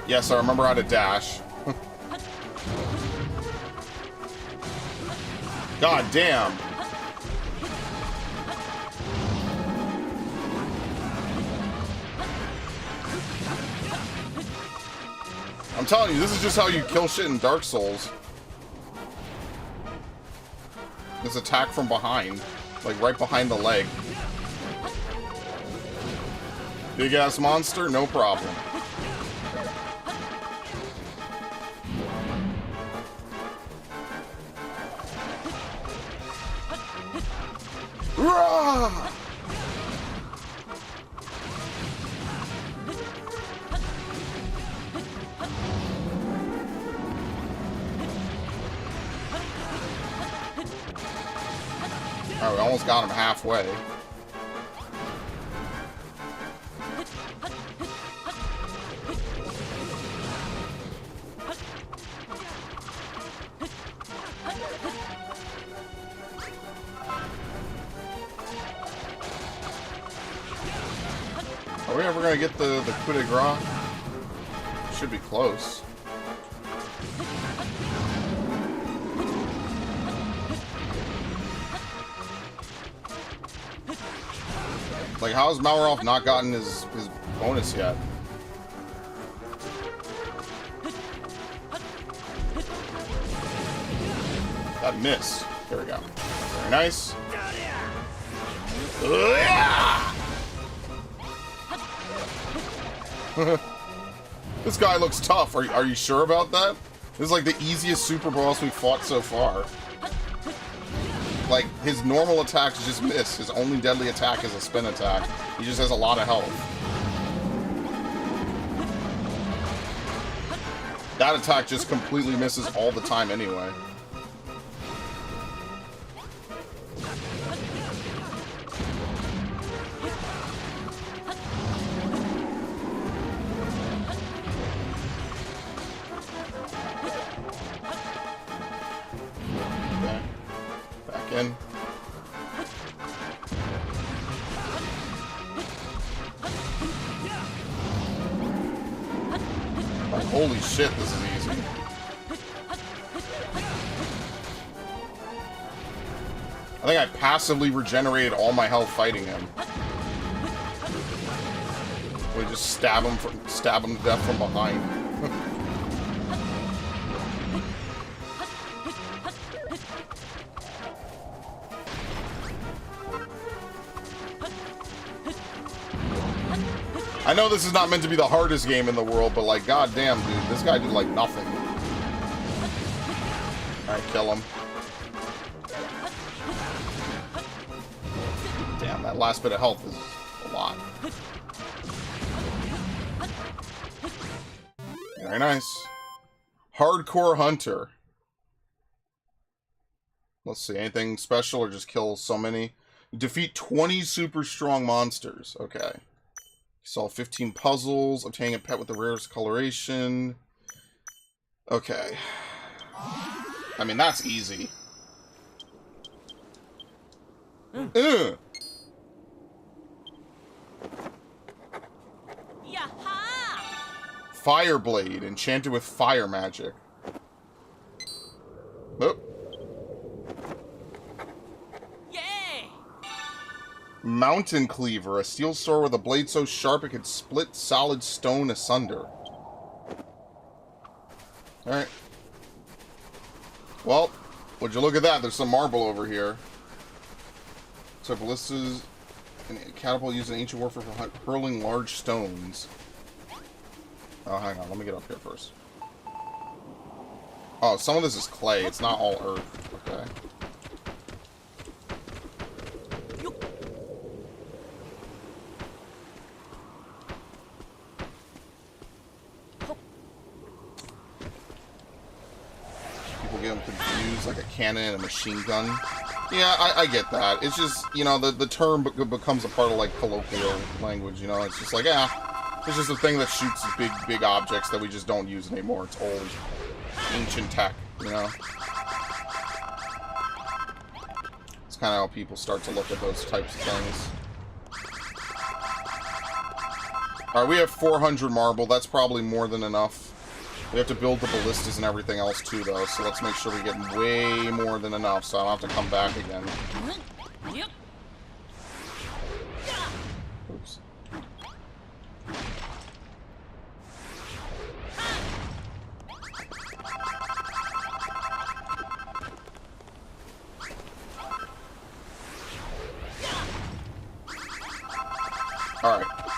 Yes, I remember how to dash. God damn. I'm telling you, this is just how you kill shit in Dark Souls. This attack from behind. Like, right behind the leg. Big-ass monster, no problem. Rah! Oh, we almost got him halfway. Are we ever gonna get the coup de grace? Should be close. Like, how has Malroth not gotten his bonus yet? That miss. There we go. Very nice. This guy looks tough. Are you sure about that? This is like the easiest super boss we've fought so far. Like, his normal attacks just miss. His only deadly attack is a spin attack. He just has a lot of health. That attack just completely misses all the time anyway. In. Like, holy shit, this is easy. I think I passively regenerated all my health fighting him. We just stab him to death from behind. I know this is not meant to be the hardest game in the world, but like, goddamn, dude, this guy did like nothing. Alright, kill him. Damn, that last bit of health is a lot. Very nice. Hardcore Hunter. Let's see, anything special or just kill so many? Defeat 20 super strong monsters. Okay. Solve 15 puzzles, obtaining a pet with the rarest coloration. Okay. I mean, that's easy. Ugh. Fireblade, enchanted with fire magic. Oh. Mountain Cleaver, a steel sword with a blade so sharp it could split solid stone asunder. Alright. Well, would you look at that? There's some marble over here. So ballistas and catapult used in ancient warfare for hurling large stones. Oh, hang on. Let me get up here first. Oh, some of this is clay. It's not all earth. Okay. Get them confused, like a cannon and a machine gun. Yeah, I get that. It's just, you know, the term becomes a part of, like, colloquial language, you know? It's just like, it's just a thing that shoots big objects that we just don't use anymore. It's old, ancient tech, you know? It's kind of how people start to look at those types of things. Alright, we have 400 marble. That's probably more than enough. We have to build the ballistas and everything else too, though, so let's make sure we get way more than enough, so I don't have to come back again. Oops.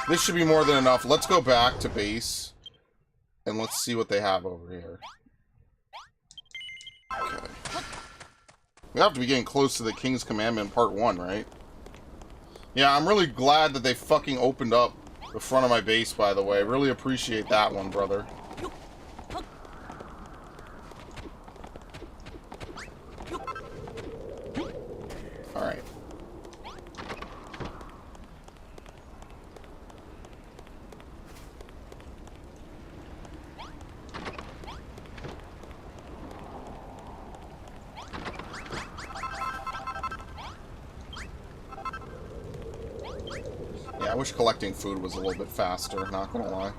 This should be more than enough. Let's go back to base. And let's see what they have over here. Okay. We have to be getting close to the King's Commandment Part 1, right? Yeah, I'm really glad that they fucking opened up the front of my base, by the way. Really appreciate that one, brother. Alright. Yeah, I wish collecting food was a little bit faster, not gonna lie.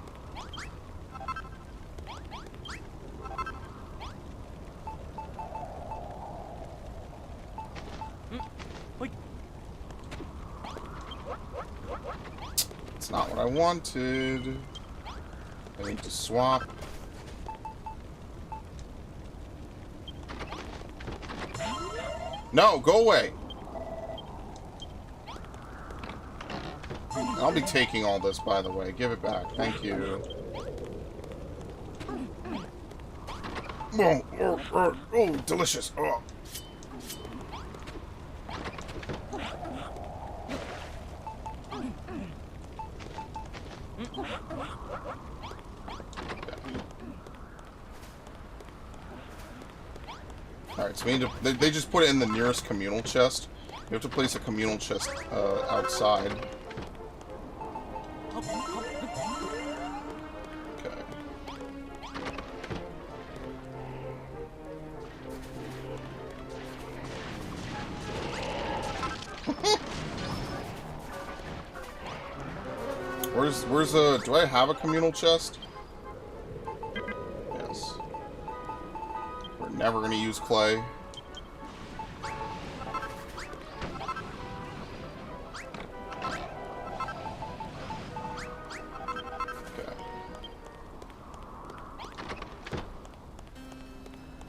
It's not what I wanted. I need to swap. No, go away. I'll be taking all this, by the way. Give it back. Thank you. Oh, delicious. Oh. Alright, so we need to... They just put it in the nearest communal chest. We have to place a communal chest outside. Okay. Do I have a communal chest? Yes. We're never gonna use clay.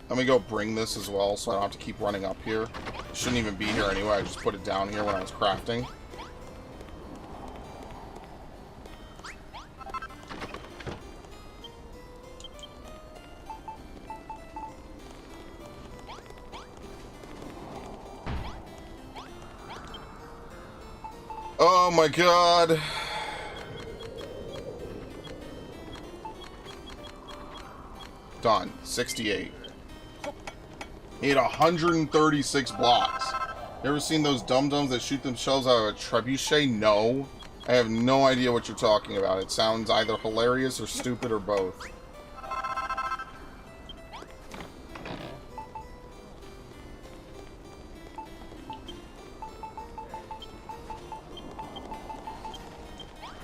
Let me go bring this as well, so I don't have to keep running up here. It shouldn't even be here anyway, I just put it down here when I was crafting. Oh my god. Done. 68. Need 136 blocks. You ever seen those dum-dums that shoot themselves out of a trebuchet? No. I have no idea what you're talking about. It sounds either hilarious or stupid or both.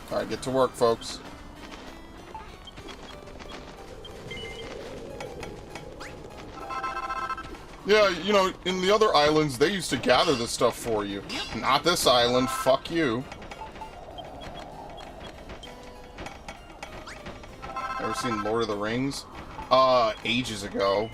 Alright, get to work, folks. Yeah, you know, in the other islands, they used to gather this stuff for you. Not this island, fuck you. Ever seen Lord of the Rings? Ages ago.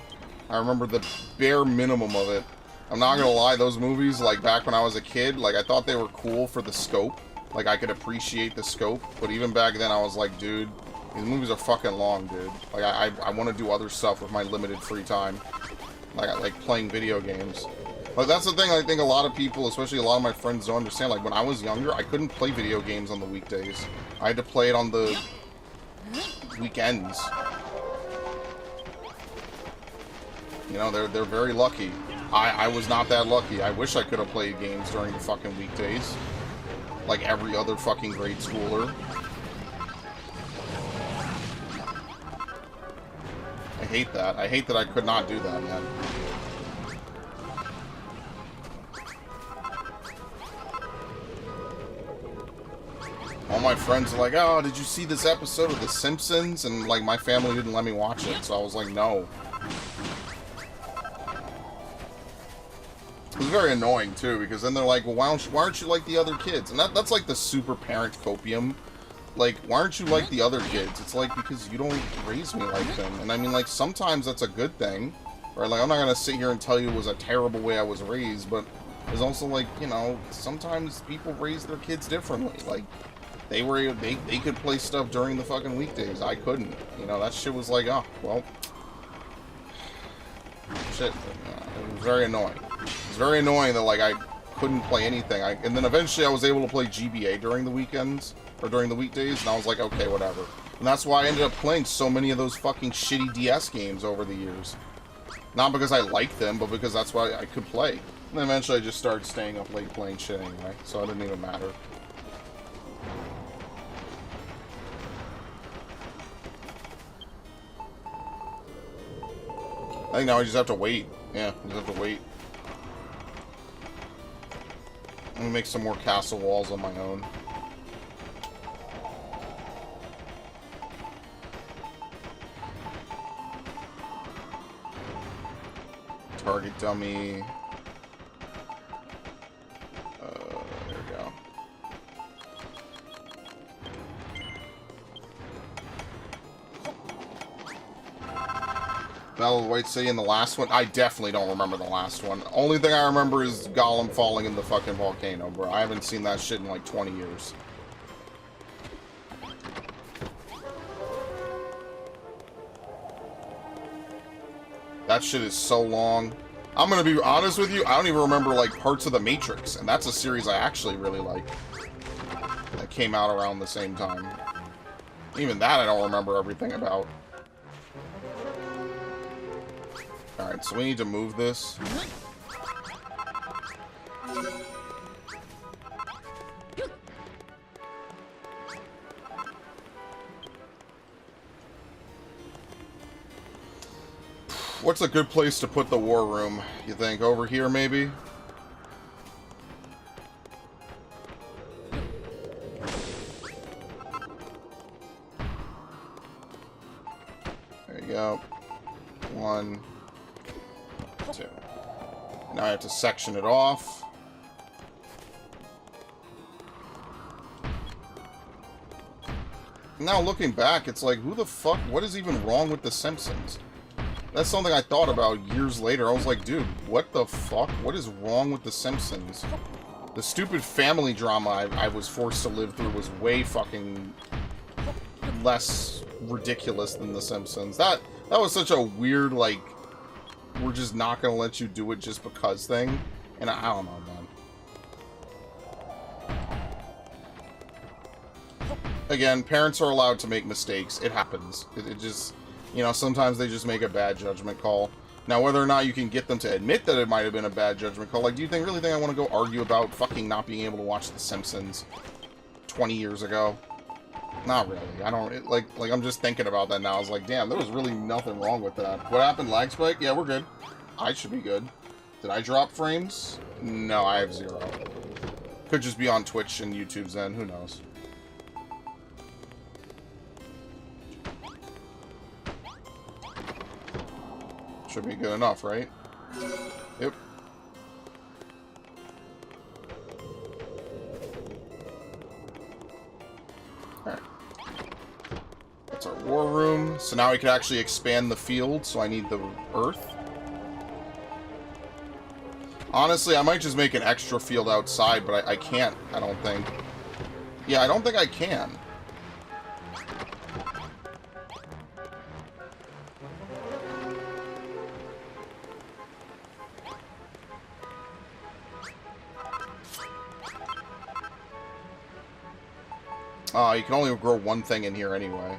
I remember the bare minimum of it. I'm not gonna lie, those movies, like, back when I was a kid, like, I thought they were cool for the scope. Like, I could appreciate the scope, but even back then, I was like, dude, these movies are fucking long, dude. Like, I want to do other stuff with my limited free time. Like, I like playing video games. But that's the thing I think a lot of people, especially a lot of my friends, don't understand. Like, when I was younger, I couldn't play video games on the weekdays. I had to play it on the weekends. You know, they're very lucky. I was not that lucky. I wish I could have played games during the fucking weekdays. Like every other fucking grade schooler. I hate that. I hate that I could not do that, man. All my friends are like, oh, did you see this episode of The Simpsons? And, like, my family didn't let me watch it, so I was like, no. It was very annoying, too, because then they're like, well, why aren't you like the other kids? And that's like the super parent copium. Like, why aren't you like the other kids? It's like, because you don't raise me like them. And I mean, like, sometimes that's a good thing. Right? Like, I'm not gonna sit here and tell you it was a terrible way I was raised, but there's also, like, you know, sometimes people raise their kids differently. Like, they could play stuff during the fucking weekdays. I couldn't. You know, that shit was like, oh, well, shit. It was very annoying. It was very annoying that, like, I couldn't play anything. And then eventually I was able to play GBA during the weekends, or during the weekdays, and I was like, okay, whatever. And that's why I ended up playing so many of those fucking shitty DS games over the years. Not because I liked them, but because that's why I could play. And then eventually I just started staying up late playing shit anyway, so it didn't even matter. I think now I just have to wait. Yeah, I just have to wait. I'm gonna make some more castle walls on my own. Target dummy. There we go. Battle of the White City in the last one? I definitely don't remember the last one. Only thing I remember is Gollum falling in the fucking volcano, bro. I haven't seen that shit in like 20 years. That shit is so long. I'm gonna be honest with you, I don't even remember like parts of The Matrix, and that's a series I actually really like. That came out around the same time. Even that I don't remember everything about. Alright, so we need to move this. What's a good place to put the war room, you think? Over here, maybe? There you go. 1, 2. Now I have to section it off. Now looking back, it's like, who the fuck? What is even wrong with The Simpsons? That's something I thought about years later. I was like, dude, what the fuck? What is wrong with The Simpsons? The stupid family drama I was forced to live through was way fucking less ridiculous than The Simpsons. That was such a weird, like, we're just not gonna let you do it just because thing. And I don't know, man. Again, parents are allowed to make mistakes. It happens. It just... You know, sometimes they just make a bad judgment call. Now, whether or not you can get them to admit that it might have been a bad judgment call, like, do you really think I want to go argue about fucking not being able to watch The Simpsons 20 years ago? Not really. I don't, like, I'm just thinking about that now. I was like, damn, there was really nothing wrong with that. What happened, lag spike? Yeah, we're good. I should be good. Did I drop frames? No, I have 0. Could just be on Twitch and YouTube's end. Who knows? Should be good enough, right? Yep. Alright. That's our war room. So now we can actually expand the field, so I need the earth. Honestly, I might just make an extra field outside, but I can't, I don't think. Yeah, I don't think I can. You can only grow one thing in here anyway.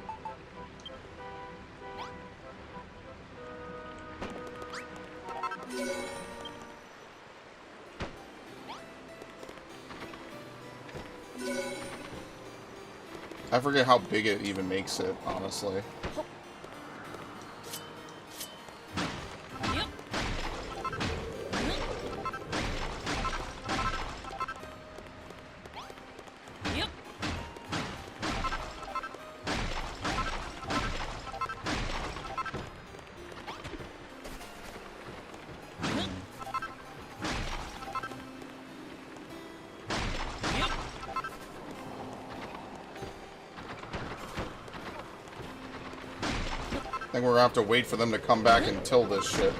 I forget how big it even makes it, honestly. I think we're gonna have to wait for them to come back and till this shit.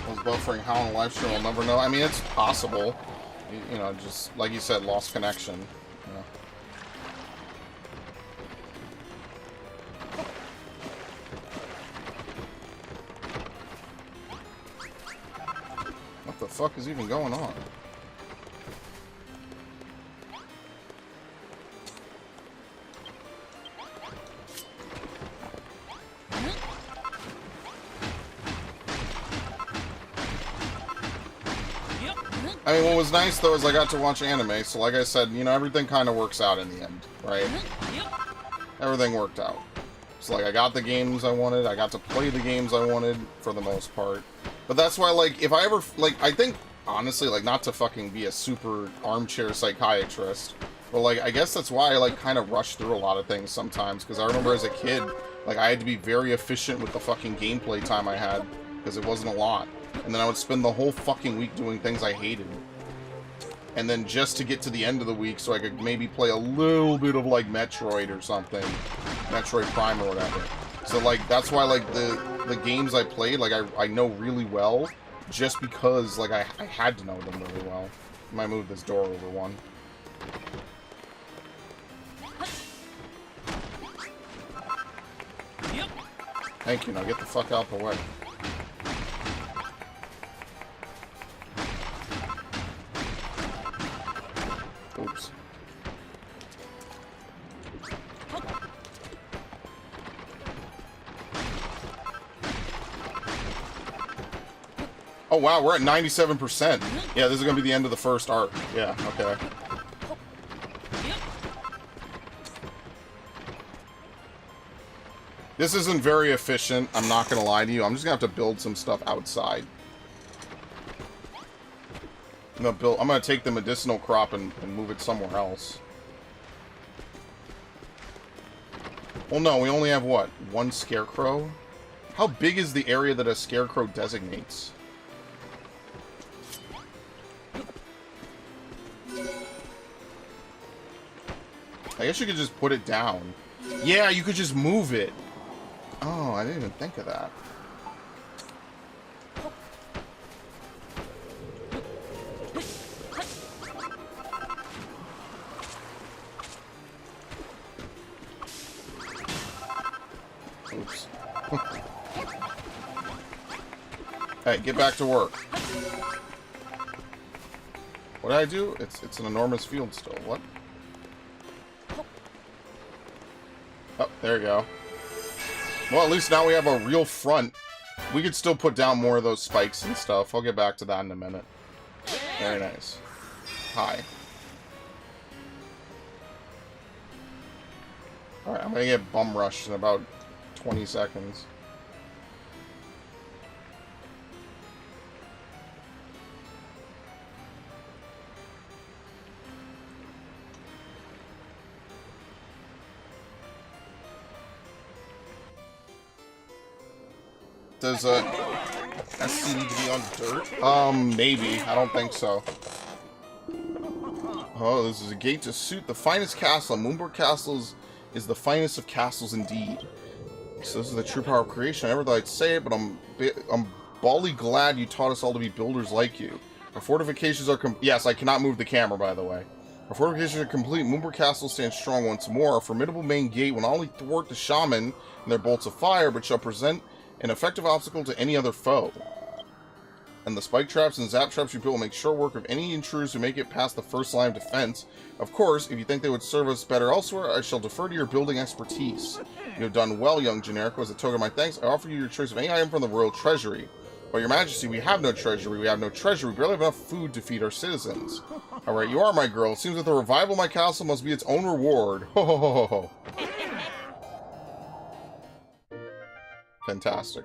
Those buffering how on a live stream, I'll never know. I mean, it's possible. You know, just like you said, lost connection. You know. What the fuck is even going on? I mean, what was nice, though, is I got to watch anime, so like I said, you know, everything kind of works out in the end, right? Everything worked out. So, like, I got the games I wanted, I got to play the games I wanted, for the most part. But that's why, like, if I ever, like, I think, honestly, like, not to fucking be a super armchair psychiatrist, but, like, I guess that's why I, like, kind of rush through a lot of things sometimes, because I remember as a kid, like, I had to be very efficient with the fucking gameplay time I had, because it wasn't a lot. And then I would spend the whole fucking week doing things I hated. And then just to get to the end of the week so I could maybe play a little bit of, like, Metroid or something. Metroid Prime or whatever. So, like, that's why, like, the games I played, like, I know really well, just because, like, I had to know them really well. I might move this door over one. Thank you, now get the fuck out the way. Oops. Oh wow, we're at 97%. Yeah, this is gonna be the end of the first arc. Yeah, okay. This isn't very efficient, I'm not gonna lie to you. I'm just gonna have to build some stuff outside. I'm gonna take the medicinal crop and move it somewhere else. Well, no, we only have, what, one scarecrow? How big is the area that a scarecrow designates? I guess you could just put it down. Yeah, you could just move it. Oh, I didn't even think of that. Oops. Hey, get back to work. What did I do? It's an enormous field still. What? Oh, there you go. Well, at least now we have a real front. We could still put down more of those spikes and stuff. I'll get back to that in a minute. Very nice. Hi. Alright, I'm gonna get bum rushed in about 20 seconds. Does SC need to be on dirt? Maybe. I don't think so. Oh, this is a gate to suit the finest castle. Moonbrook Castle is the finest of castles indeed. So this is the true power of creation. I never thought I'd say it, but I'm bally glad you taught us all to be builders like you. Our fortifications are yes, I cannot move the camera, by the way. Our fortifications are complete. Moonbrook Castle stands strong once more. Our formidable main gate will not only thwart the shaman and their bolts of fire, but shall present an effective obstacle to any other foe. And the spike traps and zap traps you built will make short work of any intruders who make it past the first line of defense. Of course, if you think they would serve us better elsewhere, I shall defer to your building expertise. You have done well, young Generico. As a token of my thanks, I offer you your choice of any item from the royal treasury. But your majesty, we have no treasury. We have no treasury. We barely have enough food to feed our citizens. Alright, you are my girl. It seems that the revival of my castle must be its own reward. Ho ho ho ho ho. Fantastic.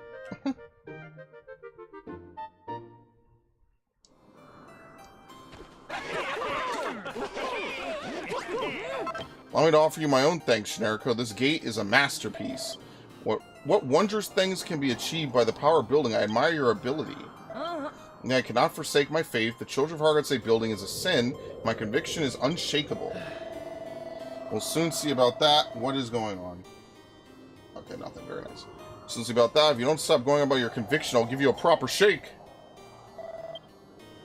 Allow me to offer you my own thanks, Generico. This gate is a masterpiece. What wondrous things can be achieved by the power of building? I admire your ability. And I cannot forsake my faith. The children of Hargott say building is a sin. My conviction is unshakable. We'll soon see about that. What is going on? Okay, nothing. Very nice. Soon see about that. If you don't stop going about your conviction, I'll give you a proper shake.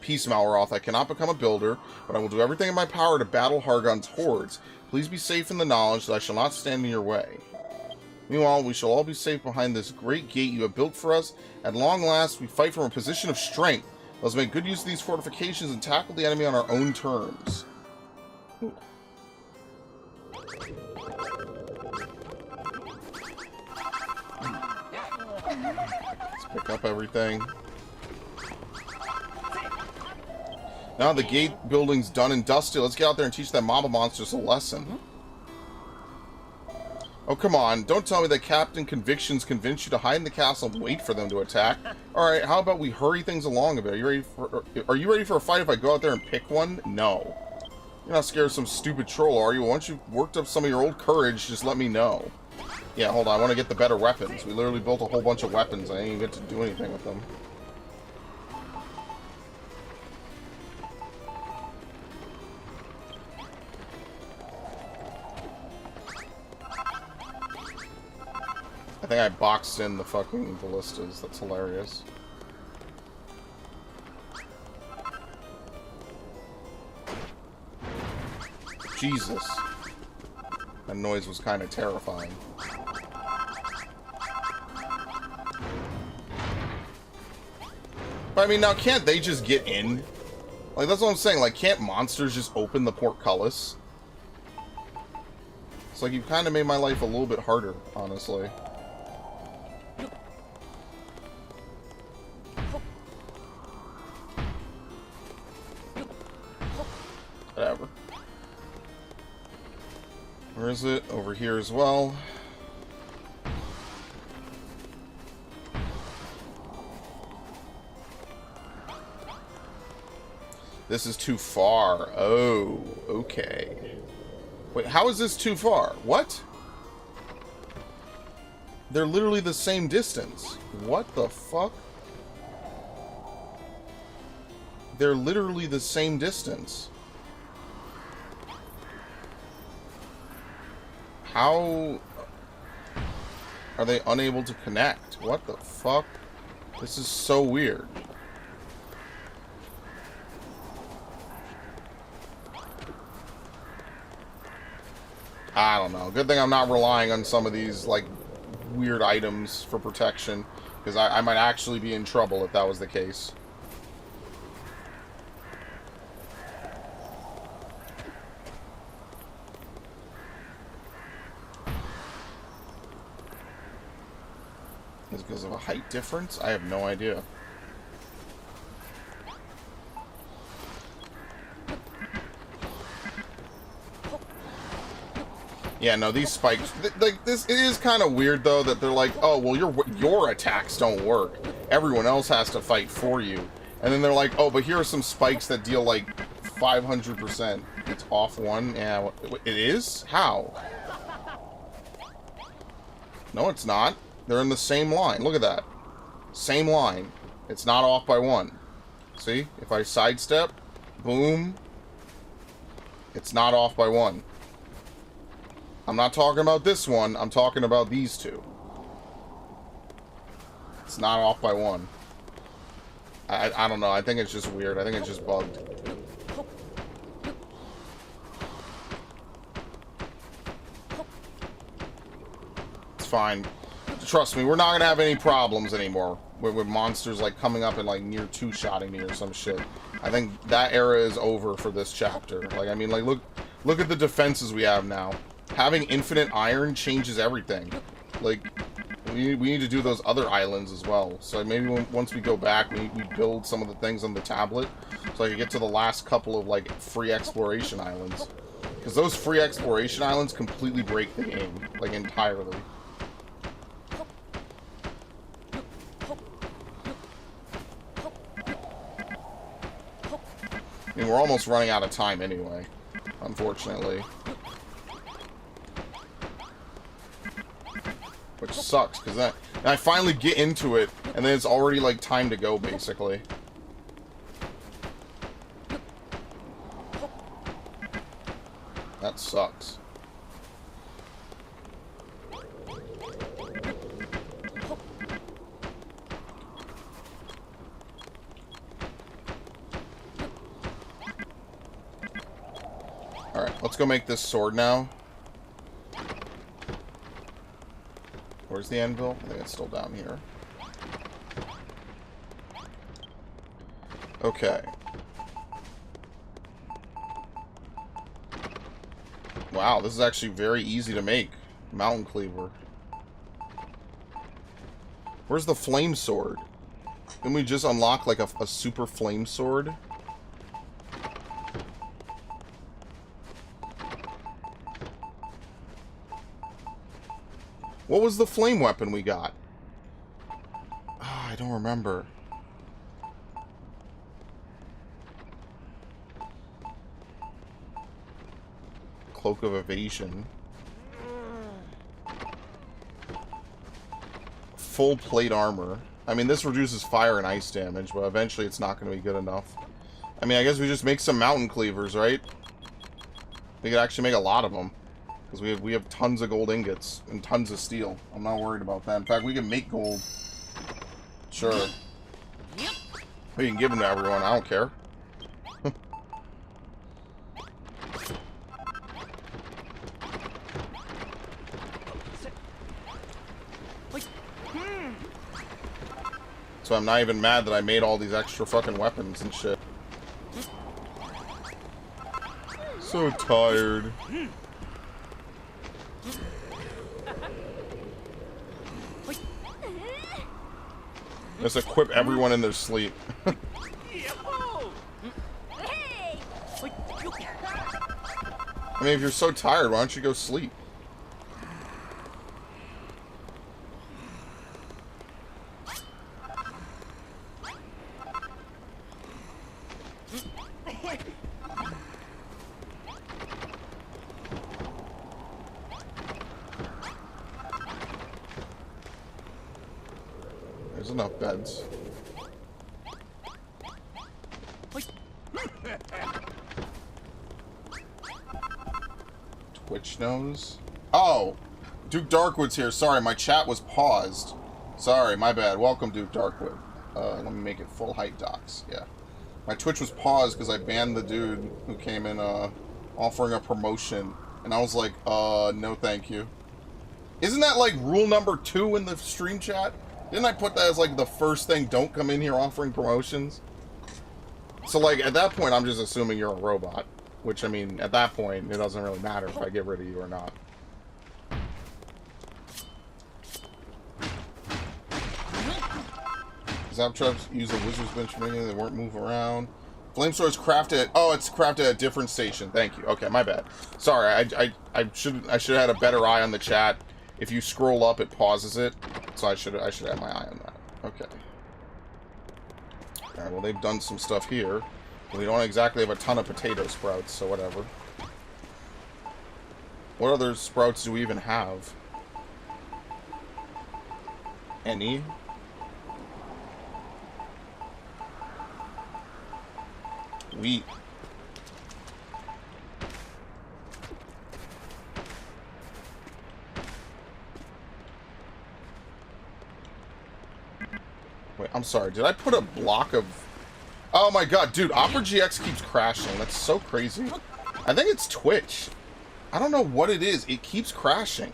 Peace, Malroth. I cannot become a builder, but I will do everything in my power to battle Hargon's hordes. Please be safe in the knowledge that I shall not stand in your way. Meanwhile, we shall all be safe behind this great gate you have built for us. At long last, we fight from a position of strength. Let's make good use of these fortifications and tackle the enemy on our own terms. Ooh. Let's pick up everything. Now the gate building's done and dusty. Let's get out there and teach that mob of monsters a lesson. Oh, come on. Don't tell me that Captain Convictions convinced you to hide in the castle and wait for them to attack. Alright, how about we hurry things along a bit? Are you ready for a fight if I go out there and pick one? No. You're not scared of some stupid troll, are you? Once you've worked up some of your old courage, just let me know. Yeah, hold on. I want to get the better weapons. We literally built a whole bunch of weapons. I didn't even get to do anything with them. I think I boxed in the fucking ballistas. That's hilarious. Jesus. That noise was kind of terrifying. But I mean, now can't they just get in? Like, that's what I'm saying. Like, can't monsters just open the portcullis? It's like you've kind of made my life a little bit harder, honestly. Whatever. Where is it? Over here as well. This is too far. Oh, okay. Wait, how is this too far? What? They're literally the same distance. What the fuck? They're literally the same distance. How are they unable to connect? What the fuck? This is so weird. I don't know. Good thing I'm not relying on some of these, like, weird items for protection. Because I might actually be in trouble if that was the case. Is it because of a height difference? I have no idea. Yeah, no, these spikes, like, this, it is kind of weird, though, that they're like, oh, well, your attacks don't work. Everyone else has to fight for you. And then they're like, oh, but here are some spikes that deal, like, 500%. It's off one. Yeah, it is? How? No, it's not. They're in the same line. Look at that. Same line. It's not off by one. See? If I sidestep, boom, it's not off by one. I'm not talking about this one. I'm talking about these two. It's not off by one. I don't know. I think it's just weird. I think it's just bugged. It's fine. Trust me, we're not gonna have any problems anymore with monsters like coming up and like near two-shotting me or some shit. I think that era is over for this chapter. Like, I mean, like, look at the defenses we have now. Having infinite iron changes everything. Like, we need to do those other islands as well. So maybe once we go back, we build some of the things on the tablet, so I can get to the last couple of like free exploration islands. Because those free exploration islands completely break the game, like, entirely. I mean, we're almost running out of time anyway, unfortunately. Which sucks, because then I finally get into it, and then it's already, like, time to go, basically. That sucks. Let's go make this sword now. Where's the anvil? I think it's still down here. Okay. Wow, this is actually very easy to make. Mountain cleaver. Where's the flame sword? Can we just unlock like a super flame sword? What was the flame weapon we got? Oh, I don't remember. Cloak of Evasion. Full plate armor. I mean, this reduces fire and ice damage, but eventually it's not going to be good enough. I mean, I guess we just make some mountain cleavers, right? We could actually make a lot of them. Because we have tons of gold ingots and tons of steel. I'm not worried about that. In fact, we can make gold. Sure. We can give them to everyone. I don't care. So I'm not even mad that I made all these extra fucking weapons and shit. So tired. Let's equip everyone in their sleep. I mean, if you're so tired, why don't you go sleep? There's enough beds. Twitch nose? Oh! Duke Darkwood's here. Sorry, my chat was paused. Sorry, my bad. Welcome, Duke Darkwood. Let me make it full height docs. Yeah. My Twitch was paused because I banned the dude who came in offering a promotion. And I was like, no thank you. Isn't that like rule number 2 in the stream chat? Didn't I put that as like the first thing? Don't come in here offering promotions? So like at that point I'm just assuming you're a robot. Which I mean at that point it doesn't really matter if I get rid of you or not. Zaptraps use a wizard's bench for making they won't move around. Flame sword's crafted. Oh, it's crafted at a different station. Thank you. Okay, my bad. Sorry, I should have had a better eye on the chat. If you scroll up, it pauses it. So I should have my eye on that. Okay. Alright, well they've done some stuff here. We don't exactly have a ton of potato sprouts, so whatever. What other sprouts do we even have? Any? Wheat. Wait, I'm sorry. Did I put a block of... Oh my god, dude. Opera GX keeps crashing. That's so crazy. I think it's Twitch. I don't know what it is. It keeps crashing.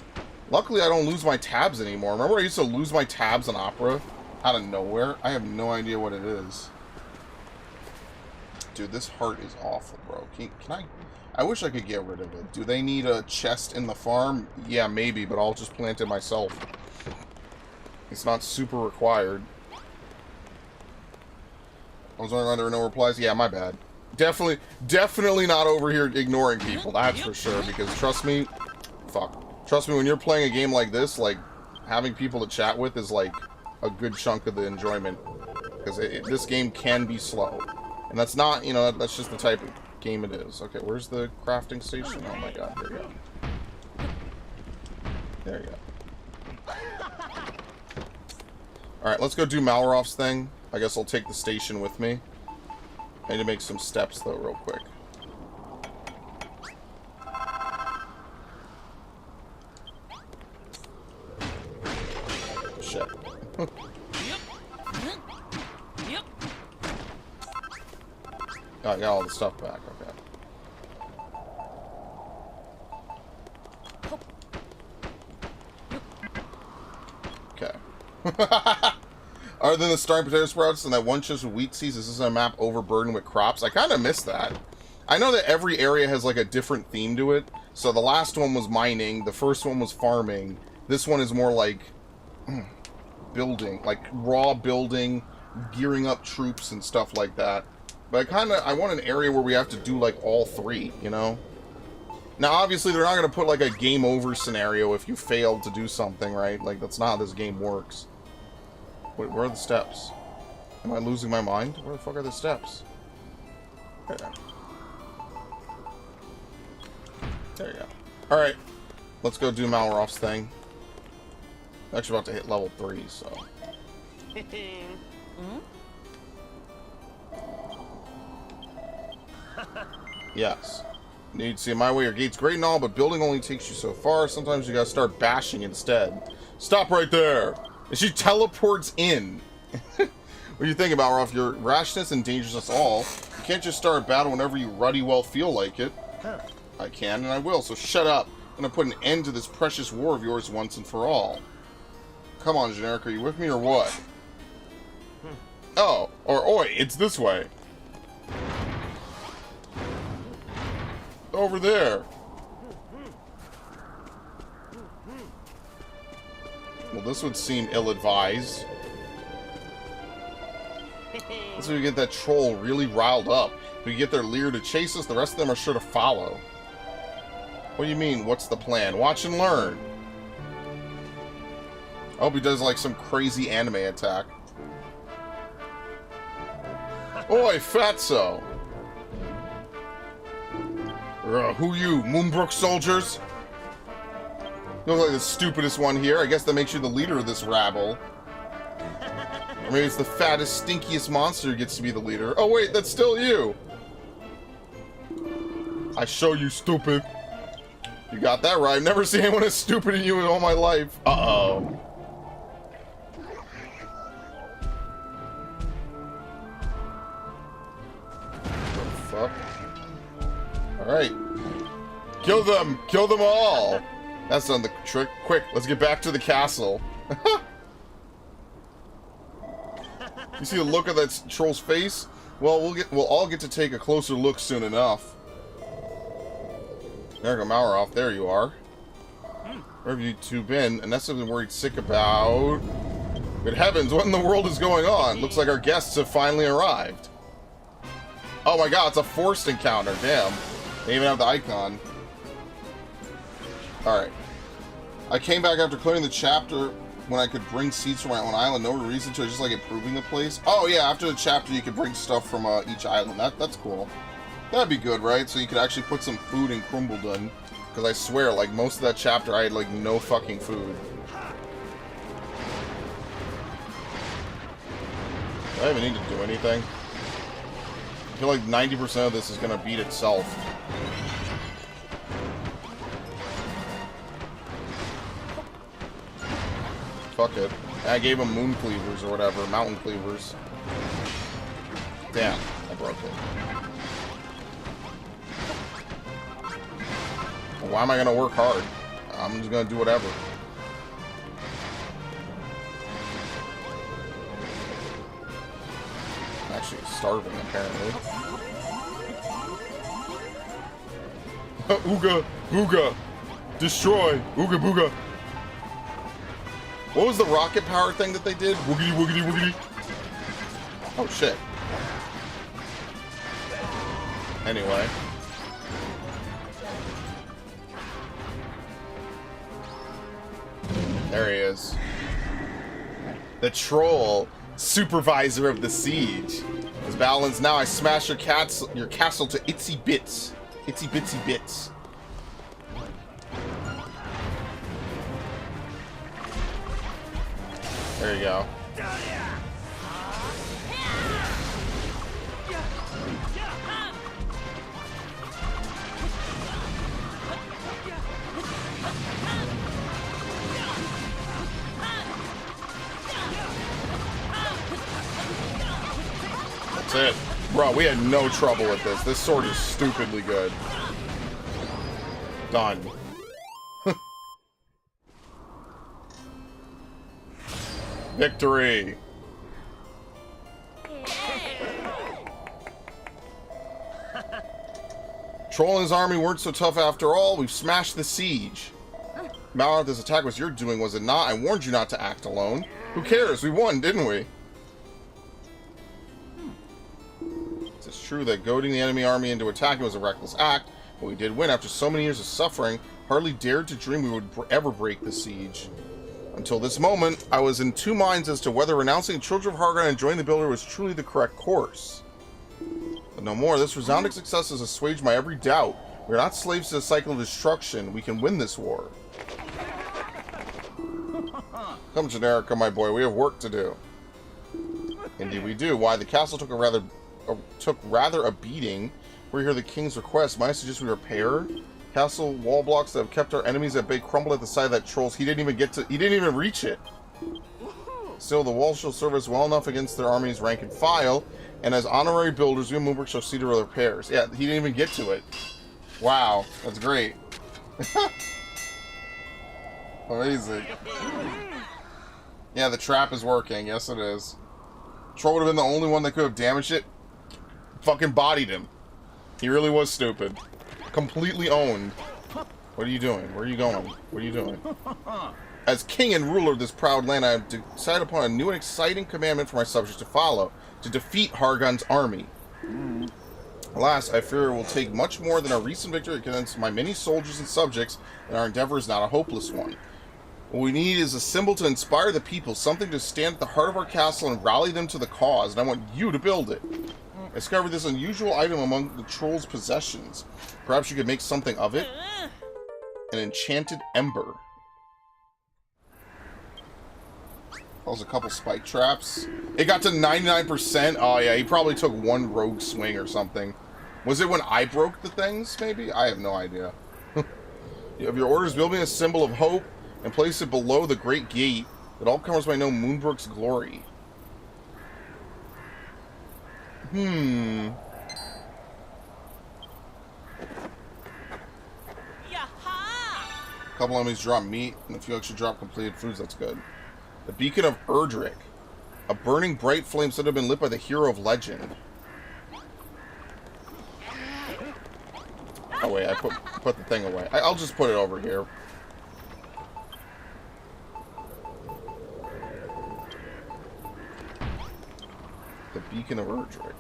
Luckily, I don't lose my tabs anymore. Remember I used to lose my tabs on Opera? Out of nowhere? I have no idea what it is. Dude, this heart is awful, bro. Can I wish I could get rid of it. Do they need a chest in the farm? Yeah, maybe, but I'll just plant it myself. It's not super required. I was wondering why there were no replies. Yeah, my bad. Definitely not over here ignoring people. That's for sure. Because trust me, trust me, when you're playing a game like this, like having people to chat with is like a good chunk of the enjoyment. Because this game can be slow, and that's not, you know, that's just the type of game it is. Okay, where's the crafting station? Oh my god, here we go. There you go. All right, let's go do Malroth's thing. I guess I'll take the station with me. I need to make some steps, though, real quick. Shit. Oh, I got all the stuff back, okay. Other than the starting potato sprouts and that one chest with wheat seeds, this is a map overburdened with crops. I kind of miss that. I know that every area has like a different theme to it. So the last one was mining, the first one was farming. This one is more like building, like raw building, gearing up troops and stuff like that. But I want an area where we have to do like all three, you know? Now obviously they're not going to put like a game over scenario if you failed to do something, right? Like that's not how this game works. Wait, where are the steps? Am I losing my mind? Where the fuck are the steps? There you go. Alright. Let's go do Malroth's thing. I'm actually about to hit level 3, so... Yes. Need to see my way. Your gate's great and all, but building only takes you so far. Sometimes you gotta start bashing instead. Stop right there! And she teleports in. What do you think about, Malroth? Your rashness endangers us all. You can't just start a battle whenever you ruddy well feel like it. I can, and I will, so shut up. I'm gonna put an end to this precious war of yours once and for all. Come on, Generic, are you with me or what? Oh, or oi, it's this way. Over there. Well, this would seem ill-advised. That's when we get that troll really riled up. If we get their leader to chase us, the rest of them are sure to follow. What do you mean, what's the plan? Watch and learn. I hope he does like some crazy anime attack. Oi, fatso! Who you, Moonbrook soldiers? You look like the stupidest one here. I guess that makes you the leader of this rabble. Or maybe it's the fattest, stinkiest monster who gets to be the leader. Oh wait, that's still you! I show you, stupid. You got that right. I've never seen anyone as stupid as you in all my life. Uh-oh. What the fuck? Alright. Kill them! Kill them all! That's done the trick. Quick, let's get back to the castle. You see the look of that troll's face? Well, we'll all get to take a closer look soon enough. There you go, Malroth. There you are. Where have you two been? And that's something worried sick about. Good heavens, what in the world is going on? Looks like our guests have finally arrived. Oh my god, it's a forced encounter. Damn. They even have the icon. Alright. I came back after clearing the chapter when I could bring seeds from my own island. No reason to. I just like improving the place. Oh yeah, after the chapter you could bring stuff from each island. That's cool. That'd be good, right? So you could actually put some food in Crumbledon. Because I swear, like, most of that chapter I had, like, no fucking food. Do I even need to do anything? I feel like 90% of this is gonna beat itself. Fuck it. I gave him moon cleavers or whatever, mountain cleavers. Damn, I broke it. Well, why am I gonna work hard? I'm just gonna do whatever. I'm actually starving, apparently. Ooga booga! Destroy! Ooga booga! What was the rocket power thing that they did? Woogity woogity woogity! Oh shit. Anyway. There he is. The troll, supervisor of the siege. As battle ends now, I smash your castle to itsy bits. Itsy bitsy bits. There you go. That's it. Bro, we had no trouble with this. This sword is stupidly good. Done. Victory! Troll and his army weren't so tough after all. We've smashed the siege. Malroth, this attack was your doing, was it not? I warned you not to act alone. Who cares? We won, didn't we? It's true that goading the enemy army into attacking was a reckless act, but we did win after so many years of suffering. Hardly dared to dream we would ever break the siege. Until this moment, I was in two minds as to whether renouncing Children of Hargon and joining the Builder was truly the correct course. But no more. This resounding success has assuaged my every doubt. We are not slaves to the cycle of destruction. We can win this war. Come, Generica, my boy. We have work to do. Indeed we do. Why, the castle took rather a beating. We're here the king's request. Might I suggest we repair? Castle wall blocks that have kept our enemies at bay crumbled at the sight of that trolls. He didn't even reach it. Still, the walls shall serve us well enough against their army's rank and file, and as honorary builders, we of Moonbrook shall see to their repairs. Yeah, he didn't even get to it. Wow, that's great. Amazing. Yeah, the trap is working. Yes, it is. Troll would have been the only one that could have damaged it. Fucking bodied him. He really was stupid. Completely owned. What are you doing? Where are you going? What are you doing? As king and ruler of this proud land, I have decided upon a new and exciting commandment for my subjects to follow. To defeat Hargon's army. Alas, I fear it will take much more than a recent victory against my many soldiers and subjects, and our endeavor is not a hopeless one. What we need is a symbol to inspire the people, something to stand at the heart of our castle and rally them to the cause, and I want you to build it. I discovered this unusual item among the troll's possessions. Perhaps you could make something of it? An enchanted ember. That was a couple spike traps. It got to 99%. Oh yeah, he probably took one rogue swing or something. Was it when I broke the things, maybe? I have no idea. You have your orders, build me a symbol of hope and place it below the great gate that all comers might know Moonbrook's glory. A couple enemies drop meat, and a few extra drop completed foods. That's good. The Beacon of Erdrick. A burning bright flame said to have been lit by the hero of legend. Oh wait, I put the thing away. I'll just put it over here. The Beacon of Erdrick.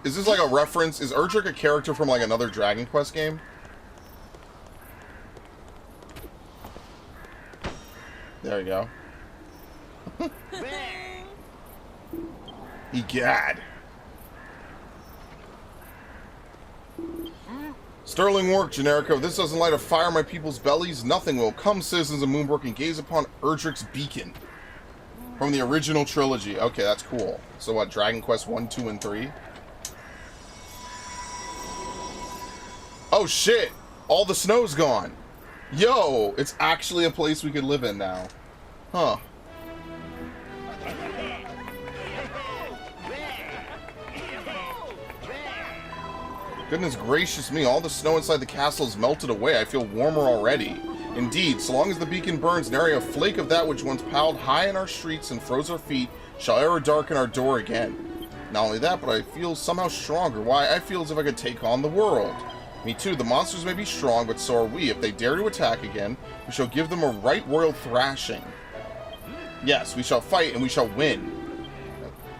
Is this like a reference? Is Erdrick a character from like another Dragon Quest game? There you go. Egad. Sterling work, Generico. If this doesn't light a fire in my people's bellies, nothing will. Come, citizens of Moonbrook, and gaze upon Erdrick's beacon. From the original trilogy. Okay, that's cool. So what, Dragon Quest 1, 2, and 3? Oh shit! All the snow's gone! Yo! It's actually a place we could live in now. Huh. Goodness gracious me, all the snow inside the castle has melted away. I feel warmer already. Indeed, so long as the beacon burns, nary a flake of that which once piled high in our streets and froze our feet shall ever darken our door again. Not only that, but I feel somehow stronger. Why, I feel as if I could take on the world. Me too, the monsters may be strong, but so are we. If they dare to attack again, we shall give them a right royal thrashing. Yes, we shall fight, and we shall win.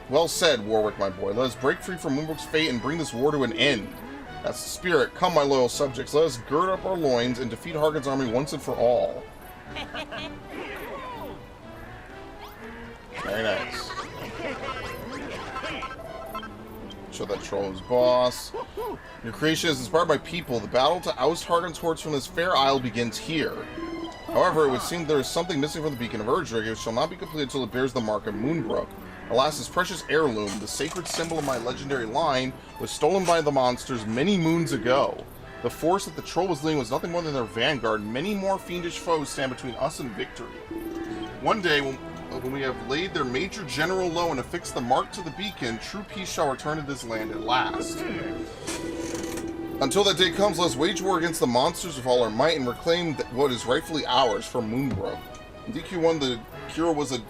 Well said, Warwick, my boy. Let us break free from Moonbrook's fate and bring this war to an end. That's the spirit. Come, my loyal subjects. Let us gird up our loins and defeat Hargon's army once and for all. Very nice. Show that troll is boss. Your creation is inspired by people. The battle to oust Hargon's hordes from this fair isle begins here. However, it would seem there is something missing from the Beacon of Erdrick. It shall not be completed until it bears the mark of Moonbrook. Alas, this precious heirloom, the sacred symbol of my legendary line, was stolen by the monsters many moons ago. The force that the troll was leading was nothing more than their vanguard. Many more fiendish foes stand between us and victory. One day, when we have laid their major general low and affixed the mark to the beacon, true peace shall return to this land at last. Until that day comes, let us wage war against the monsters with all our might and reclaim what is rightfully ours from Moonbrook. In DQ1, the hero was a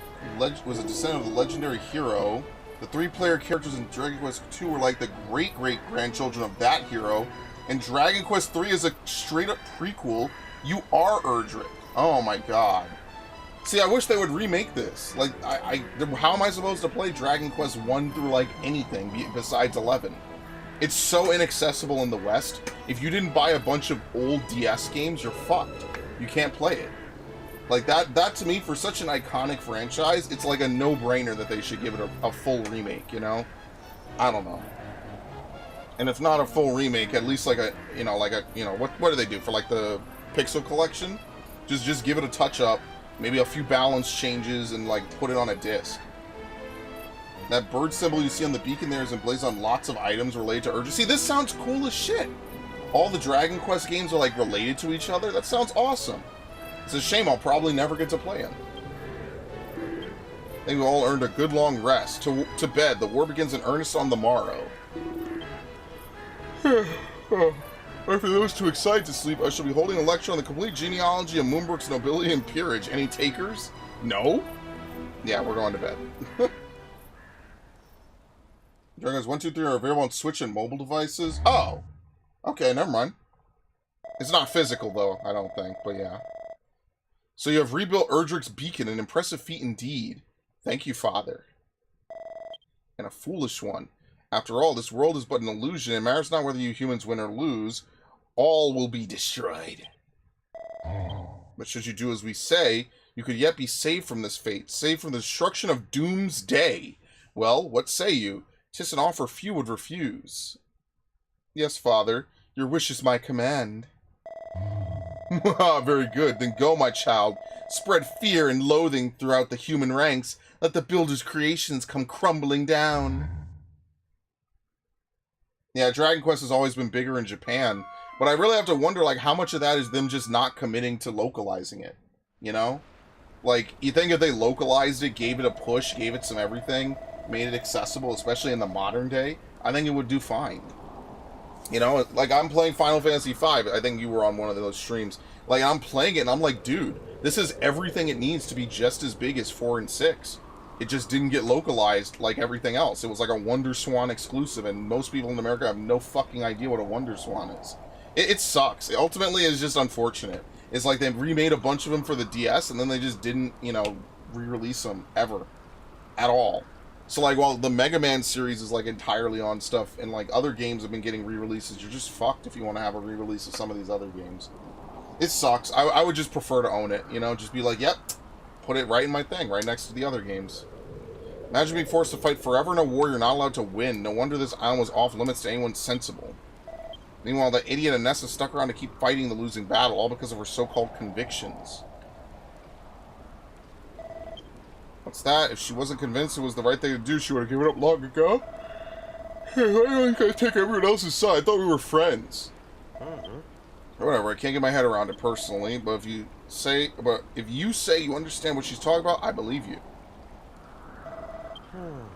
descendant of the legendary hero. The 3-player characters in Dragon Quest II were like the great-great-grandchildren of that hero. And Dragon Quest III is a straight-up prequel. You are Erdrick. Oh my god. See, I wish they would remake this. Like, how am I supposed to play Dragon Quest 1 through, like, anything besides 11? It's so inaccessible in the West. If you didn't buy a bunch of old DS games, you're fucked. You can't play it. Like, that to me, for such an iconic franchise, it's like a no-brainer that they should give it a full remake, you know? I don't know. And if not a full remake, at least like a, what do they do for, like, the Pixel Collection? Just give it a touch-up, maybe a few balance changes, and, like, put it on a disc. That bird symbol you see on the beacon there is emblazoned on lots of items related to urgency. This sounds cool as shit. All the Dragon Quest games are, like, related to each other. That sounds awesome. It's a shame I'll probably never get to play them. I think we all earned a good long rest. To bed. The war begins in earnest on the morrow. Or for those too excited to sleep, I shall be holding a lecture on the complete genealogy of Moonbrook's nobility and peerage. Any takers? No? Yeah, we're going to bed. Dragon Quest 1, 2, 3 are available on Switch and mobile devices. Oh! Okay, never mind. It's not physical, though, I don't think, but yeah. So you have rebuilt Erdrick's beacon, an impressive feat indeed. Thank you, Father. And a foolish one. After all, this world is but an illusion. It matters not whether you humans win or lose. All will be destroyed. But should you do as we say, you could yet be saved from this fate, saved from the destruction of Doomsday. Well, what say you? 'Tis an offer few would refuse. Yes, Father, your wish is my command. Very good. Then go, my child. Spread fear and loathing throughout the human ranks. Let the builder's creations come crumbling down. Yeah, Dragon Quest has always been bigger in Japan, but I really have to wonder, like, how much of that is them just not committing to localizing it, you know? Like, you think if they localized it, gave it a push, gave it some everything, made it accessible, especially in the modern day, I think it would do fine. You know, like, I'm playing Final Fantasy V, I think you were on one of those streams, like, I'm playing it and I'm like, dude, this is everything it needs to be just as big as 4 and 6. It just didn't get localized like everything else. It was like a Wonder Swan exclusive, and most people in America have no fucking idea what a Wonder Swan is. It sucks. It ultimately is just unfortunate. It's like they remade a bunch of them for the DS, and then they just didn't, you know, re-release them ever. At all. So, like, while the Mega Man series is, like, entirely on stuff, and, like, other games have been getting re-releases, you're just fucked if you want to have a re-release of some of these other games. It sucks. I would just prefer to own it, you know? Just be like, yep, put it right in my thing, right next to the other games. Imagine being forced to fight forever in a war you're not allowed to win. No wonder this island was off limits to anyone sensible. Meanwhile, that idiot Anessa stuck around to keep fighting the losing battle, all because of her so-called convictions. What's that? If she wasn't convinced it was the right thing to do, she would have given up long ago? Hey, why do you gotta take everyone else's side? I thought we were friends. Whatever, I can't get my head around it personally, but if you say you understand what she's talking about, I believe you.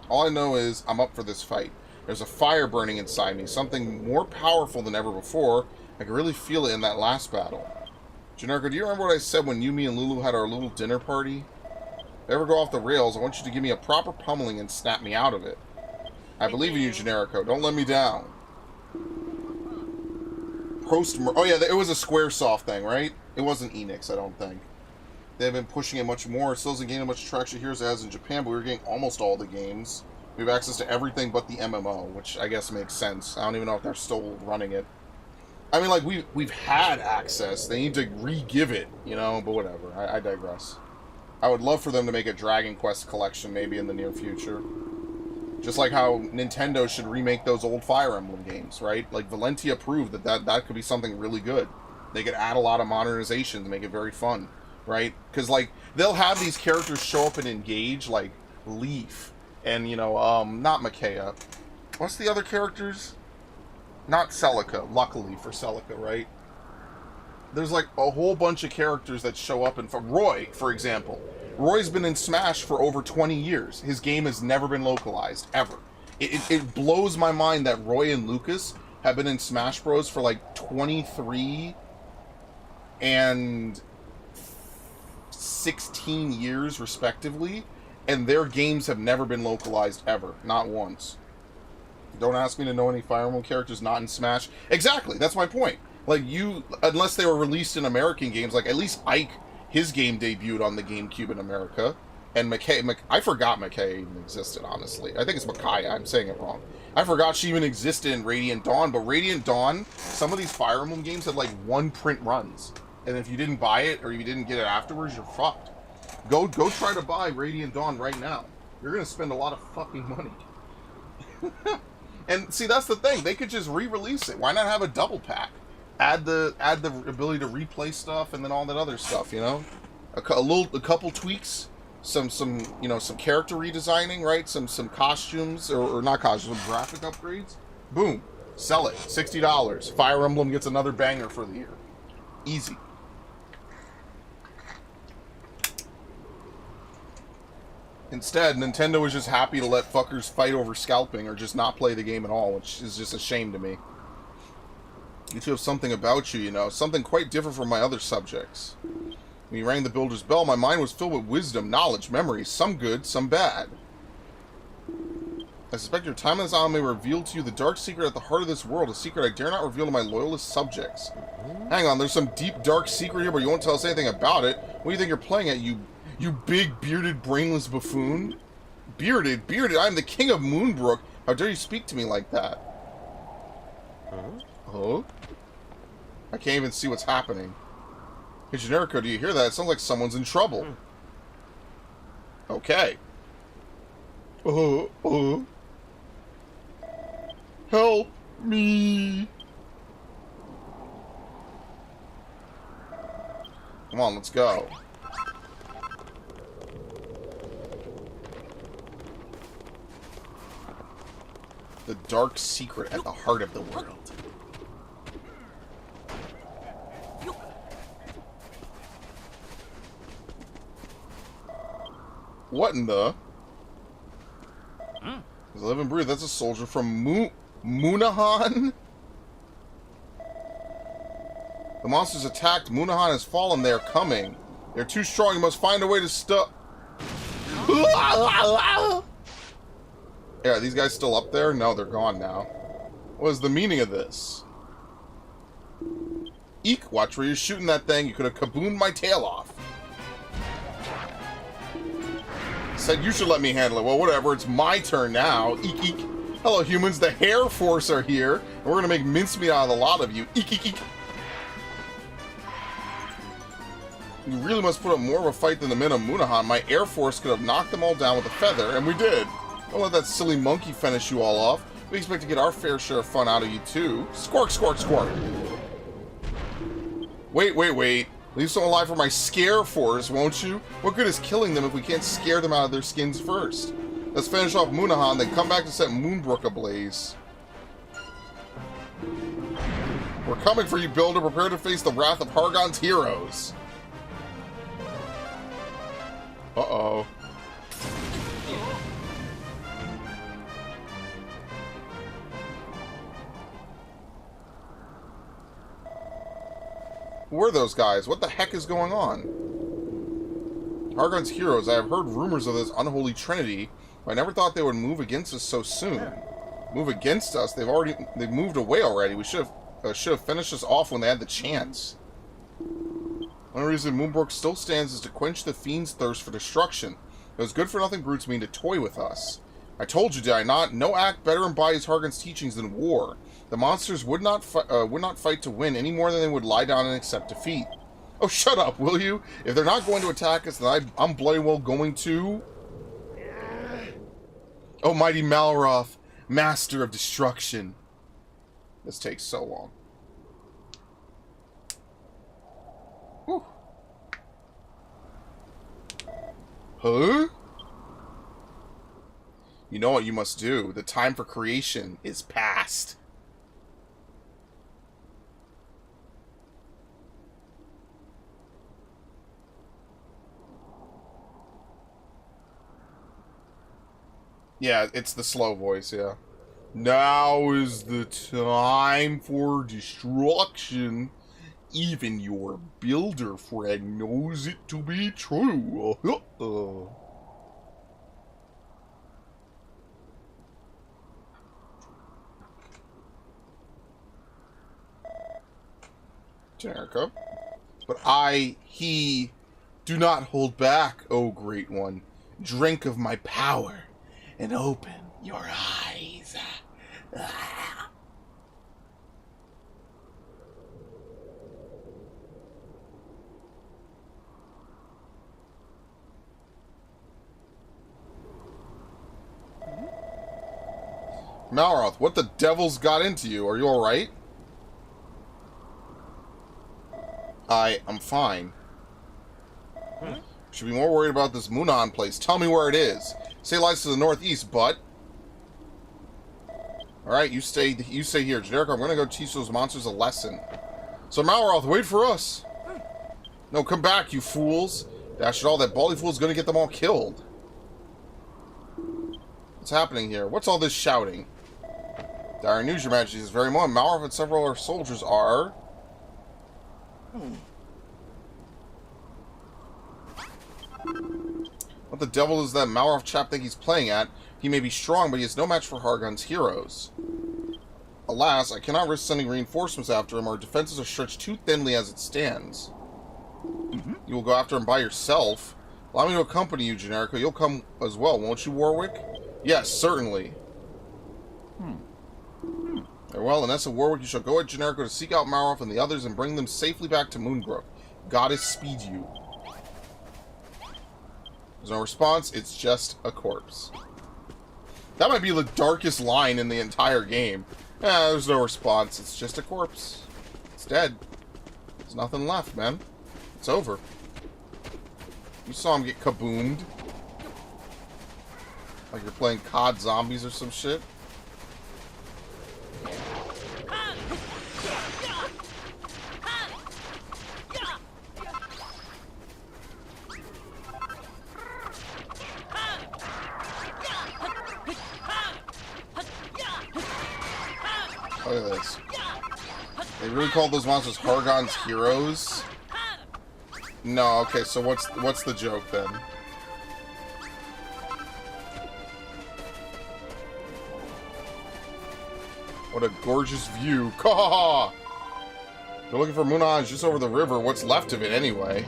All I know is I'm up for this fight. There's a fire burning inside me, something more powerful than ever before. I could really feel it in that last battle. Generico, do you remember what I said when you, me, and Lulu had our little dinner party? If I ever go off the rails, I want you to give me a proper pummeling and snap me out of it. I believe in you, Generico. Don't let me down. Oh yeah, it was a Squaresoft thing, right? It wasn't Enix, I don't think. They've been pushing it much more. It still isn't gaining much traction here as it has in Japan, but we were getting almost all the games. We have access to everything but the MMO, which I guess makes sense. I don't even know if they're still running it. I mean, like, we've had access. They need to re-give it, you know, but whatever. I digress. I would love for them to make a Dragon Quest collection maybe in the near future. Just like how Nintendo should remake those old Fire Emblem games, right? Like, Valentia proved that could be something really good. They could add a lot of modernization to make it very fun, right? Because, like, they'll have these characters show up and engage, like Leaf and, you know, not Micaiah. What's the other characters? Not Celica, luckily for Celica, right? There's, like, a whole bunch of characters that show up, and Roy, for example. Roy's been in Smash for over 20 years. His game has never been localized, ever. It blows my mind that Roy and Lucas have been in Smash Bros. For like 23 and 16 years, respectively, and their games have never been localized, ever. Not once. Don't ask me to know any Fire Emblem characters not in Smash. Exactly, that's my point. Like, unless they were released in American games, like, at least Ike, his game debuted on the GameCube in America. And I forgot McKay even existed, honestly. I think it's Micaiah, I'm saying it wrong. I forgot she even existed in Radiant Dawn, but Radiant Dawn, some of these Fire Emblem games had, like, one print runs. And if you didn't buy it, or you didn't get it afterwards, you're fucked. Go try to buy Radiant Dawn right now. You're gonna spend a lot of fucking money. And see, that's the thing. They could just re-release it. Why not have a double pack? Add the ability to replay stuff and then all that other stuff. You know, a couple tweaks, some character redesigning, right? Some costumes or not costumes, some graphic upgrades. Boom, sell it. $60. Fire Emblem gets another banger for the year. Easy. Instead, Nintendo was just happy to let fuckers fight over scalping or just not play the game at all, which is just a shame to me. You two have something about you, you know, something quite different from my other subjects. When you rang the Builder's Bell, my mind was filled with wisdom, knowledge, memories, some good, some bad. I suspect your time in this island may reveal to you the dark secret at the heart of this world, a secret I dare not reveal to my loyalist subjects. Hang on, there's some deep, dark secret here, but you won't tell us anything about it. What do you think you're playing at, you big, bearded, brainless buffoon? Bearded? I am the king of Moonbrook. How dare you speak to me like that? Huh? I can't even see what's happening. Hey, Generico, do you hear that? It sounds like someone's in trouble. Okay. Help me. Come on, let's go. The dark secret at the heart of the world. What in the? Does live and breathe. That's a soldier from Moonahan? The monsters attacked. Moonahan has fallen. They are coming. They're too strong. You must find a way to stop. Yeah, are these guys still up there? No, they're gone now. What is the meaning of this? Eek, watch where you're shooting that thing. You could have kaboomed my tail off. Said you should let me handle it. Well, whatever. It's my turn now. Eek, eek. Hello, humans. The Hair Force are here. And we're going to make mincemeat out of the lot of you. Eek, eek, eek. You really must put up more of a fight than the men of Moonahan. My Air Force could have knocked them all down with a feather, and we did. Don't let that silly monkey finish you all off. We expect to get our fair share of fun out of you, too. Squark, squark, squark. Wait. Leave someone alive for my Scare Force, won't you? What good is killing them if we can't scare them out of their skins first? Let's finish off Moonahan, then come back to set Moonbrook ablaze. We're coming for you, Builder. Prepare to face the wrath of Hargon's heroes. Uh-oh. Who are those guys? What the heck is going on? Hargon's heroes. I have heard rumors of this unholy trinity, but I never thought they would move against us so soon. Move against us? They've moved away already. We should have finished this off when they had the chance. One reason Moonbrook still stands is to quench the fiend's thirst for destruction. Those good-for-nothing brutes mean to toy with us. I told you, did I not? No act better embodies Hargon's teachings than war. The monsters would not fight to win any more than they would lie down and accept defeat. Oh, shut up, will you? If they're not going to attack us, then I'm bloody well going to... Oh, mighty Malroth, master of destruction. This takes so long. Whew. Huh? You know what you must do. The time for creation is past. Yeah, it's the slow voice, yeah. Now is the time for destruction. Even your builder friend knows it to be true. Generico. But he, do not hold back, O Great One. Drink of my power and open your eyes. Malroth, what the devil's got into you? Are you alright? I'm fine. Should be more worried about this Munan place. Tell me where it is. Say it lies to the northeast, but... Alright, you stay here. Generico, I'm gonna go teach those monsters a lesson. So Malroth, wait for us. No, come back, you fools. Dash it all, that Baldy fool's gonna get them all killed. What's happening here? What's all this shouting? Dire news, your majesty, this very moment. Malroth and several of our soldiers are... What the devil does that Malroth chap think he's playing at? He may be strong, but he is no match for Hargon's heroes. Alas, I cannot risk sending reinforcements after him. Our defenses are stretched too thinly as it stands. You will go after him by yourself? Allow me to accompany you, Generico. You'll come as well, won't you, Warwick? Yes, certainly. Very well, Inessa Warwick, you shall go at Generico to seek out Malroth and the others and bring them safely back to Moonbrook. Goddess speed you. There's no response, it's just a corpse. That might be the darkest line in the entire game. There's no response, it's just a corpse. It's dead. There's nothing left, man. It's over. You saw him get kaboomed. Like you're playing COD Zombies or some shit. Look at this. They really called those monsters Hargon's heroes? No, okay, so what's the joke then? What a gorgeous view. Caw! You're looking for Munan just over the river. What's left of it anyway?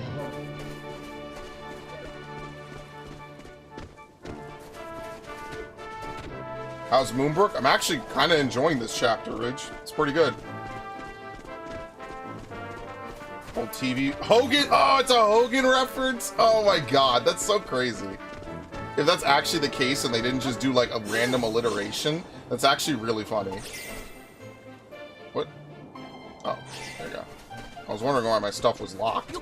How's Moonbrook? I'm actually kind of enjoying this chapter, Ridge. It's pretty good. Old TV. Hogan! Oh, it's a Hogan reference? Oh my god, that's so crazy. If that's actually the case and they didn't just do like a random alliteration, that's actually really funny. What? Oh, there you go. I was wondering why my stuff was locked.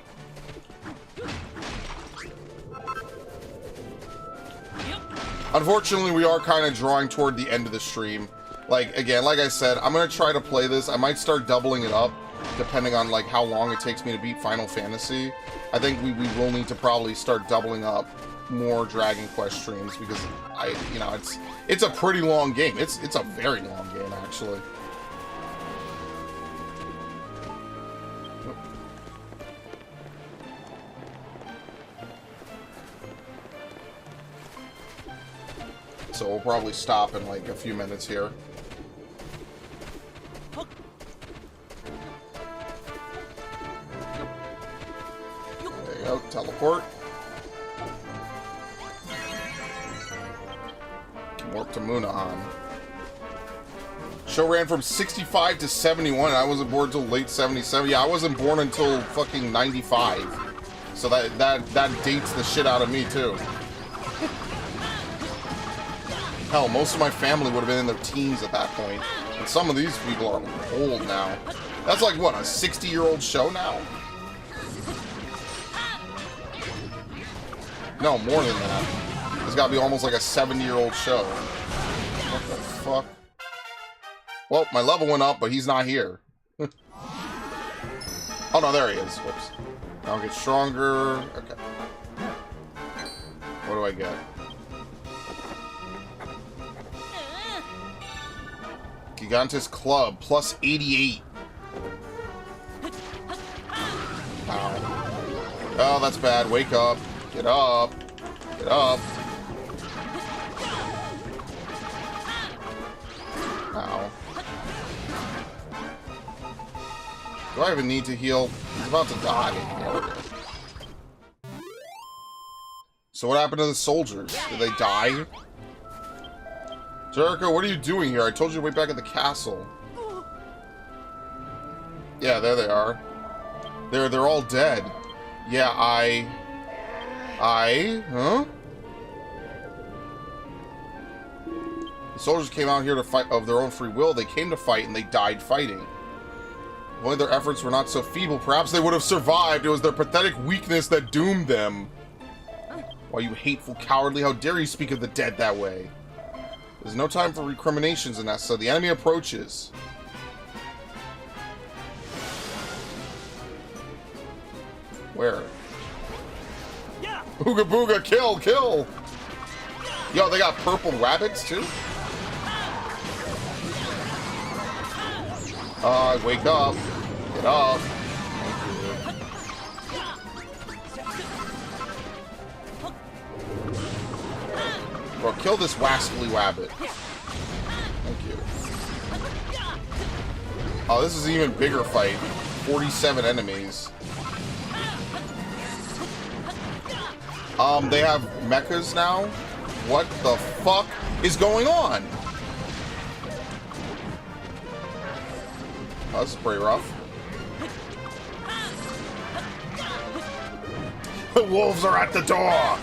Unfortunately, we are kind of drawing toward the end of the stream. Like, again, like I said, I'm going to try to play this. I might start doubling it up, depending on, like, how long it takes me to beat Final Fantasy. I think we will need to probably start doubling up more Dragon Quest streams, because, you know, it's a pretty long game. It's a very long game, actually. So we'll probably stop in like a few minutes here. There you go, teleport. Warp to Munan. Show ran from 65 to 71, and I wasn't born until late 77. Yeah, I wasn't born until fucking 95. So that dates the shit out of me too. Hell, most of my family would have been in their teens at that point. And some of these people are old now. That's like, what, a 60-year-old show now? No, more than that. It's gotta be almost like a 70-year-old show. What the fuck? Well, my level went up, but he's not here. Oh, no, there he is. Whoops. Now I'll get stronger. Okay. What do I get? Gigantes Club, plus 88. Ow. Oh, that's bad. Wake up. Get up. Get up. Ow. Do I even need to heal? He's about to die. Yeah, we're good. So what happened to the soldiers? Did they die? Jericho, what are you doing here? I told you to wait back at the castle. Yeah, there they are. They're all dead. Yeah, huh? The soldiers came out here to fight of their own free will. They came to fight and they died fighting. If only their efforts were not so feeble, perhaps they would have survived. It was their pathetic weakness that doomed them. Why, you hateful cowardly, how dare you speak of the dead that way? There's no time for recriminations in that, so the enemy approaches. Where? Booga booga, kill, kill! Yo, they got purple rabbits too? Wake up. Get up. Bro, kill this wascally rabbit. Thank you. Oh, this is an even bigger fight. 47 enemies. They have mechas now? What the fuck is going on? Oh, this is pretty rough. The wolves are at the door!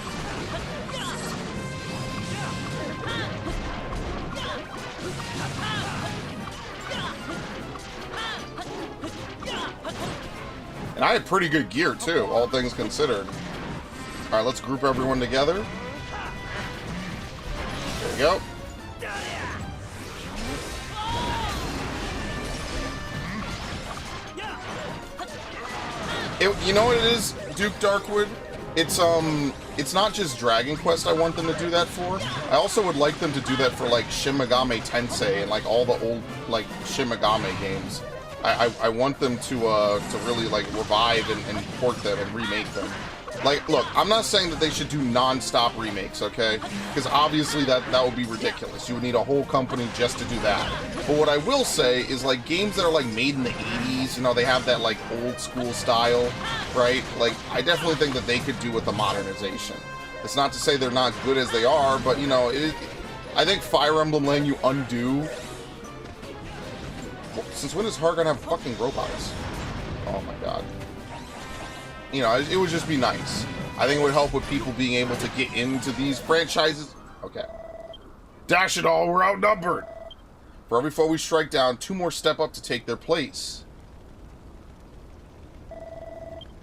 And I had pretty good gear, too, all things considered. Alright, let's group everyone together. There we go. You know what it is, Duke Darkwood? It's not just Dragon Quest I want them to do that for. I also would like them to do that for, like, Shin Megami Tensei and, like, all the old, like, Shin Megami games. I want them to really, like, revive and port them and remake them. Like, look, I'm not saying that they should do non-stop remakes, okay? Because obviously that would be ridiculous. You would need a whole company just to do that. But what I will say is, like, games that are, like, made in the 80s, you know, they have that, like, old-school style, right? Like, I definitely think that they could do with the modernization. It's not to say they're not good as they are, but, you know, I think Fire Emblem letting you undo... Since when does Hargon have fucking robots? Oh my god. You know, it would just be nice. I think it would help with people being able to get into these franchises. Okay. Dash it all, we're outnumbered! For every foe we strike down, 2 more step up to take their place.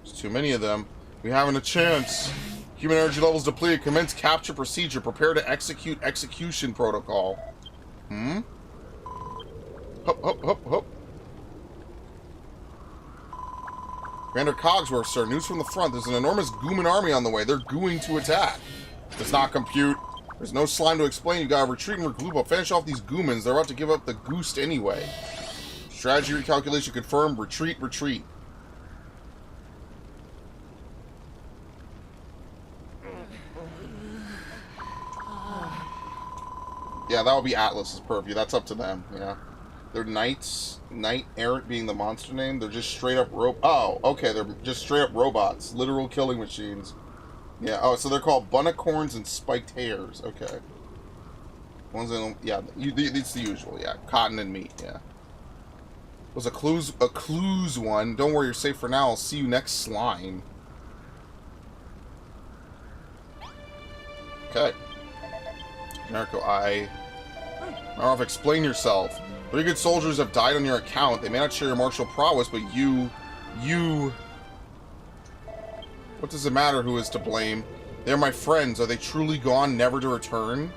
There's too many of them. We haven't a chance. Human energy levels depleted. Commence capture procedure. Prepare to execute execution protocol. Hmm? Hup, hup, hup, hup. Commander Cogsworth, sir. News from the front. There's an enormous Gooman army on the way. They're gooing to attack. Does not compute. There's no slime to explain. You gotta retreat and regroup. I'll finish off these Goomans. They're about to give up the Goost anyway. Strategy recalculation confirmed. Retreat, retreat. Yeah, that would be Atlas's purview. That's up to them, yeah. They're knights. Knight Errant being the monster name. They're just straight up oh, okay. They're just straight up robots. Literal killing machines. Yeah, oh, so they're called Bunnicorns and Spiked Hares. Okay. One's in, yeah, it's the usual, yeah. Cotton and meat, yeah. Was a clues one. Don't worry, you're safe for now. I'll see you next slime. Okay. Narco, Marov, explain yourself. 3 good soldiers have died on your account. They may not share your martial prowess, but you... What does it matter who is to blame? They are my friends. Are they truly gone, never to return?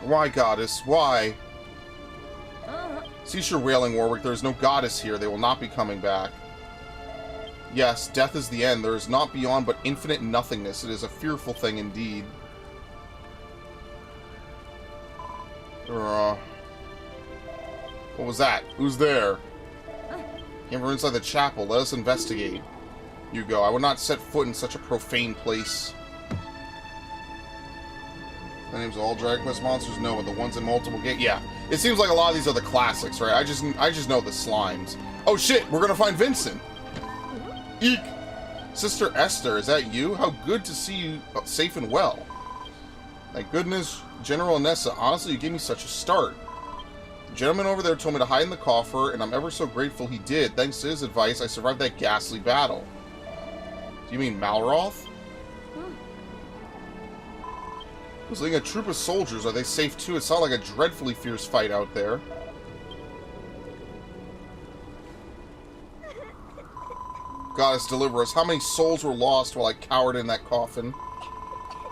Why, goddess? Why? Cease your wailing, Warwick. There is no goddess here. They will not be coming back. Yes, death is the end. There is naught beyond but infinite nothingness. It is a fearful thing indeed. What was that? Who's there? Came from inside the chapel. Let us investigate. You go. I would not set foot in such a profane place. The names of all Dragon Quest monsters? No, but the ones in multiple games? Yeah. It seems like a lot of these are the classics, right? I just know the slimes. Oh shit, we're gonna find Vincent! Eek! Sister Esther, is that you? How good to see you safe and well. Thank goodness, General Nessa, honestly, you gave me such a start. The gentleman over there told me to hide in the coffer, and I'm ever so grateful he did. Thanks to his advice, I survived that ghastly battle. Do you mean Malroth? I was leading a troop of soldiers. Are they safe too? It sounded like a dreadfully fierce fight out there. Goddess, deliver us. How many souls were lost while I cowered in that coffin?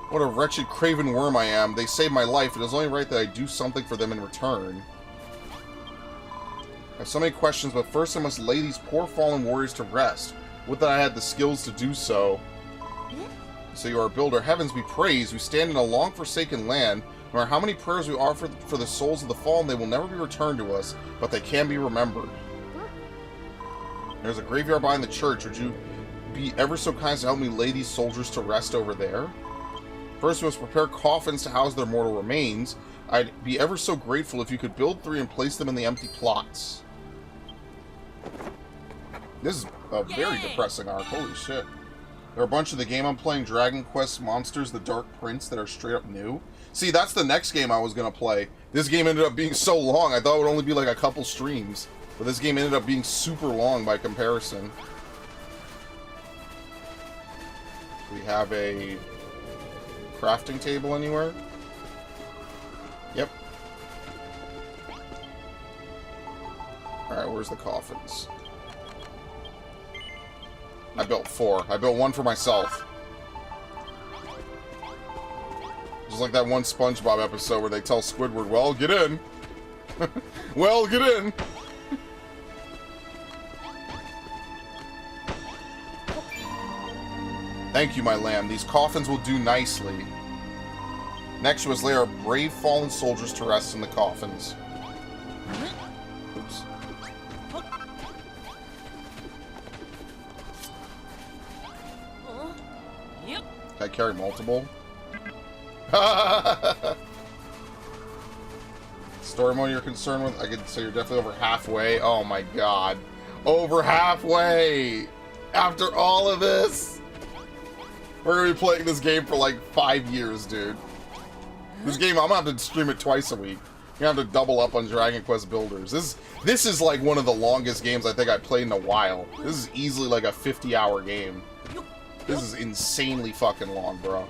What a wretched, craven worm I am. They saved my life. It is only right that I do something for them in return. I have so many questions, but first I must lay these poor fallen warriors to rest. Would that I had the skills to do so. So you are a builder. Heavens be praised. We stand in a long-forsaken land. No matter how many prayers we offer for the souls of the fallen, they will never be returned to us, but they can be remembered. There's a graveyard behind the church. Would you be ever so kind as to help me lay these soldiers to rest over there? First, we must prepare coffins to house their mortal remains. I'd be ever so grateful if you could build 3 and place them in the empty plots. This is a very depressing arc. Holy shit. There are a bunch of the game I'm playing, Dragon Quest Monsters, The Dark Prince, that are straight up new. See, that's the next game I was going to play. This game ended up being so long, I thought it would only be like a couple streams. But this game ended up being super long by comparison. We have a crafting table anywhere? Yep. Alright, where's the coffins? I built 4. I built 1 for myself. Just like that one SpongeBob episode where they tell Squidward, well, get in. Well, get in. Thank you, my lamb. These coffins will do nicely. Next, we must lay our brave fallen soldiers to rest in the coffins. Oops. Yep. Can I carry multiple? Story mode you're concerned with? I could say you're definitely over halfway. Oh my god. Over halfway! After all of this? We're gonna be playing this game for like 5 years, dude. This game, I'm gonna have to stream it twice a week. You're gonna have to double up on Dragon Quest Builders. This is like one of the longest games I think I've played in a while. This is easily like a 50-hour game. This is insanely fucking long, bro.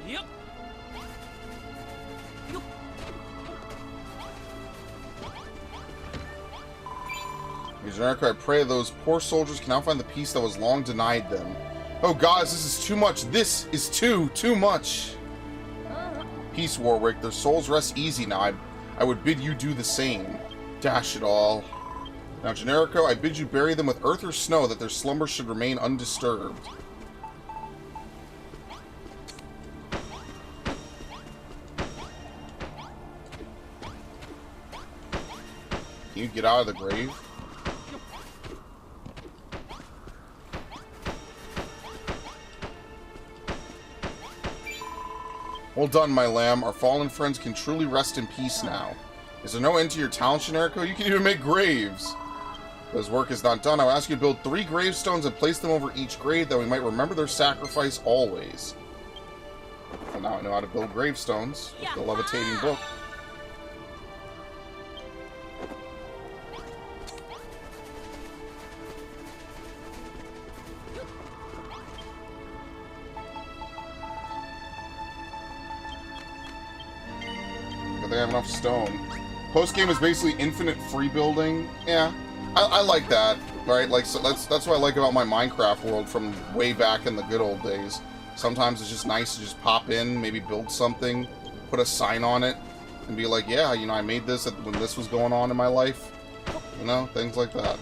Yep. Generico, I pray those poor soldiers can now find the peace that was long denied them. Oh gods, this is too much. This is too much. Peace, Warwick. Their souls rest easy now. I would bid you do the same. Dash it all. Now, Generico, I bid you bury them with earth or snow that their slumber should remain undisturbed. Can you get out of the grave? Well done, my lamb. Our fallen friends can truly rest in peace now. Is there no end to your talent, Generico? You can even make graves. But his work is not done. I will ask you to build 3 gravestones and place them over each grave that we might remember their sacrifice always. Well, now I know how to build gravestones with the levitating book. They have enough stone. Post-game is basically infinite free building. Yeah, I like that, right? Like, so that's what I like about my Minecraft world from way back in the good old days. Sometimes it's just nice to just pop in, maybe build something, put a sign on it, and be like, yeah, you know, I made this when this was going on in my life. You know, things like that.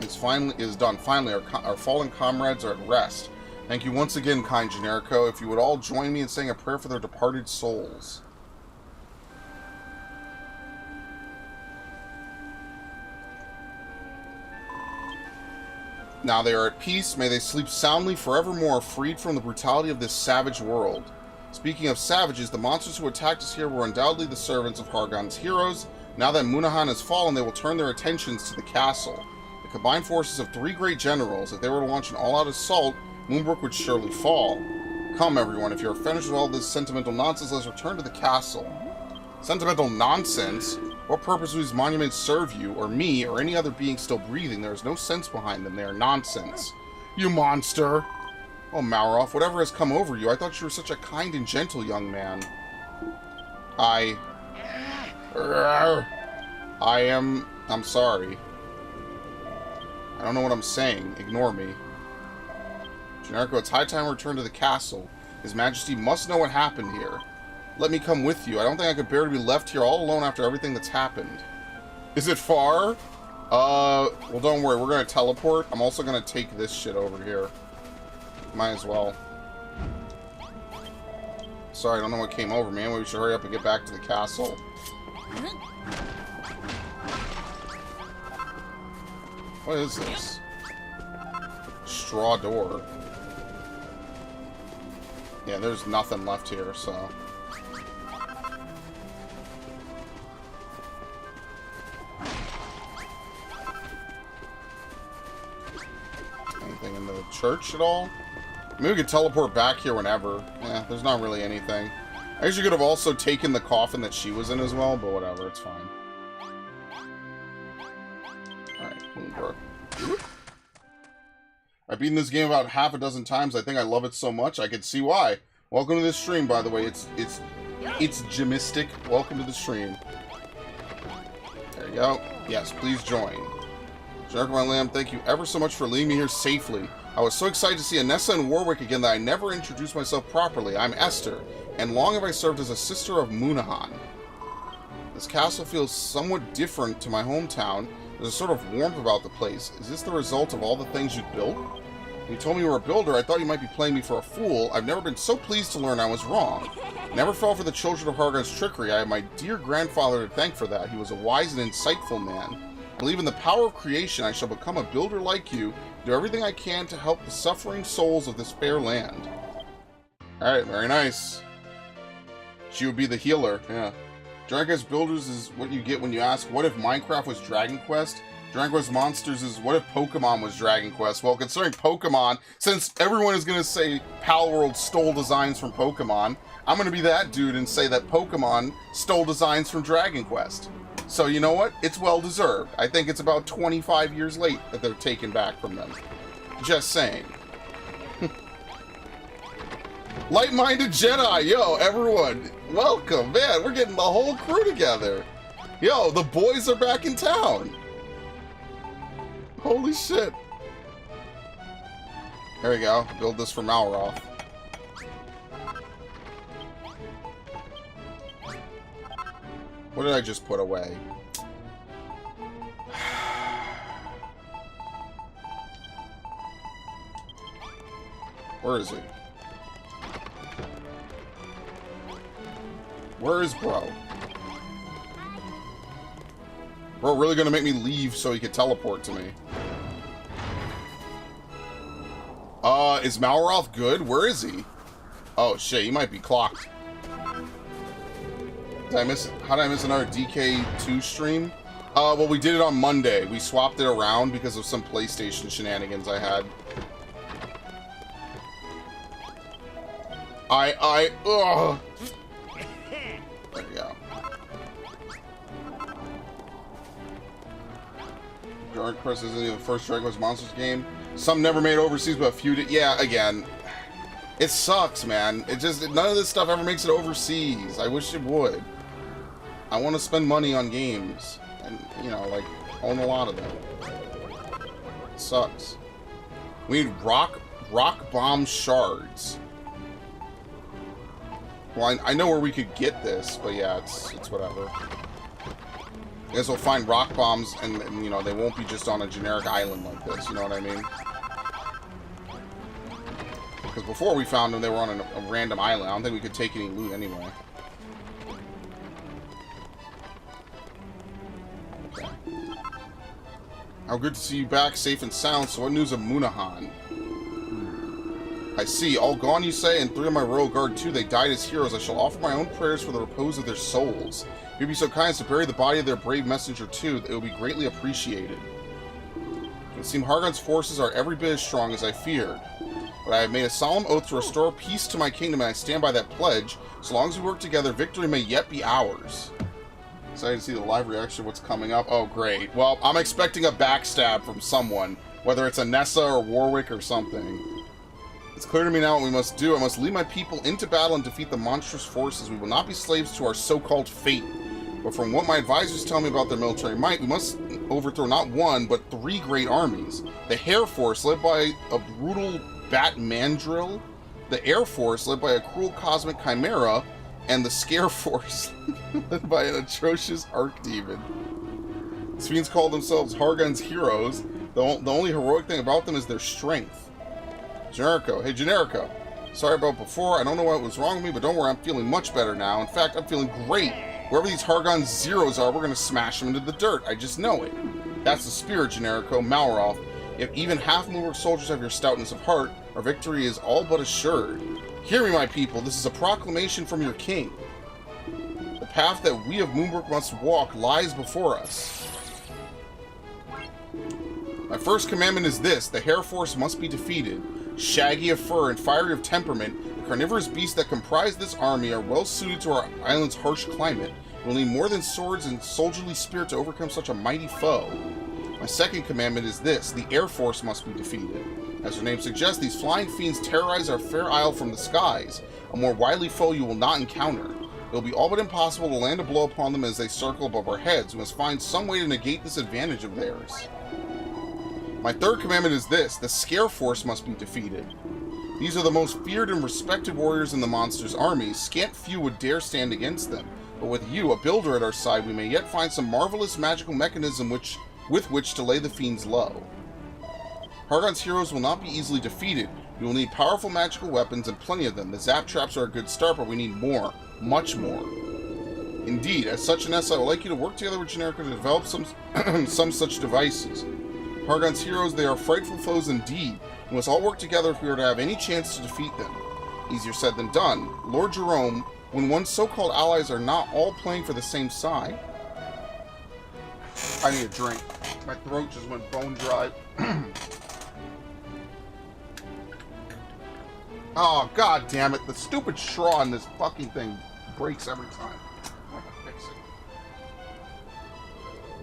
It's done. Finally, our fallen comrades are at rest. Thank you once again, kind Generico. If you would all join me in saying a prayer for their departed souls. Now they are at peace. May they sleep soundly forevermore, freed from the brutality of this savage world. Speaking of savages, the monsters who attacked us here were undoubtedly the servants of Hargon's heroes. Now that Munahan has fallen, they will turn their attentions to the castle. The combined forces of 3 great generals, if they were to launch an all-out assault, Moonbrook would surely fall. Come, everyone, if you are finished with all this sentimental nonsense, let's return to the castle. Sentimental nonsense? What purpose do these monuments serve you, or me, or any other being still breathing? There is no sense behind them. They are nonsense. You monster! Oh, Malroth, whatever has come over you, I thought you were such a kind and gentle young man. I'm sorry. I don't know what I'm saying. Ignore me. Generico, it's high time we return to the castle. His Majesty must know what happened here. Let me come with you. I don't think I could bear to be left here all alone after everything that's happened. Is it far? Well, don't worry. We're going to teleport. I'm also going to take this shit over here. Might as well. Sorry, I don't know what came over me. Anyway, we should hurry up and get back to the castle. What is this? Straw door. Yeah, there's nothing left here, so... Anything in the church at all? Maybe we could teleport back here whenever. Yeah, there's not really anything. I usually could have also taken the coffin that she was in as well, but whatever, it's fine. Alright, Moonbrook. I've beaten this game about half a dozen times. I think I love it so much. I can see why. Welcome to this stream, by the way. It's Jimistic. Welcome to the stream. There you go. Yes, please join. Generico, my lamb, thank you ever so much for leading me here safely. I was so excited to see Anessa and Warwick again that I never introduced myself properly. I'm Esther, and long have I served as a sister of Munahan. This castle feels somewhat different to my hometown. There's a sort of warmth about the place. Is this the result of all the things you've built? When you told me you were a builder, I thought you might be playing me for a fool. I've never been so pleased to learn I was wrong. Never fell for the children of Hargon's trickery. I have my dear grandfather to thank for that. He was a wise and insightful man. I believe in the power of creation. I shall become a builder like you, do everything I can to help the suffering souls of this fair land. Alright, very nice. She would be the healer, yeah. Dragon Quest Builders is what you get when you ask, what if Minecraft was Dragon Quest? Dragon Quest Monsters is, what if Pokemon was Dragon Quest? Well, considering Pokemon, since everyone is going to say Palworld stole designs from Pokemon, I'm going to be that dude and say that Pokemon stole designs from Dragon Quest. So, you know what? It's well-deserved. I think it's about 25 years late that they're taken back from them. Just saying. Light-minded Jedi! Yo, everyone! Welcome! Man, we're getting the whole crew together! Yo, the boys are back in town! Holy shit! There we go. Build this for Malroth. What did I just put away? Where is he? Where is bro? Bro really gonna make me leave so he could teleport to me. Is Malroth good? Where is he? Oh shit, he might be clocked. Did I miss, how did I miss another DK2 stream? Well, we did it on Monday. We swapped it around because of some PlayStation shenanigans I had. Ugh. There we go. Dragon Quest isn't even the first Dragon Quest Monsters game. Some never made overseas, but a few did. Yeah, again. It sucks, man. It just, none of this stuff ever makes it overseas. I wish it would. I want to spend money on games. And, you know, like, own a lot of them. It sucks. We need rock bomb shards. Well, I know where we could get this, but yeah, it's whatever. I guess we'll find rock bombs, and, you know, they won't be just on a generic island like this, you know what I mean? Because before we found them, they were on a random island. I don't think we could take any loot anyway. Okay. How good to see you back, safe and sound. So what news of Munahan? I see. All gone, you say, and 3 of my royal guard, too. They died as heroes. I shall offer my own prayers for the repose of their souls. If you'd be so kind as to bury the body of their brave messenger, too, it would be greatly appreciated. It would seem Hargon's forces are every bit as strong as I feared. But I have made a solemn oath to restore peace to my kingdom, and I stand by that pledge. So long as we work together, victory may yet be ours. Excited to see the live reaction of what's coming up. Oh, great. Well, I'm expecting a backstab from someone, whether it's a Nessa or Warwick or something. It's clear to me now what we must do. I must lead my people into battle and defeat the monstrous forces. We will not be slaves to our so-called fate. But from what my advisors tell me about their military might, we must overthrow not 1, but 3 great armies. The Hair Force, led by a brutal Bat Mandrill, the Air Force, led by a cruel cosmic chimera, and the Scare Force, led by an atrocious Archdemon. These fiends call themselves Hargon's heroes. The only heroic thing about them is their strength. Generico. Hey, Generico. Sorry about before. I don't know what was wrong with me, but don't worry, I'm feeling much better now. In fact, I'm feeling great. Wherever these Hargon Zeros are, we're going to smash them into the dirt. I just know it. That's the spirit, Generico. Malroth. If even half Moonbrook soldiers have your stoutness of heart, our victory is all but assured. Hear me, my people. This is a proclamation from your king. The path that we of Moonbrook must walk lies before us. My first commandment is this. The Hair Force must be defeated. Shaggy of fur and fiery of temperament, the carnivorous beasts that comprise this army are well suited to our island's harsh climate. We'll need more than swords and soldierly spirit to overcome such a mighty foe. My second commandment is this. The Air Force must be defeated. As their name suggests, these flying fiends terrorize our fair isle from the skies. A more wily foe you will not encounter. It will be all but impossible to land a blow upon them as they circle above our heads. We must find some way to negate this advantage of theirs. My third commandment is this. The Scare Force must be defeated. These are the most feared and respected warriors in the monster's army. Scant few would dare stand against them. But with you, a builder at our side, we may yet find some marvelous magical mechanism with which to lay the fiends low. Hargon's heroes will not be easily defeated. We will need powerful magical weapons and plenty of them. The Zap Traps are a good start, but we need more. Much more. Indeed, as such an S, I would like you to work together with Generica to develop some such devices. Hargon's heroes, they are frightful foes indeed. We must all work together if we are to have any chance to defeat them. Easier said than done. Lord Jerome, when one's so-called allies are not all playing for the same side... I need a drink. My throat just went bone dry. Oh, god damn it. The stupid straw in this fucking thing breaks every time. I have to fix it.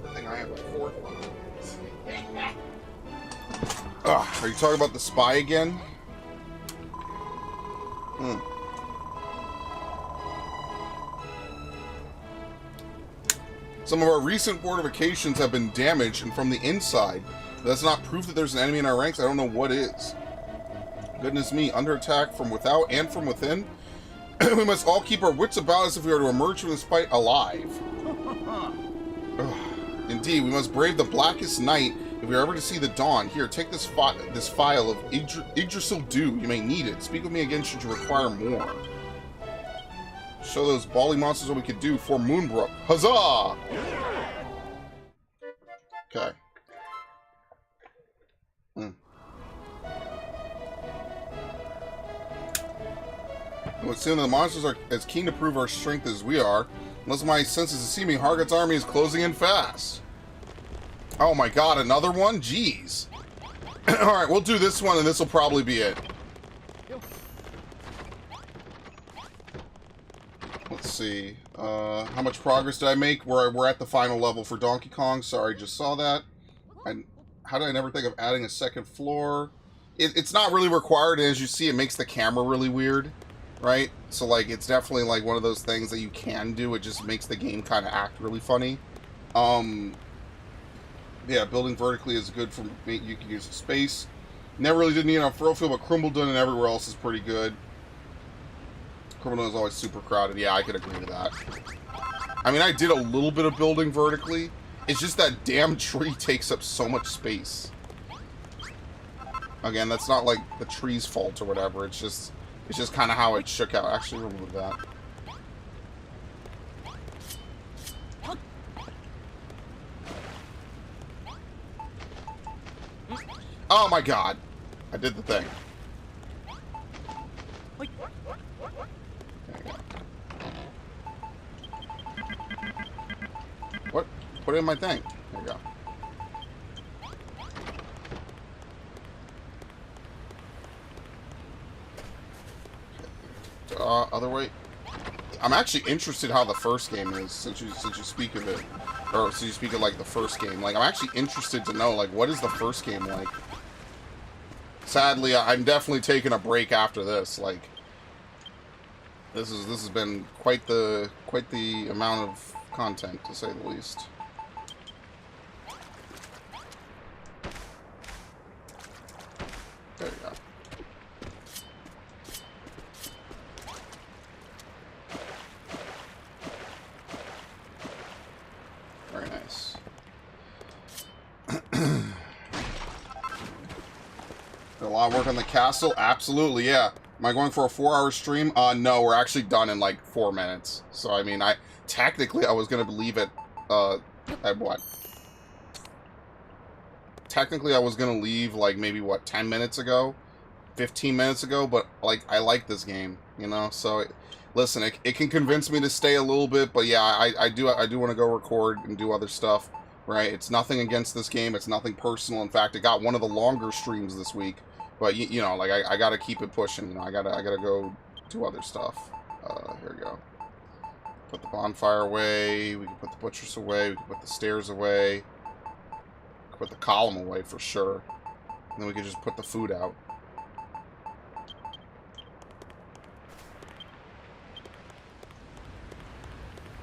Good thing I have a fourth one. Ugh, are you talking about the spy again? Some of our recent fortifications have been damaged and from the inside. If that's not proof that there's an enemy in our ranks. I don't know what is. Goodness me, under attack from without and from within. We must all keep our wits about us if we are to emerge from this fight alive. Indeed, we must brave the blackest night if we are ever to see the dawn. Here, take this file of Yggdrasil Dew. You may need it. Speak with me again should you require more. Show those bally monsters what we could do for Moonbrook. Huzzah! Okay. It would seem that the monsters are as keen to prove our strength as we are. Unless my senses deceive me, Hargot's army is closing in fast. Oh my god, another one? Jeez. Alright, we'll do this one and this will probably be it. Let's see. How much progress did I make? We're at the final level for Donkey Kong. Sorry, just saw that. How did I never think of adding a second floor? It's not really required. As you see, it makes the camera really weird. Right? So, like, it's definitely, like, one of those things that you can do. It just makes the game kind of act really funny. Yeah, building vertically is good for... You can use the space. Never really did need it on Furlfield, but Crumbledon and everywhere else is pretty good. Crumbledon is always super crowded. Yeah, I could agree to that. I mean, I did a little bit of building vertically. It's just that damn tree takes up so much space. Again, that's not like the tree's fault or whatever. It's just kind of how it shook out. Actually, remove that. Oh my god. I did the thing. There you go. What? Put it in my thing. There you go. Other way. I'm actually interested how the first game is, since you speak of it, or since you speak of like the first game. Like, I'm actually interested to know, like, what is the first game like? Sadly, I'm definitely taking a break after this. Like, this has been quite the amount of content, to say the least. There you go. Very nice. A lot of work on the castle? Absolutely, yeah. Am I going for a 4-hour stream? No, we're actually done in like 4 minutes. So, I mean, technically I was going to leave at what? Technically I was going to leave like maybe, what, 10 minutes ago? 15 minutes ago? But, like, I like this game, you know? So, listen, it can convince me to stay a little bit, but yeah, I do want to go record and do other stuff, right? It's nothing against this game. It's nothing personal. In fact, it got one of the longer streams this week. But, you know, like, I gotta keep it pushing, you know, I gotta go do other stuff. Here we go. Put the bonfire away, we can put the butchers away, we can put the stairs away, we can put the column away for sure. And then we can just put the food out.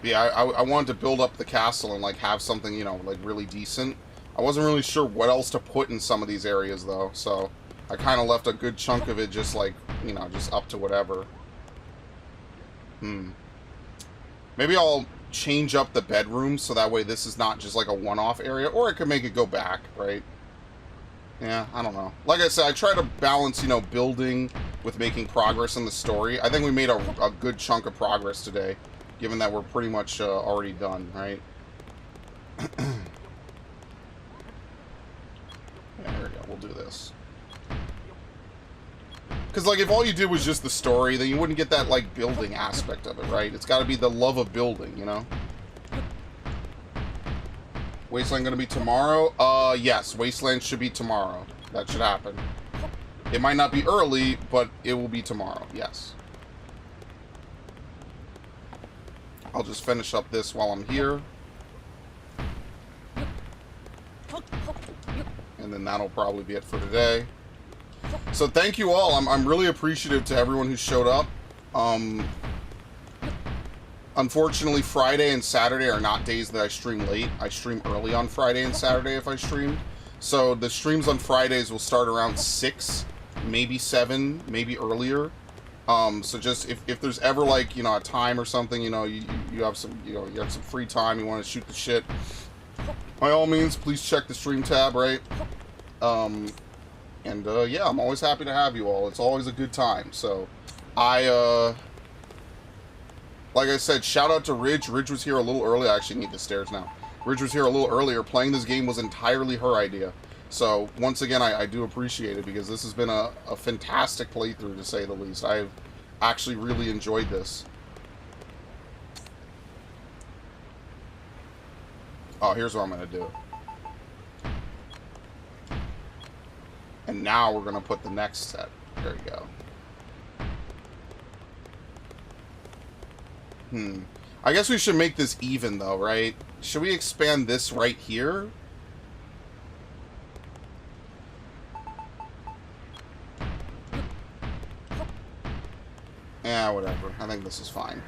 Yeah, I wanted to build up the castle and, like, have something, you know, like, really decent. I wasn't really sure what else to put in some of these areas, though, so I kind of left a good chunk of it just, like, you know, just up to whatever. Maybe I'll change up the bedroom so that way this is not just, like, a one-off area, or I could make it go back, right? Yeah, I don't know. Like I said, I try to balance, you know, building with making progress in the story. I think we made a good chunk of progress today, given that we're pretty much already done, right? Yeah, there we go. We'll do this. Because, like, if all you did was just the story, then you wouldn't get that, like, building aspect of it, right? It's got to be the love of building, you know? Wasteland gonna be tomorrow? Yes. Wasteland should be tomorrow. That should happen. It might not be early, but it will be tomorrow, yes. I'll just finish up this while I'm here. And then that'll probably be it for today. So thank you all. I'm really appreciative to everyone who showed up. Unfortunately, Friday and Saturday are not days that I stream late. I stream early on Friday and Saturday if I stream. So the streams on Fridays will start around 6, maybe 7, maybe earlier. So just if there's ever, like, you know, a time or something, you know, you have some, you know, you have some free time, you want to shoot the shit, by all means, please check the stream tab, right? Yeah, I'm always happy to have you all. It's always a good time. So, like I said, shout out to Ridge. Ridge was here a little early. I actually need the stairs now. Ridge was here a little earlier. Playing this game was entirely her idea. So, once again, I do appreciate it, because this has been a fantastic playthrough, to say the least. I've actually really enjoyed this. Oh, here's what I'm going to do. And now we're going to put the next set. There you go. I guess we should make this even, though, right? Should we expand this right here? Yeah, whatever. I think this is fine.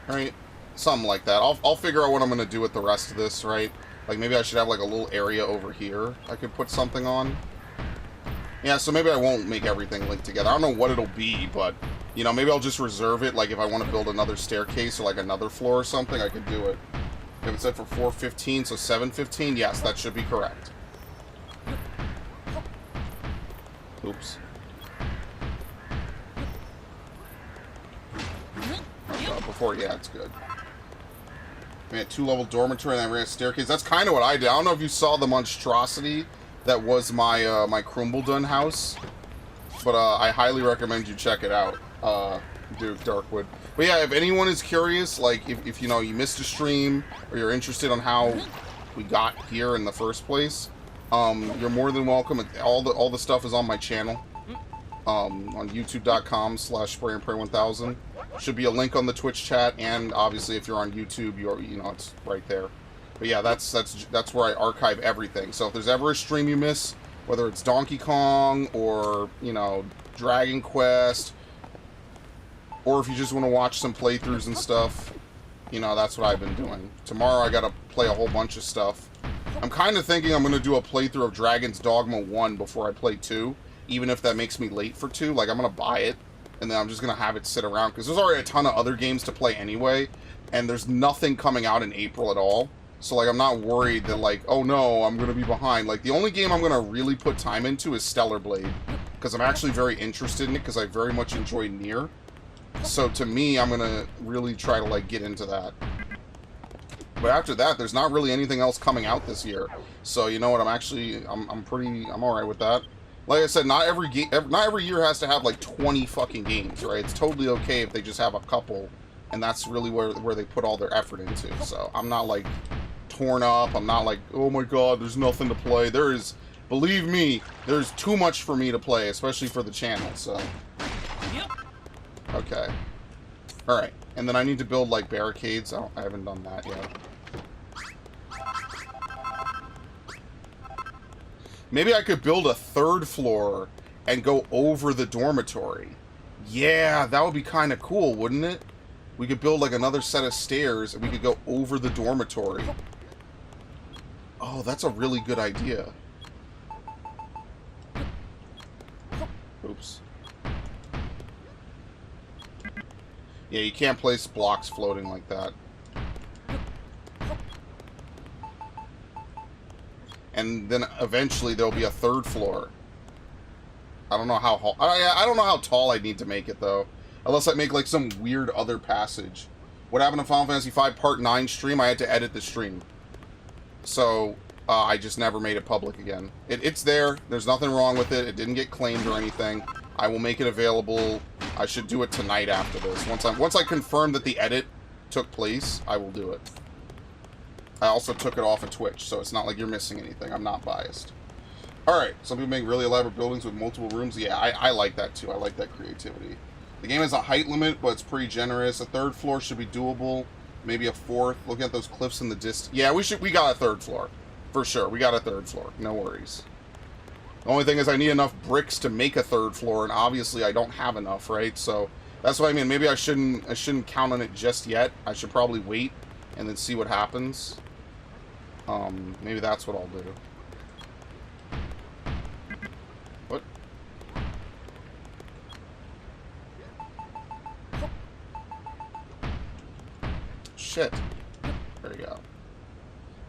Alright. Something like that. I'll figure out what I'm going to do with the rest of this, right? Like, maybe I should have, like, a little area over here I could put something on. Yeah, so maybe I won't make everything linked together. I don't know what it'll be, but, you know, maybe I'll just reserve it. Like, if I want to build another staircase or, like, another floor or something, I could do it. If it said for 4:15, so 7:15, yes, that should be correct. Oops. Before, yeah, it's good. We had 2-level dormitory and I ran a staircase. That's kind of what I did. I don't know if you saw the monstrosity that was my my Crumbledon house, but I highly recommend you check it out, Duke Darkwood. But yeah, if anyone is curious, like if you know you missed a stream or you're interested on how we got here in the first place, you're more than welcome. All the stuff is on my channel, on youtube.com/sprayandpray1000. Should be a link on the Twitch chat, and obviously if you're on YouTube, you know it's right there. But yeah, that's where I archive everything. So if there's ever a stream you miss, whether it's Donkey Kong or, you know, Dragon Quest, or if you just want to watch some playthroughs and stuff, you know, that's what I've been doing. Tomorrow I gotta play a whole bunch of stuff. I'm kind of thinking I'm gonna do a playthrough of Dragon's Dogma 1 before I play 2, even if that makes me late for 2. Like, I'm gonna buy it, and then I'm just gonna have it sit around, because there's already a ton of other games to play anyway, and there's nothing coming out in April at all. So, like, I'm not worried that, like, oh no, I'm gonna be behind. Like, the only game I'm gonna really put time into is Stellar Blade, because I'm actually very interested in it, because I very much enjoy Nier. So, to me, I'm gonna really try to, like, get into that. But after that, there's not really anything else coming out this year. So, you know what, I'm alright with that. Like I said, not every year has to have, like, 20 fucking games, right? It's totally okay if they just have a couple, and that's really where they put all their effort into. So, I'm not, like, torn up. I'm not like, oh my god, there's nothing to play. There is, believe me, there's too much for me to play, especially for the channel, so. Okay. Alright, and then I need to build, like, barricades. Oh, I haven't done that yet. Maybe I could build a 3rd floor and go over the dormitory. Yeah, that would be kind of cool, wouldn't it? We could build, like, another set of stairs, and we could go over the dormitory. Oh, that's a really good idea. Oops. Yeah, you can't place blocks floating like that. And then eventually there'll be a 3rd floor. I don't know how I don't know how tall I need to make it though, unless I make like some weird other passage. What happened to Final Fantasy V Part 9 stream? I had to edit the stream, so I just never made it public again. It's there. There's nothing wrong with it. It didn't get claimed or anything. I will make it available. I should do it tonight after this. Once I confirm that the edit took place, I will do it. I also took it off of Twitch, so it's not like you're missing anything. I'm not biased. Alright, some people make really elaborate buildings with multiple rooms. Yeah, I like that too. I like that creativity. The game has a height limit, but it's pretty generous. A 3rd floor should be doable. Maybe a 4th. Looking at those cliffs in the distance. Yeah, we got a 3rd floor. For sure. We got a 3rd floor. No worries. The only thing is I need enough bricks to make a 3rd floor, and obviously I don't have enough, right? So that's what I mean. Maybe I shouldn't count on it just yet. I should probably wait and then see what happens. Maybe that's what I'll do. What? Shit. There you go.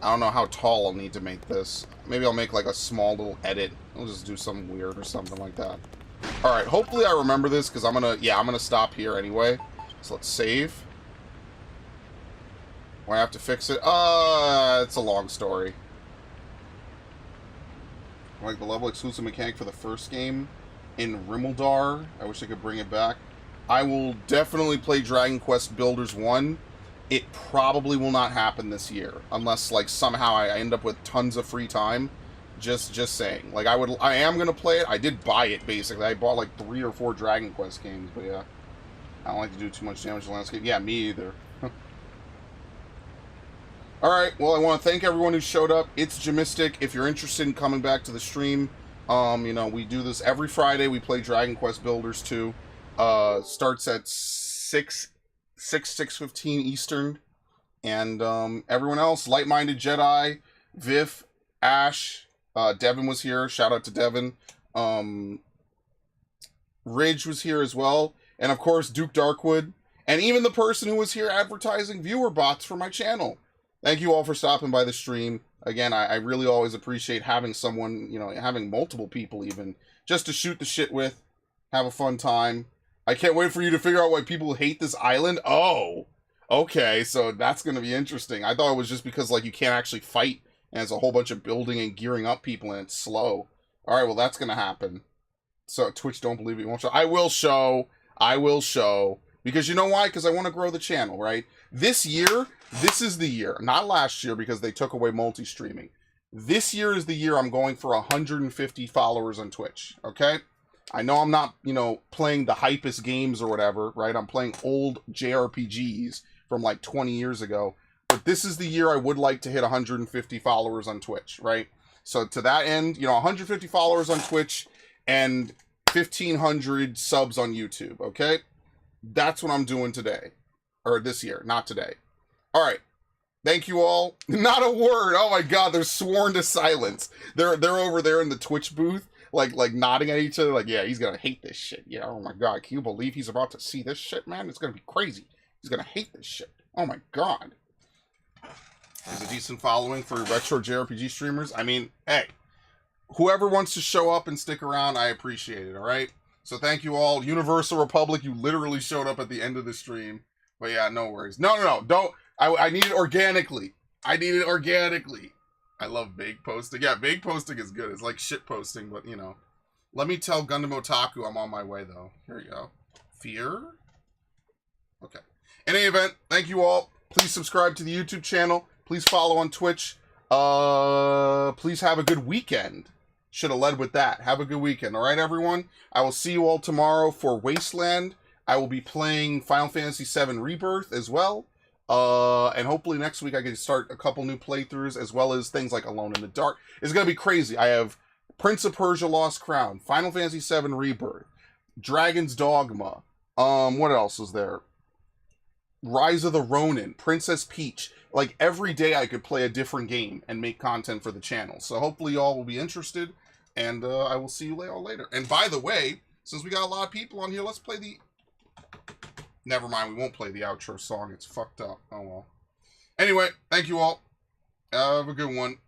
I don't know how tall I'll need to make this. Maybe I'll make like a small little edit. I'll just do something weird or something like that. Alright, hopefully I remember this, because I'm gonna stop here anyway. So let's save. Why I have to fix it? It's a long story. Like the level exclusive mechanic for the first game in Rimuldar. I wish I could bring it back. I will definitely play Dragon Quest Builders 1. It probably will not happen this year, unless like somehow I end up with tons of free time. Just saying. Like I am gonna play it. I did buy it basically. I bought like 3 or 4 Dragon Quest games, but yeah. I don't like to do too much damage to the landscape. Yeah, me either. Alright, well, I want to thank everyone who showed up. It's Jamistic. If you're interested in coming back to the stream, you know, we do this every Friday. We play Dragon Quest Builders 2. Starts at 6:15 Eastern. And everyone else, Light-Minded Jedi, Viv, Ash, Devin was here. Shout out to Devin. Ridge was here as well. And, of course, Duke Darkwood. And even the person who was here advertising viewer bots for my channel. thank you all for stopping by the stream. Again, I really always appreciate having someone, having multiple people even, just to shoot the shit with, have a fun time. I can't wait for you to figure out why people hate this island. Oh, okay, so that's going to be interesting. I thought it was just because, like, you can't actually fight, and it's a whole bunch of building and gearing up people, and it's slow. All right, well, that's going to happen. So Twitch, don't believe it, won't show. I will show. I will show. Because you know why? Because I want to grow the channel, right? This year, this is the year. Not last year, because they took away multi-streaming. This year is the year I'm going for 150 followers on Twitch, okay? I know I'm not, playing the hypest games or whatever, right? I'm playing old JRPGs from like 20 years ago. But this is the year I would like to hit 150 followers on Twitch, right? So to that end, 150 followers on Twitch and 1,500 subs on YouTube, okay? That's what I'm doing today. Or this year, not today. All right. Thank you all. Not a word. Oh my God, they're sworn to silence. They're over there in the Twitch booth, like nodding at each other, like, yeah, he's gonna hate this shit. Yeah, oh my God, can you believe he's about to see this shit, man? It's gonna be crazy. He's gonna hate this shit. Oh my God. There's a decent following for retro JRPG streamers. I mean, hey, whoever wants to show up and stick around, I appreciate it, all right? So thank you all. Universal Republic, you literally showed up at the end of the stream. But yeah, no worries. No, don't. I need it organically. I need it organically. I love vague posting. Yeah, vague posting is good. It's like shit posting, but, Let me tell Gundam Otaku I'm on my way, though. Here you go. Fear? Okay. In any event, thank you all. Please subscribe to the YouTube channel. Please follow on Twitch. Please have a good weekend. Should have led with that. Have a good weekend. All right, everyone? I will see you all tomorrow for Wasteland. I will be playing Final Fantasy VII Rebirth as well. And hopefully next week I can start a couple new playthroughs as well as things like Alone in the Dark. It's going to be crazy. I have Prince of Persia Lost Crown, Final Fantasy VII Rebirth, Dragon's Dogma. What else is there? Rise of the Ronin, Princess Peach. Like every day I could play a different game and make content for the channel. So hopefully y'all will be interested. And I will see you all later. And by the way, since we got a lot of people on here, let's play the... Never mind, we won't play the outro song. It's fucked up. Oh well. Anyway, thank you all. Have a good one.